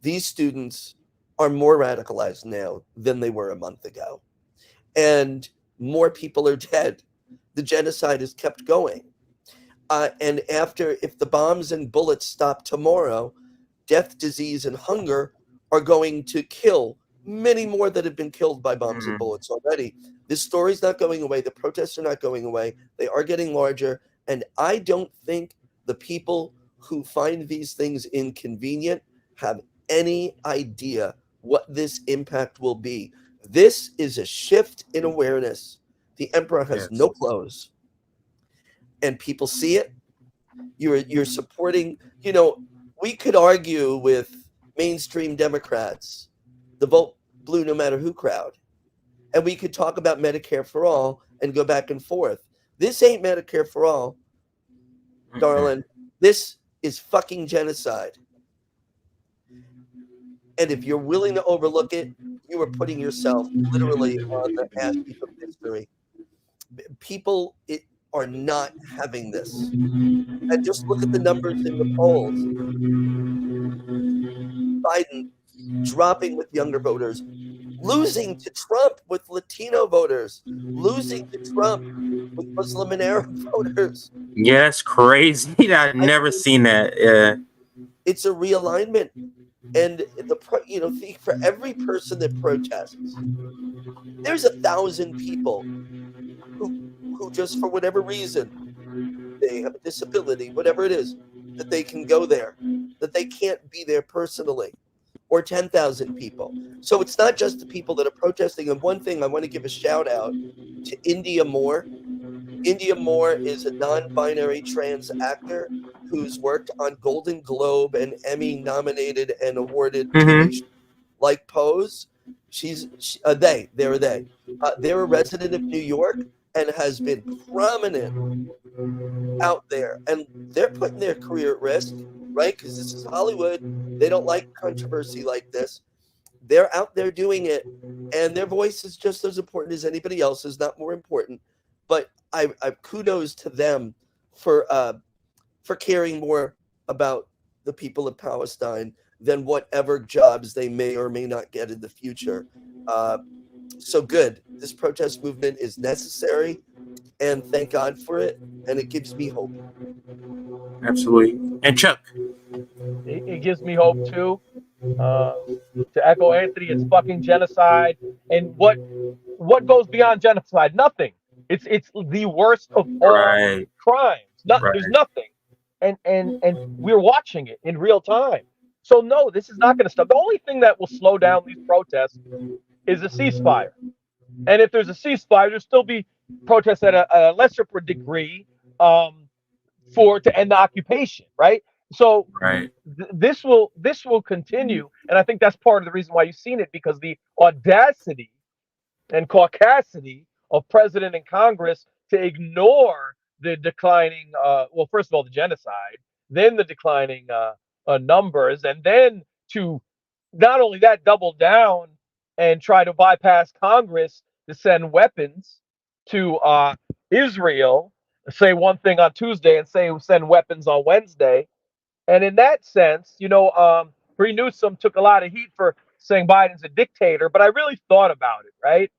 These students are more radicalized now than they were a month ago. And more people are dead. The genocide has kept going. And after, if the bombs and bullets stop tomorrow, death, disease, and hunger are going to kill many more that have been killed by bombs and bullets already. This story's not going away. The protests are not going away. They are getting larger. And I don't think the people who find these things inconvenient have any idea what this impact will be. This is a shift in awareness. The emperor has no clothes. And people see it. You're supporting, you know, we could argue with mainstream Democrats, the vote blue no matter who crowd. And we could talk about Medicare for all and go back and forth. This ain't Medicare for all, darling. This is fucking genocide. And if you're willing to overlook it, you are putting yourself literally on the ass heap of history. People are not having this. And just look at the numbers in the polls. Biden dropping with younger voters, losing to Trump with Latino voters, losing to Trump with Muslim and Arab voters. Yeah, that's crazy. I've never seen that. Yeah. It's a realignment. And for every person that protests, there's 1,000 people who just for whatever reason, they have a disability, whatever it is, that they can go there, that they can't be there personally, or 10,000 people. So it's not just the people that are protesting. And one thing I want to give a shout out to India Moore. India Moore is a non-binary trans actor who's worked on Golden Globe and Emmy nominated and awarded TV shows like Pose. They're a resident of New York and has been prominent out there. And they're putting their career at risk, right? Because this is Hollywood. They don't like controversy like this. They're out there doing it. And their voice is just as important as anybody else's, not more important. But I kudos to them for caring more about the people of Palestine than whatever jobs they may or may not get in the future. So good. This protest movement is necessary, and thank God for it. And it gives me hope. Absolutely. And Chuck, it gives me hope too. To echo Anthony, it's fucking genocide. And what goes beyond genocide? Nothing. It's the worst of all crimes. There's nothing. And we're watching it in real time. So no, this is not going to stop. The only thing that will slow down these protests is a ceasefire. And if there's a ceasefire, there'll still be protests at a lesser degree to end the occupation, right? So this will continue, and I think that's part of the reason why you've seen it, because the audacity and caucasity of president and Congress to ignore the declining, well, first of all, the genocide, then the declining numbers, and then to not only that, double down and try to bypass Congress to send weapons to Israel, say one thing on Tuesday and say send weapons on Wednesday. And in that sense, Bree Newsom took a lot of heat for saying Biden's a dictator, but I really thought about it, right?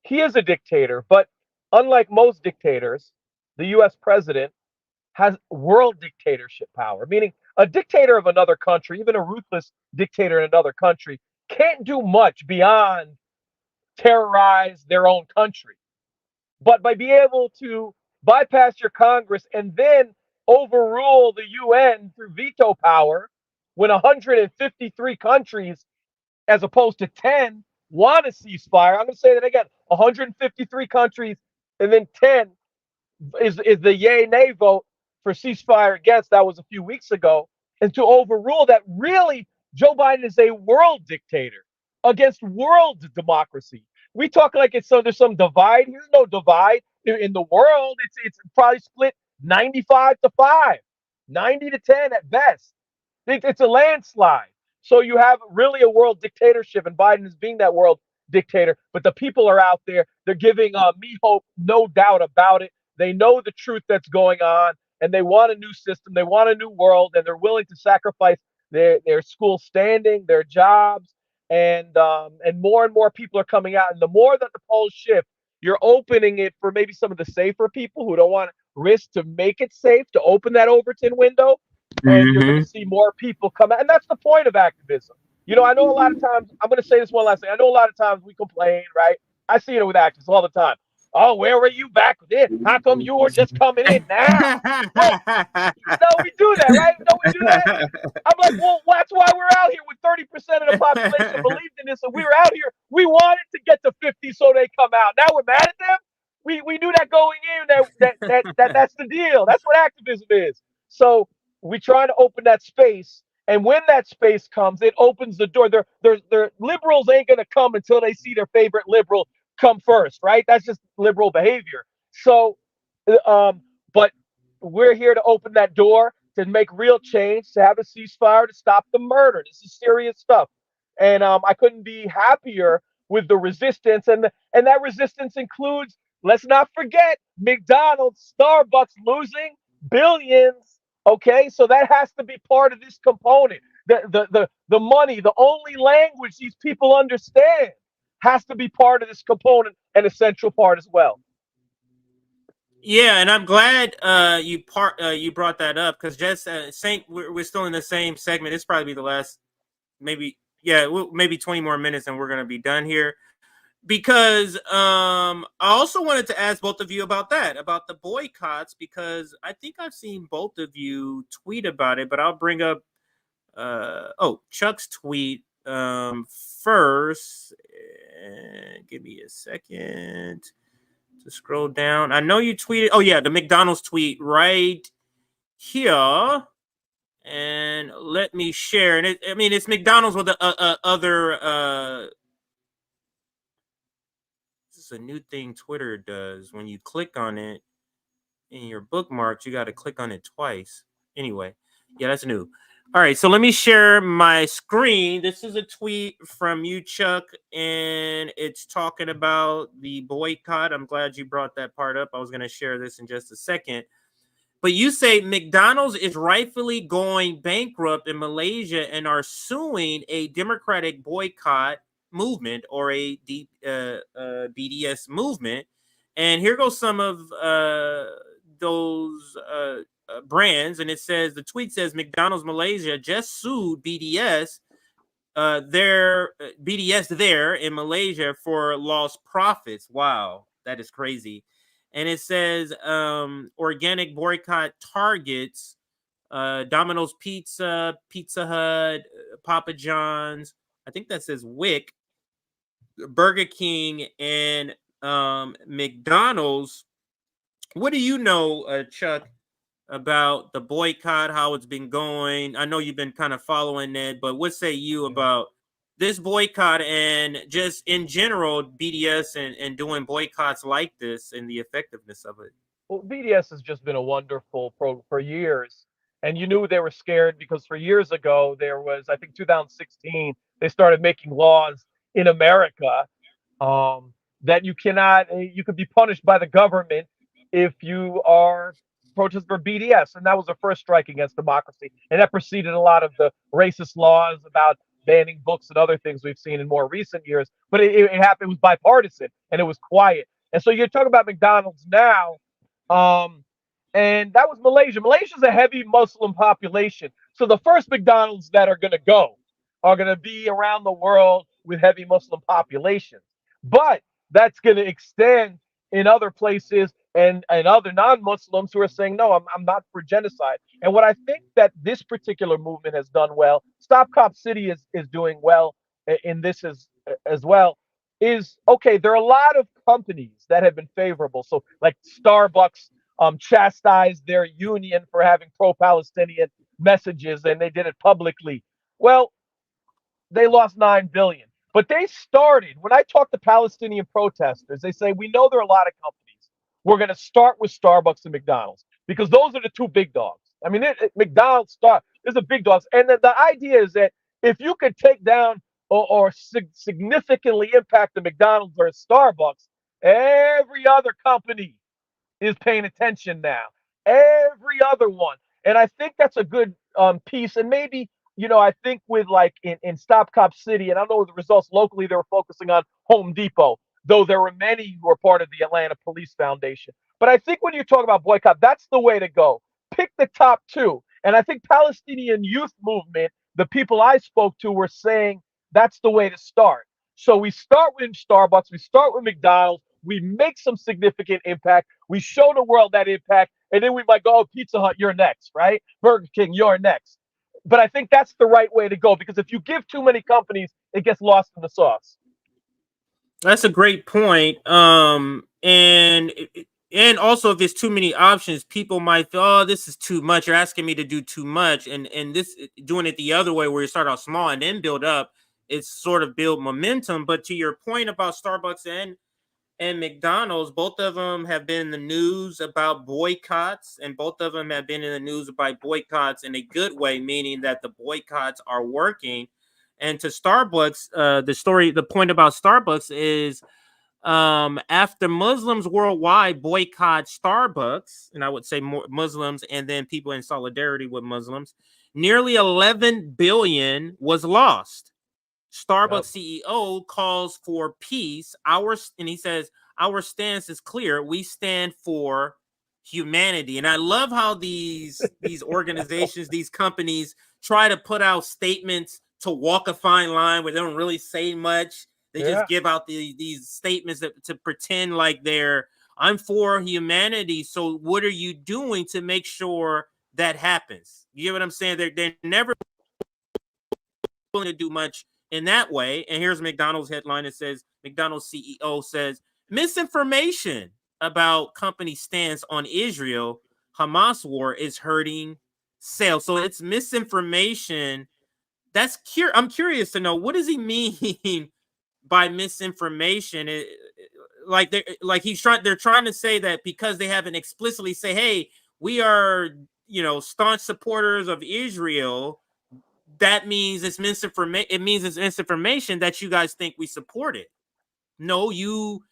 He is a dictator, but unlike most dictators, the US president has world dictatorship power, meaning a dictator of another country, even a ruthless dictator in another country, can't do much beyond terrorize their own country. But by being able to bypass your Congress and then overrule the UN through veto power, when 153 countries, as opposed to 10, want a ceasefire, I'm going to say that again, 153 countries, and then 10 is the yay nay vote for ceasefire against. That was a few weeks ago. And to overrule that, really, Joe Biden is a world dictator against world democracy. We talk like there's some divide. There's no divide in the world. It's probably split 95-5, 90-10 at best. It's a landslide. So you have really a world dictatorship, and Biden is being that world dictator. But the people are out there. They're giving me hope, no doubt about it. They know the truth that's going on, and they want a new system. They want a new world, and they're willing to sacrifice their school standing, their jobs, and more people are coming out. And the more that the polls shift, you're opening it for maybe some of the safer people who don't want to risk to make it safe, to open that Overton window. And you're going to see more people come out. And that's the point of activism. I know a lot of times, I'm going to say this one last thing. I know a lot of times we complain, right? I see it with activists all the time. Oh, where were you back then? How come you were just coming in now? Well, we do that, right? No, we do that. I'm like, well, that's why we're out here with 30% of the population believed in this. And we were out here. We wanted to get to 50 so they come out. Now we're mad at them. We knew that going in that's the deal. That's what activism is. So we try to open that space. And when that space comes, it opens the door. Their liberals ain't going to come until they see their favorite liberal come first, right? That's just liberal behavior. So, but we're here to open that door, to make real change, to have a ceasefire, to stop the murder. This is serious stuff. And I couldn't be happier with the resistance. And that resistance includes, let's not forget, McDonald's, Starbucks losing billions. Okay, so that has to be part of this component. The money, the only language these people understand, has to be part of this component, and a central part as well. Yeah, and I'm glad you brought that up, because just we're still in the same segment. It's probably the last maybe 20 more minutes, and we're gonna be done here. Because I also wanted to ask both of you about the boycotts, because I think I've seen both of you tweet about it, but I'll bring up Chuck's tweet first. Give me a second to scroll down. I know you tweeted, the McDonald's tweet right here. And let me share. And it's McDonald's with the other this is a new thing Twitter does. When you click on it in your bookmarks, you got to click on it twice. Anyway, yeah, that's new. All right, so let me share my screen. This is a tweet from you, Chuck, and it's talking about the boycott. I'm glad you brought that part up. I was going to share this in just a second. But you say McDonald's is rightfully going bankrupt in Malaysia and are suing a democratic boycott movement, or a BDS movement. And here goes some of those brands. And it says, the tweet says, McDonald's Malaysia just sued BDS there in Malaysia for lost profits. Wow, that is crazy. And it says organic boycott targets Domino's Pizza, Pizza Hut, Papa John's. I think that says Wick, Burger King, and McDonald's. What do you know, Chuck, about the boycott, how it's been going? I know you've been kind of following it, but what say you about this boycott and just in general BDS and doing boycotts like this and the effectiveness of it? Well, BDS has just been a wonderful program for years. And you knew they were scared because for years ago, there was, I think 2016, they started making laws in America that you could be punished by the government if you are protesting for BDS. And that was the first strike against democracy. And that preceded a lot of the racist laws about banning books and other things we've seen in more recent years. But it happened, it was bipartisan and it was quiet. And so you're talking about McDonald's now. And that was Malaysia. Malaysia's a heavy Muslim population. So the first McDonald's that are going to go are going to be around the world with heavy Muslim populations. But that's going to extend in other places and other non-Muslims who are saying, no, I'm not for genocide. And what I think that this particular movement has done well, Stop Cop City is doing well in this as well, is, okay, there are a lot of companies that have been favorable. So like Starbucks chastised their union for having pro-Palestinian messages, and they did it publicly. Well, they lost $9 billion. But they started, when I talk to Palestinian protesters, they say, we know there are a lot of companies. We're going to start with Starbucks and McDonald's because those are the two big dogs. I mean, McDonald's, there's a big dogs. And then the idea is that if you could take down or significantly impact the McDonald's or Starbucks, every other company is paying attention now. Every other one. And I think that's a good piece. And maybe, I think with like in Stop Cop City, and I don't know the results locally, they were focusing on Home Depot, though there were many who were part of the Atlanta Police Foundation. But I think when you talk about boycott, that's the way to go. Pick the top two. And I think Palestinian youth movement, the people I spoke to were saying that's the way to start. So we start with Starbucks, we start with McDonald's, we make some significant impact, we show the world that impact, and then we might go, oh, Pizza Hut, you're next, right? Burger King, you're next. But I think that's the right way to go, because if you give too many companies, it gets lost in the sauce. That's a great point. And also, if there's too many options, people might feel, oh, this is too much. You're asking me to do too much. And this doing it the other way, where you start out small and then build up, it's sort of build momentum. But to your point about Starbucks and McDonald's, both of them have been in the news about boycotts, and both of them have been in the news about boycotts in a good way, meaning that the boycotts are working. And to Starbucks, the point about Starbucks is after Muslims worldwide boycott Starbucks, and I would say more Muslims and then people in solidarity with Muslims, nearly 11 billion was lost. Starbucks CEO calls for peace. And he says, our stance is clear. We stand for humanity. And I love how these organizations, these companies try to put out statements to walk a fine line where they don't really say much. They just give out these statements to pretend like I'm for humanity. So what are you doing to make sure that happens? You get what I'm saying? They're never willing to do much in that way. And here's McDonald's headline. It says, McDonald's CEO says, misinformation about company stance on Israel Hamas war is hurting sales. So it's misinformation. I'm curious to know, what does he mean by misinformation? They're trying to say that because they haven't explicitly say, hey, we are, staunch supporters of Israel, that means it's misinformation. It means it's misinformation that you guys think we support it. No, you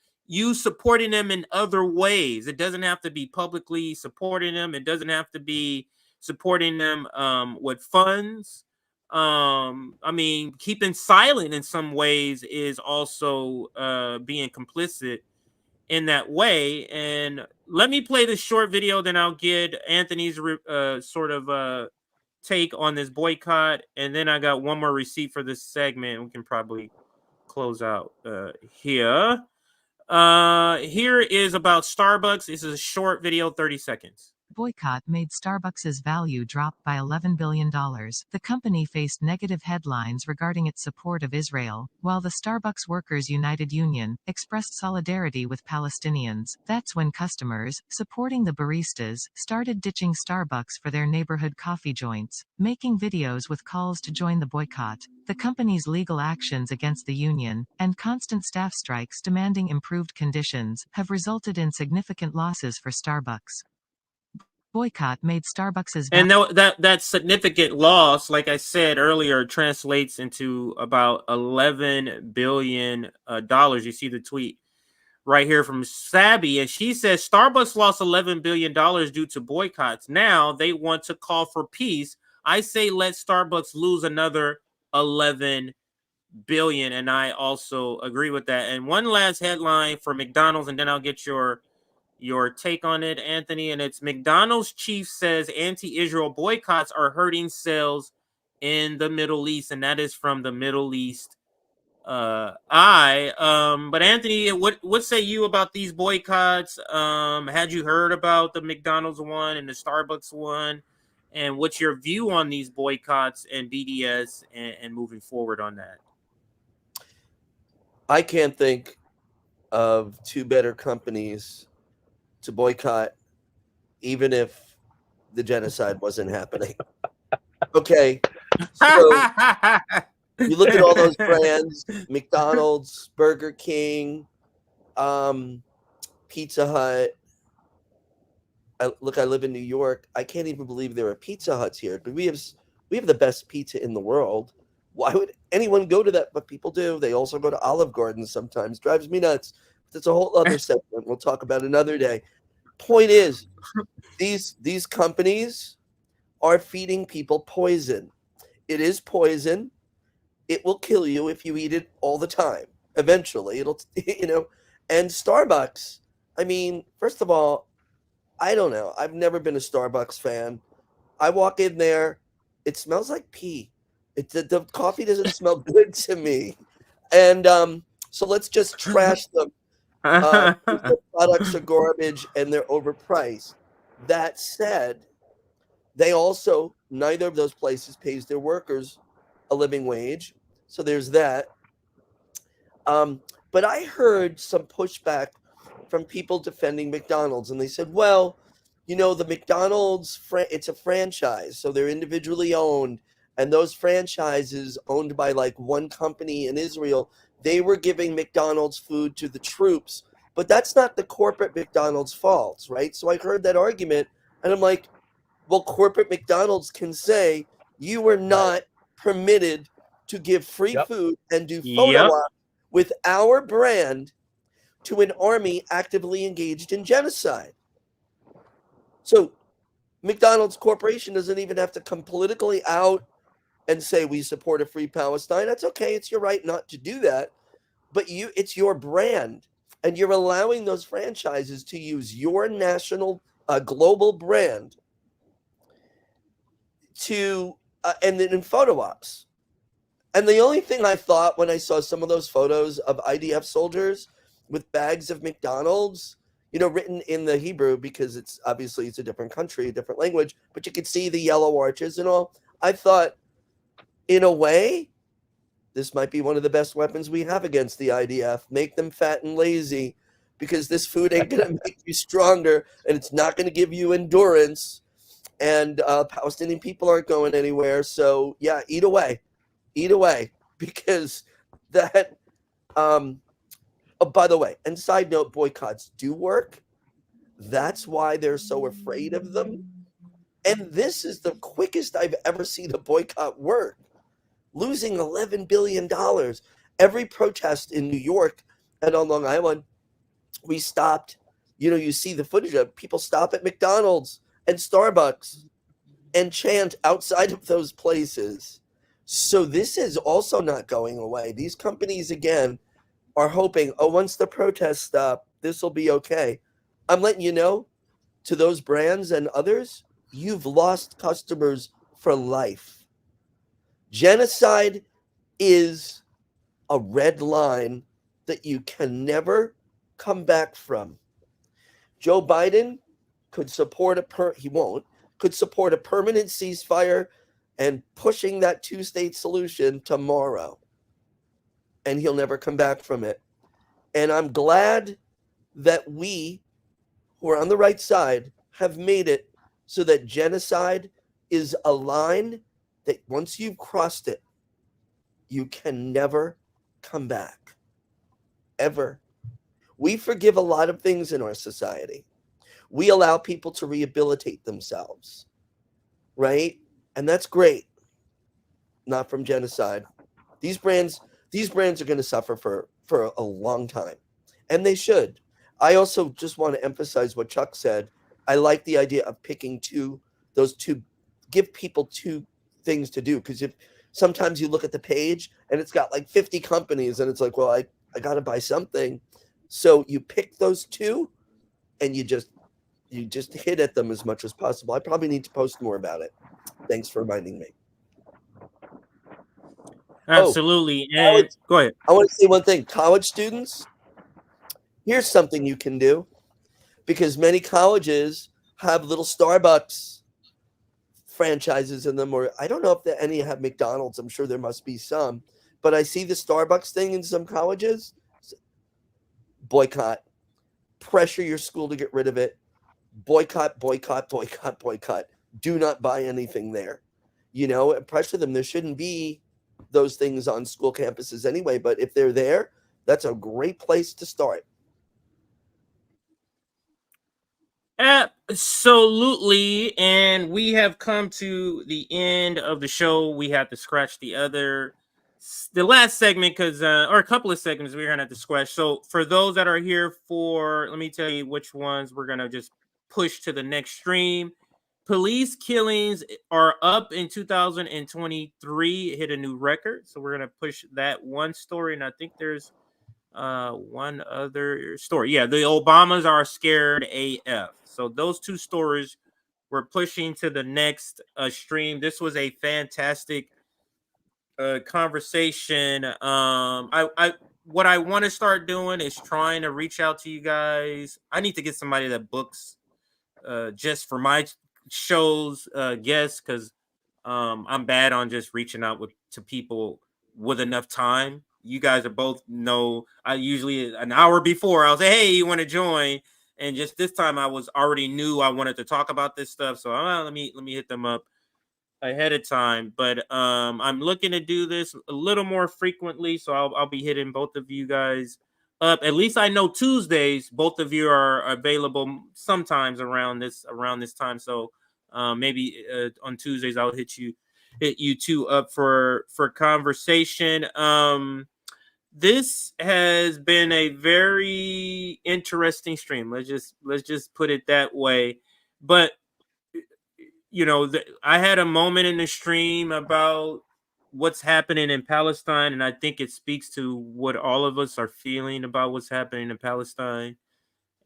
supporting them in other ways. It doesn't have to be publicly supporting them. It doesn't have to be supporting them with funds. Keeping silent in some ways is also being complicit in that way. And let me play this short video, then I'll get Anthony's take on this boycott, and then I got one more receipt for this segment. We can probably close out here. Here is about Starbucks. This is a short video, 30 seconds. boycott made Starbucks's value drop by $11 billion. The company faced negative headlines regarding its support of Israel, while the Starbucks Workers United Union expressed solidarity with Palestinians. That's when customers, supporting the baristas, started ditching Starbucks for their neighborhood coffee joints, making videos with calls to join the boycott. The company's legal actions against the union, and constant staff strikes demanding improved conditions, have resulted in significant losses for Starbucks. Boycott made Starbucks's And that significant loss, like I said earlier, translates into about $11 billion. You see the tweet right here from Sabby, and she says Starbucks lost $11 billion due to boycotts. Now they want to call for peace. I say let Starbucks lose another 11 billion, and I also agree with that. And one last headline for McDonald's, and then I'll get your take on it, Anthony. And it's McDonald's chief says anti-Israel boycotts are hurting sales in the Middle East, and that is from the Middle East but Anthony, what say you about these boycotts? Had you heard about the McDonald's one and the Starbucks one, and what's your view on these boycotts and BDS and moving forward on that? I can't think of two better companies to boycott, even if the genocide wasn't happening. Okay, so you look at all those brands: McDonald's, Burger King, Pizza Hut. I live in New York. I can't even believe there are Pizza Huts here, but we have the best pizza in the world. Why would anyone go to that? But people do. They also go to Olive Garden sometimes. Drives me nuts. That's a whole other segment we'll talk about another day. Point is, these companies are feeding people poison. It is poison. It will kill you if you eat it all the time. Eventually, it'll, and Starbucks, I mean, first of all, I don't know. I've never been a Starbucks fan. I walk in there, it smells like pee. The coffee doesn't smell good to me. And so let's just trash them. The products are garbage and they're overpriced. That said, they also, neither of those places pays their workers a living wage. So there's that. But I heard some pushback from people defending McDonald's, and they said, well, the McDonald's, it's a franchise, so they're individually owned, and those franchises owned by like one company in Israel, they were giving McDonald's food to the troops, but that's not the corporate McDonald's fault, right? So I heard that argument, and I'm like, well, corporate McDonald's can say you were not permitted to give free food and do photo ops with our brand to an army actively engaged in genocide. So McDonald's Corporation doesn't even have to come politically out and say we support a free Palestine. That's okay. It's your right not to do that. But it's your brand, and you're allowing those franchises to use your national global brand to and then in photo ops. And the only thing I thought when I saw some of those photos of IDF soldiers with bags of McDonald's, written in the Hebrew, because it's a different country, a different language, but you could see the yellow arches and all. I thought, in a way, this might be one of the best weapons we have against the IDF. Make them fat and lazy, because this food ain't going to make you stronger, and it's not going to give you endurance. And Palestinian people aren't going anywhere. So, yeah, eat away, because that by the way, and side note, boycotts do work. That's why they're so afraid of them. And this is the quickest I've ever seen a boycott work. Losing $11 billion. Every protest in New York and on Long Island, we stopped. You see the footage of people stop at McDonald's and Starbucks and chant outside of those places. So this is also not going away. These companies, again, are hoping, once the protests stop, this will be okay. I'm letting you know, to those brands and others, you've lost customers for life. Genocide is a red line that you can never come back from. Joe Biden could support he won't, could support a permanent ceasefire and pushing that two-state solution tomorrow. And he'll never come back from it. And I'm glad that we, who are on the right side, have made it so that genocide is a line that once you've crossed it, you can never come back. Ever. We forgive a lot of things in our society. We allow people to rehabilitate themselves, right? And that's great. Not from genocide. These brands are going to suffer for a long time, and they should. I also just want to emphasize what Chuck said. I like the idea of picking give people two things to do, because if sometimes you look at the page and it's got like 50 companies and it's like, well, I got to buy something. So you pick those two and you just hit at them as much as possible. I probably need to post more about it. Thanks for reminding me. Absolutely. And go ahead. I want to say one thing. College students, here's something you can do, because many colleges have little Starbucks franchises in them, or I don't know if any have McDonald's. I'm sure there must be some, but I see the Starbucks thing in some colleges. Boycott. Pressure your school to get rid of it. Boycott, boycott, boycott, boycott. Do not buy anything there. Pressure them. There shouldn't be those things on school campuses anyway, but if they're there, that's a great place to start. Absolutely. And we have come to the end of the show. We have to scratch the last segment, or a couple of segments we're going to have to scratch. So for those that are here let me tell you which ones we're going to just push to the next stream. Police killings are up in 2023. It hit a new record. So we're going to push that one story. And I think there's one other story. Yeah, the Obamas are scared AF. So those two stories we're pushing to the next stream. This was a fantastic conversation. What I want to start doing is trying to reach out to you guys. I need to get somebody that books just for my shows guests, because I'm bad on just reaching out to people with enough time. You guys are both know I usually an hour before I'll say, hey, you want to join? And just this time I already knew I wanted to talk about this stuff. So let me hit them up ahead of time. But I'm looking to do this a little more frequently. So I'll be hitting both of you guys up. At least I know Tuesdays, both of you are available sometimes around this time. So maybe on Tuesdays I'll hit you two up for conversation. This has been a very interesting stream. Let's just put it that way. But I had a moment in the stream about what's happening in Palestine, and I think it speaks to what all of us are feeling about what's happening in Palestine.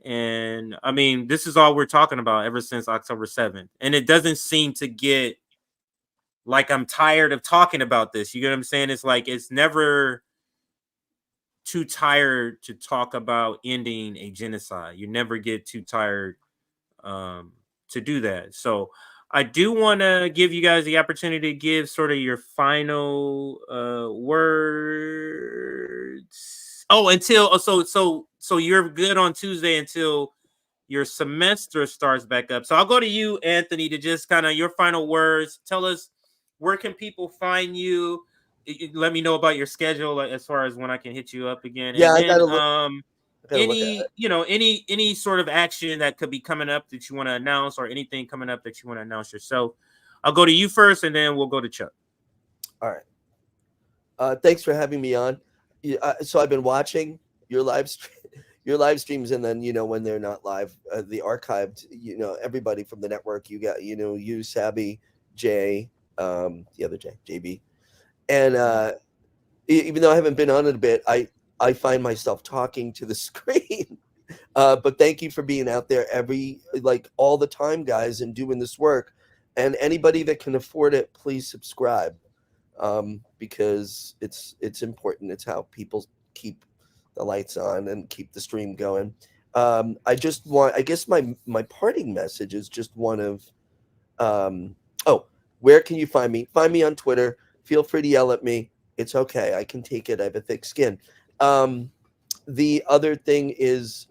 And I mean, this is all we're talking about ever since October 7th. And it doesn't seem to get like I'm tired of talking about this. You get what I'm saying? It's like it's never too tired to talk about ending a genocide. You never get too tired to do that. So I do want to give you guys the opportunity to give sort of your final words. So you're good on Tuesday until your semester starts back up. So I'll go to you, Anthony, to just kind of your final words. Tell us, where can people find you? Let me know about your schedule as far as when I can hit you up again. Yeah, and then, any any sort of action that could be coming up that you want to announce, or anything coming up that you want to announce yourself. I'll go to you first, and then we'll go to Chuck. All right. Thanks for having me on. So I've been watching your live streams, and then when they're not live, the archived. Everybody from the network. You got you, Sabby, Jay, the other Jay, JB, and even though I haven't been on it a bit, I find myself talking to the screen. But thank you for being out there all the time, guys, and doing this work. And anybody that can afford it, please subscribe, because it's important. It's how people keep the lights on and keep the stream going. I guess my parting message is just one of, where can you find me? Find me on Twitter. Feel free to yell at me. It's okay. I can take it. I have a thick skin. The other thing is,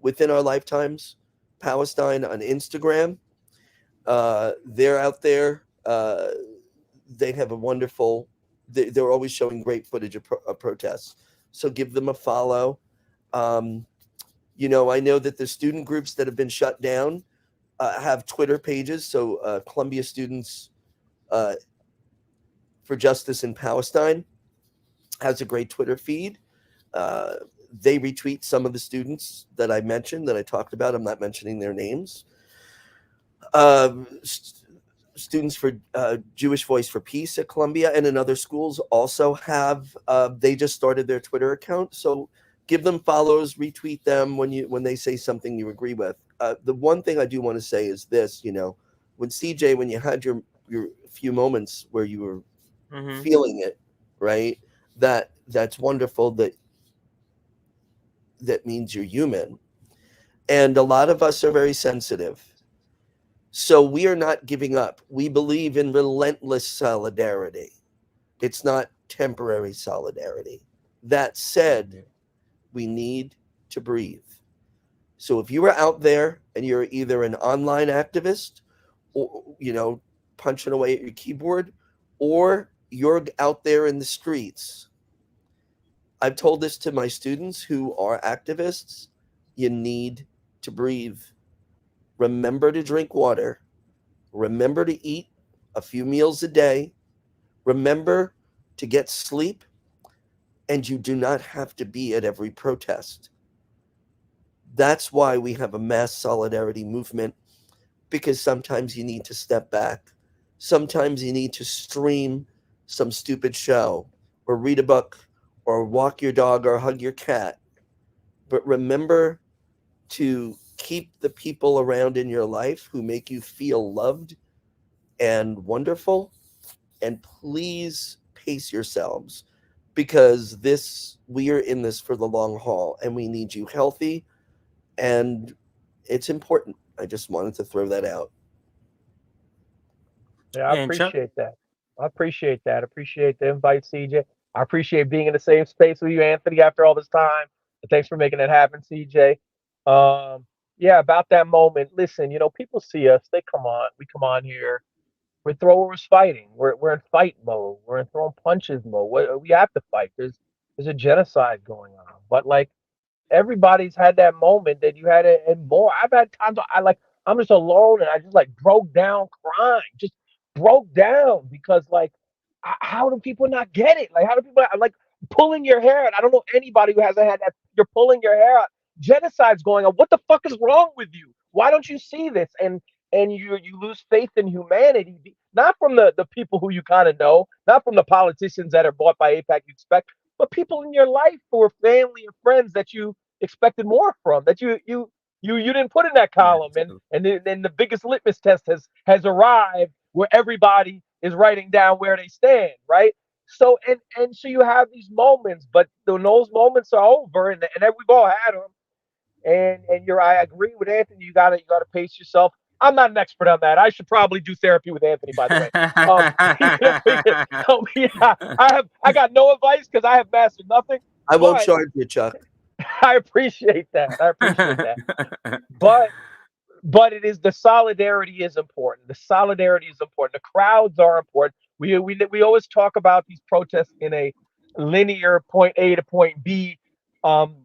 within our lifetimes, Palestine on Instagram. They're out there. They have a wonderful. They're always showing great footage of protests. So give them a follow. You know, I know that the student groups that have been shut down have Twitter pages. So Columbia Students for Justice in Palestine has a great Twitter feed. They retweet some of the students that I mentioned, that I talked about. I'm not mentioning their names. Students for Jewish Voice for Peace at Columbia and in other schools also have, they just started their Twitter account. So give them follows, retweet them when they say something you agree with. The one thing I do want to say is this, you know, when CJ, when you had your few moments where you were feeling it, right? That's wonderful. That means you're human. And a lot of us are very sensitive. So we are not giving up. We believe in relentless solidarity. It's not temporary solidarity. That said, we need to breathe. So if you are out there and you're either an online activist or, you know, punching away at your keyboard, or you're out there in the streets, I've told this to my students who are activists, you need to breathe. Remember to drink water. Remember to eat a few meals a day. Remember to get sleep. And you do not have to be at every protest. That's why we have a mass solidarity movement, because sometimes you need to step back. Sometimes you need to stream some stupid show or read a book or walk your dog or hug your cat. But remember to keep the people around in your life who make you feel loved and wonderful. And please pace yourselves, because we are in this for the long haul and we need you healthy, and it's important. I just wanted to throw that out. Yeah, I And Chuck, appreciate that. I appreciate that. I appreciate the invite, CJ. I appreciate being in the same space with you, Anthony, after all this time. And thanks for making it happen, CJ. Yeah, about that moment. Listen, you know, people see us. They come on. We come on here. We're fighting. We're in fight mode. We're in throwing punches mode. We have to fight. There's a genocide going on. But like, everybody's had that moment that you had it and more. I've had times I'm just alone and I just like broke down crying, just broke down because like how do people not get it? Like how do people like pulling your hair out? I don't know anybody who hasn't had that. You're pulling your hair out. Genocide's going on. What the fuck is wrong with you? Why don't you see this? And you lose faith in humanity, not from the people who you kind of know, not from the politicians that are bought by APAC you expect, but people in your life who are family and friends that you expected more from, that you didn't put in that column. And then the biggest litmus test has arrived, where everybody is writing down where they stand, right? So and so you have these moments, but when those moments are over, and we've all had them, and I agree with Anthony. You gotta pace yourself. I'm not an expert on that. I should probably do therapy with Anthony, by the way. Yeah, I got no advice because I have mastered nothing. I won't charge you, Chuck. I appreciate that. But it is, the solidarity is important. The solidarity is important. The crowds are important. We always talk about these protests in a linear point A to point B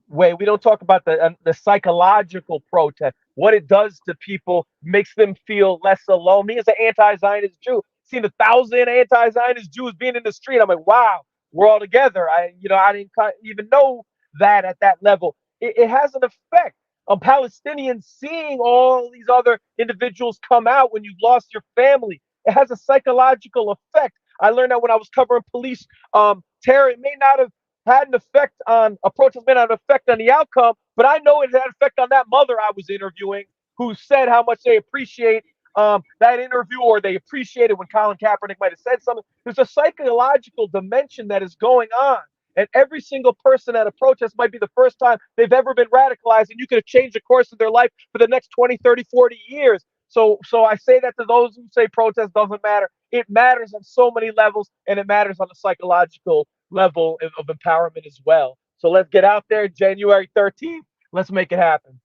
way. We don't talk about the psychological protest, what it does to people, makes them feel less alone. Me as an anti-Zionist Jew, seeing 1,000 anti-Zionist Jews being in the street, I'm like, wow, we're all together. I didn't even know that at that level. It has an effect on Palestinians seeing all these other individuals come out when you've lost your family. It has a psychological effect. I learned that when I was covering police terror. It may not have had an effect on a protest, may not have an effect on the outcome, but I know it had an effect on that mother I was interviewing, who said how much they appreciate that interview, or they appreciated when Colin Kaepernick might have said something. There's a psychological dimension that is going on. And every single person at a protest might be the first time they've ever been radicalized, and you could have changed the course of their life for the next 20, 30, 40 years. So I say that to those who say protest doesn't matter. It matters on so many levels, and it matters on the psychological level of empowerment as well. So let's get out there January 13th. Let's make it happen.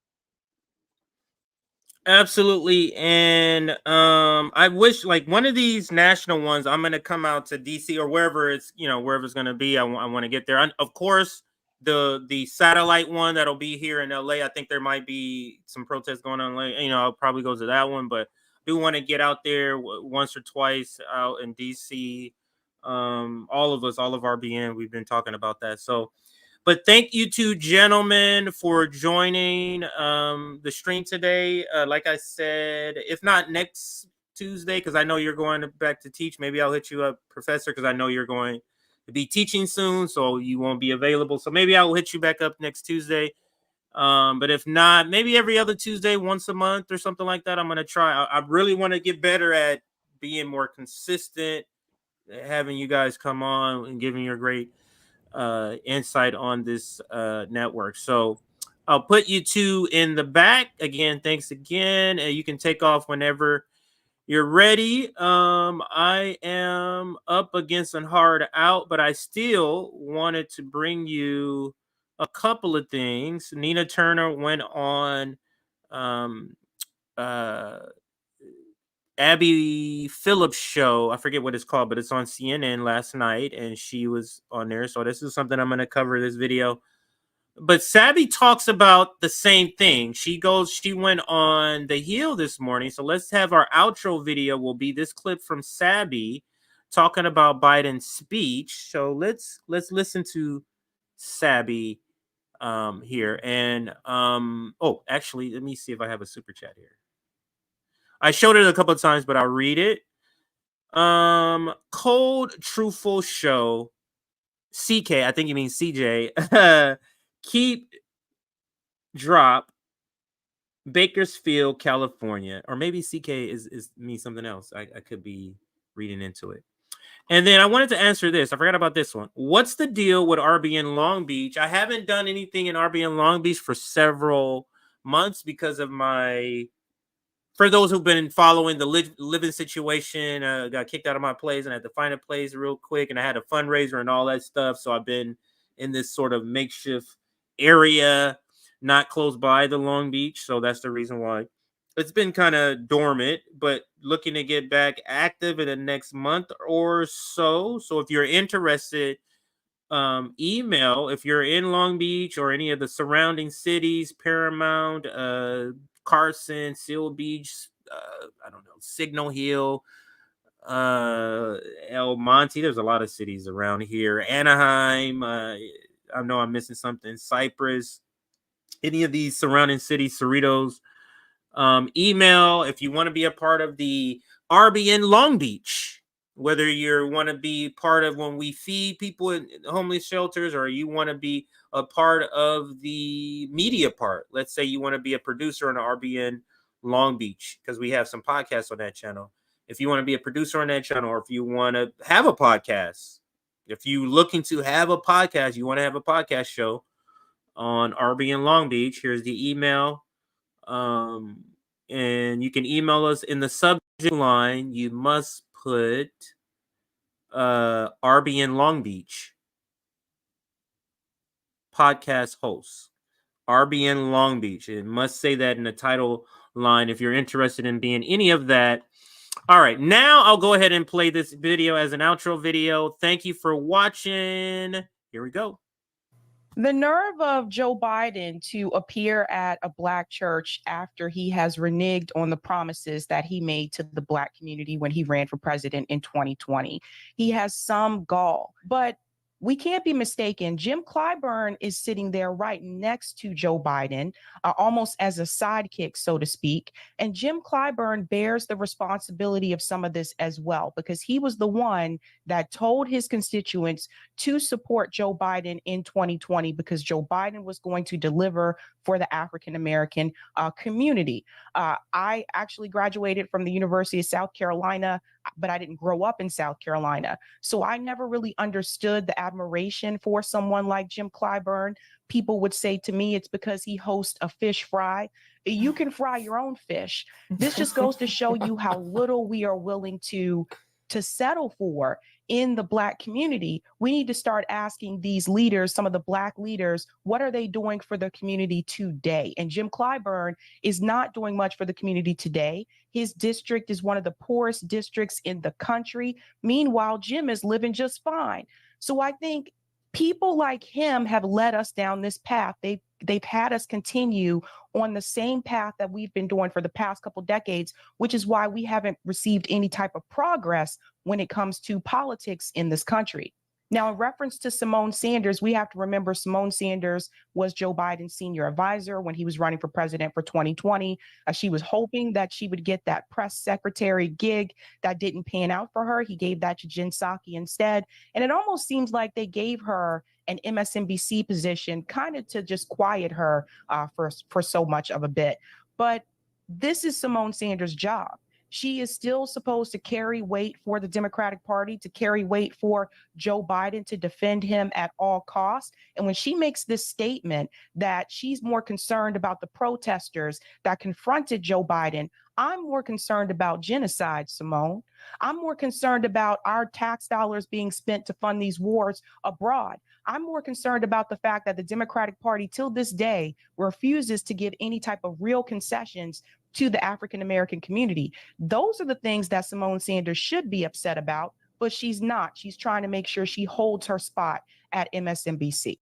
Absolutely. And I wish like one of these national ones, I'm going to come out to DC or wherever it's, wherever it's going to be. I want to get there. And of course, the satellite one that'll be here in LA. I think there might be some protests going on. I'll probably go to that one, but I do want to get out there once or twice out in DC. All of us, all of RBN, we've been talking about that. So, but thank you two gentlemen for joining the stream today. Like I said, if not next Tuesday, because I know you're going back to teach, maybe I'll hit you up, Professor, because I know you're going to be teaching soon, so you won't be available. So maybe I'll hit you back up next Tuesday. But if not, maybe every other Tuesday, once a month or something like that. I'm going to try. I really want to get better at being more consistent, having you guys come on and giving your great insight on this network. So I'll put you two in the back. Again, thanks again. And you can take off whenever you're ready. I am up against a hard out, but I still wanted to bring you a couple of things. Nina Turner went on Abby Phillips' show. I forget what it's called, but it's on CNN last night, and she was on there. So this is something I'm going to cover this video. But Sabby talks about the same thing. She went on The Hill this morning. So let's have our outro video will be this clip from Sabby talking about Biden's speech. So let's listen to Sabby here. And actually, let me see if I have a super chat here. I showed it a couple of times, but I'll read it. Cold Truthful Show. CK, I think you mean CJ. Keep drop Bakersfield, California. Or maybe CK is means something else. I could be reading into it. And then I wanted to answer this. I forgot about this one. What's the deal with RBN Long Beach? I haven't done anything in RBN Long Beach for several months because of for those who've been following the living situation, got kicked out of my place and I had to find a place real quick. And I had a fundraiser and all that stuff. So I've been in this sort of makeshift area, not close by the Long Beach. So that's the reason why it's been kind of dormant, but looking to get back active in the next month or so. So if you're interested, email if you're in Long Beach or any of the surrounding cities, Paramount, Carson, Seal Beach, I don't know, Signal Hill, El Monte. There's a lot of cities around here. Anaheim. I know I'm missing something. Cypress. Any of these surrounding cities, Cerritos. Email if you want to be a part of the RBN Long Beach. Whether you want to be part of when we feed people in homeless shelters or you want to be a part of the media part. Let's say you want to be a producer on RBN Long Beach because we have some podcasts on that channel. If you want to be a producer on that channel or if you want to have a podcast, if you're looking to have a podcast, you want to have a podcast show on RBN Long Beach, here's the email. And you can email us in the subject line. You must put RBN Long Beach podcast host. RBN Long Beach. It must say that in the title line if you're interested in being any of that. All right, now I'll go ahead and play this video as an outro video. Thank you for watching. Here we go. The nerve of Joe Biden to appear at a Black church after he has reneged on the promises that he made to the Black community when he ran for president in 2020. He has some gall, but we can't be mistaken. Jim Clyburn is sitting there right next to Joe Biden, almost as a sidekick, so to speak. And Jim Clyburn bears the responsibility of some of this as well, because he was the one that told his constituents to support Joe Biden in 2020 because Joe Biden was going to deliver for the African-American community. I actually graduated from the University of South Carolina. but I didn't grow up in South Carolina. So I never really understood the admiration for someone like Jim Clyburn. People would say to me, it's because he hosts a fish fry. You can fry your own fish. This just goes to show you how little we are willing to settle for in the Black community. We need to start asking these leaders, some of the Black leaders, what are they doing for the community today? And Jim Clyburn is not doing much for the community today. His district is one of the poorest districts in the country. Meanwhile, Jim is living just fine. So I think people like him have led us down this path. They've had us continue on the same path that we've been doing for the past couple decades, which is why we haven't received any type of progress when it comes to politics in this country. Now, in reference to Simone Sanders, we have to remember Simone Sanders was Joe Biden's senior advisor when he was running for president for 2020. She was hoping that she would get that press secretary gig. That didn't pan out for her. He gave that to Jen Psaki instead. And it almost seems like they gave her an MSNBC position kind of to just quiet her for so much of a bit. But this is Simone Sanders' job. She is still supposed to carry weight for the Democratic Party, to carry weight for Joe Biden, to defend him at all costs. And when she makes this statement that she's more concerned about the protesters that confronted Joe Biden, I'm more concerned about genocide, Simone. I'm more concerned about our tax dollars being spent to fund these wars abroad. I'm more concerned about the fact that the Democratic Party till this day refuses to give any type of real concessions to the African American community. Those are the things that Simone Sanders should be upset about, but she's not. She's trying to make sure she holds her spot at MSNBC.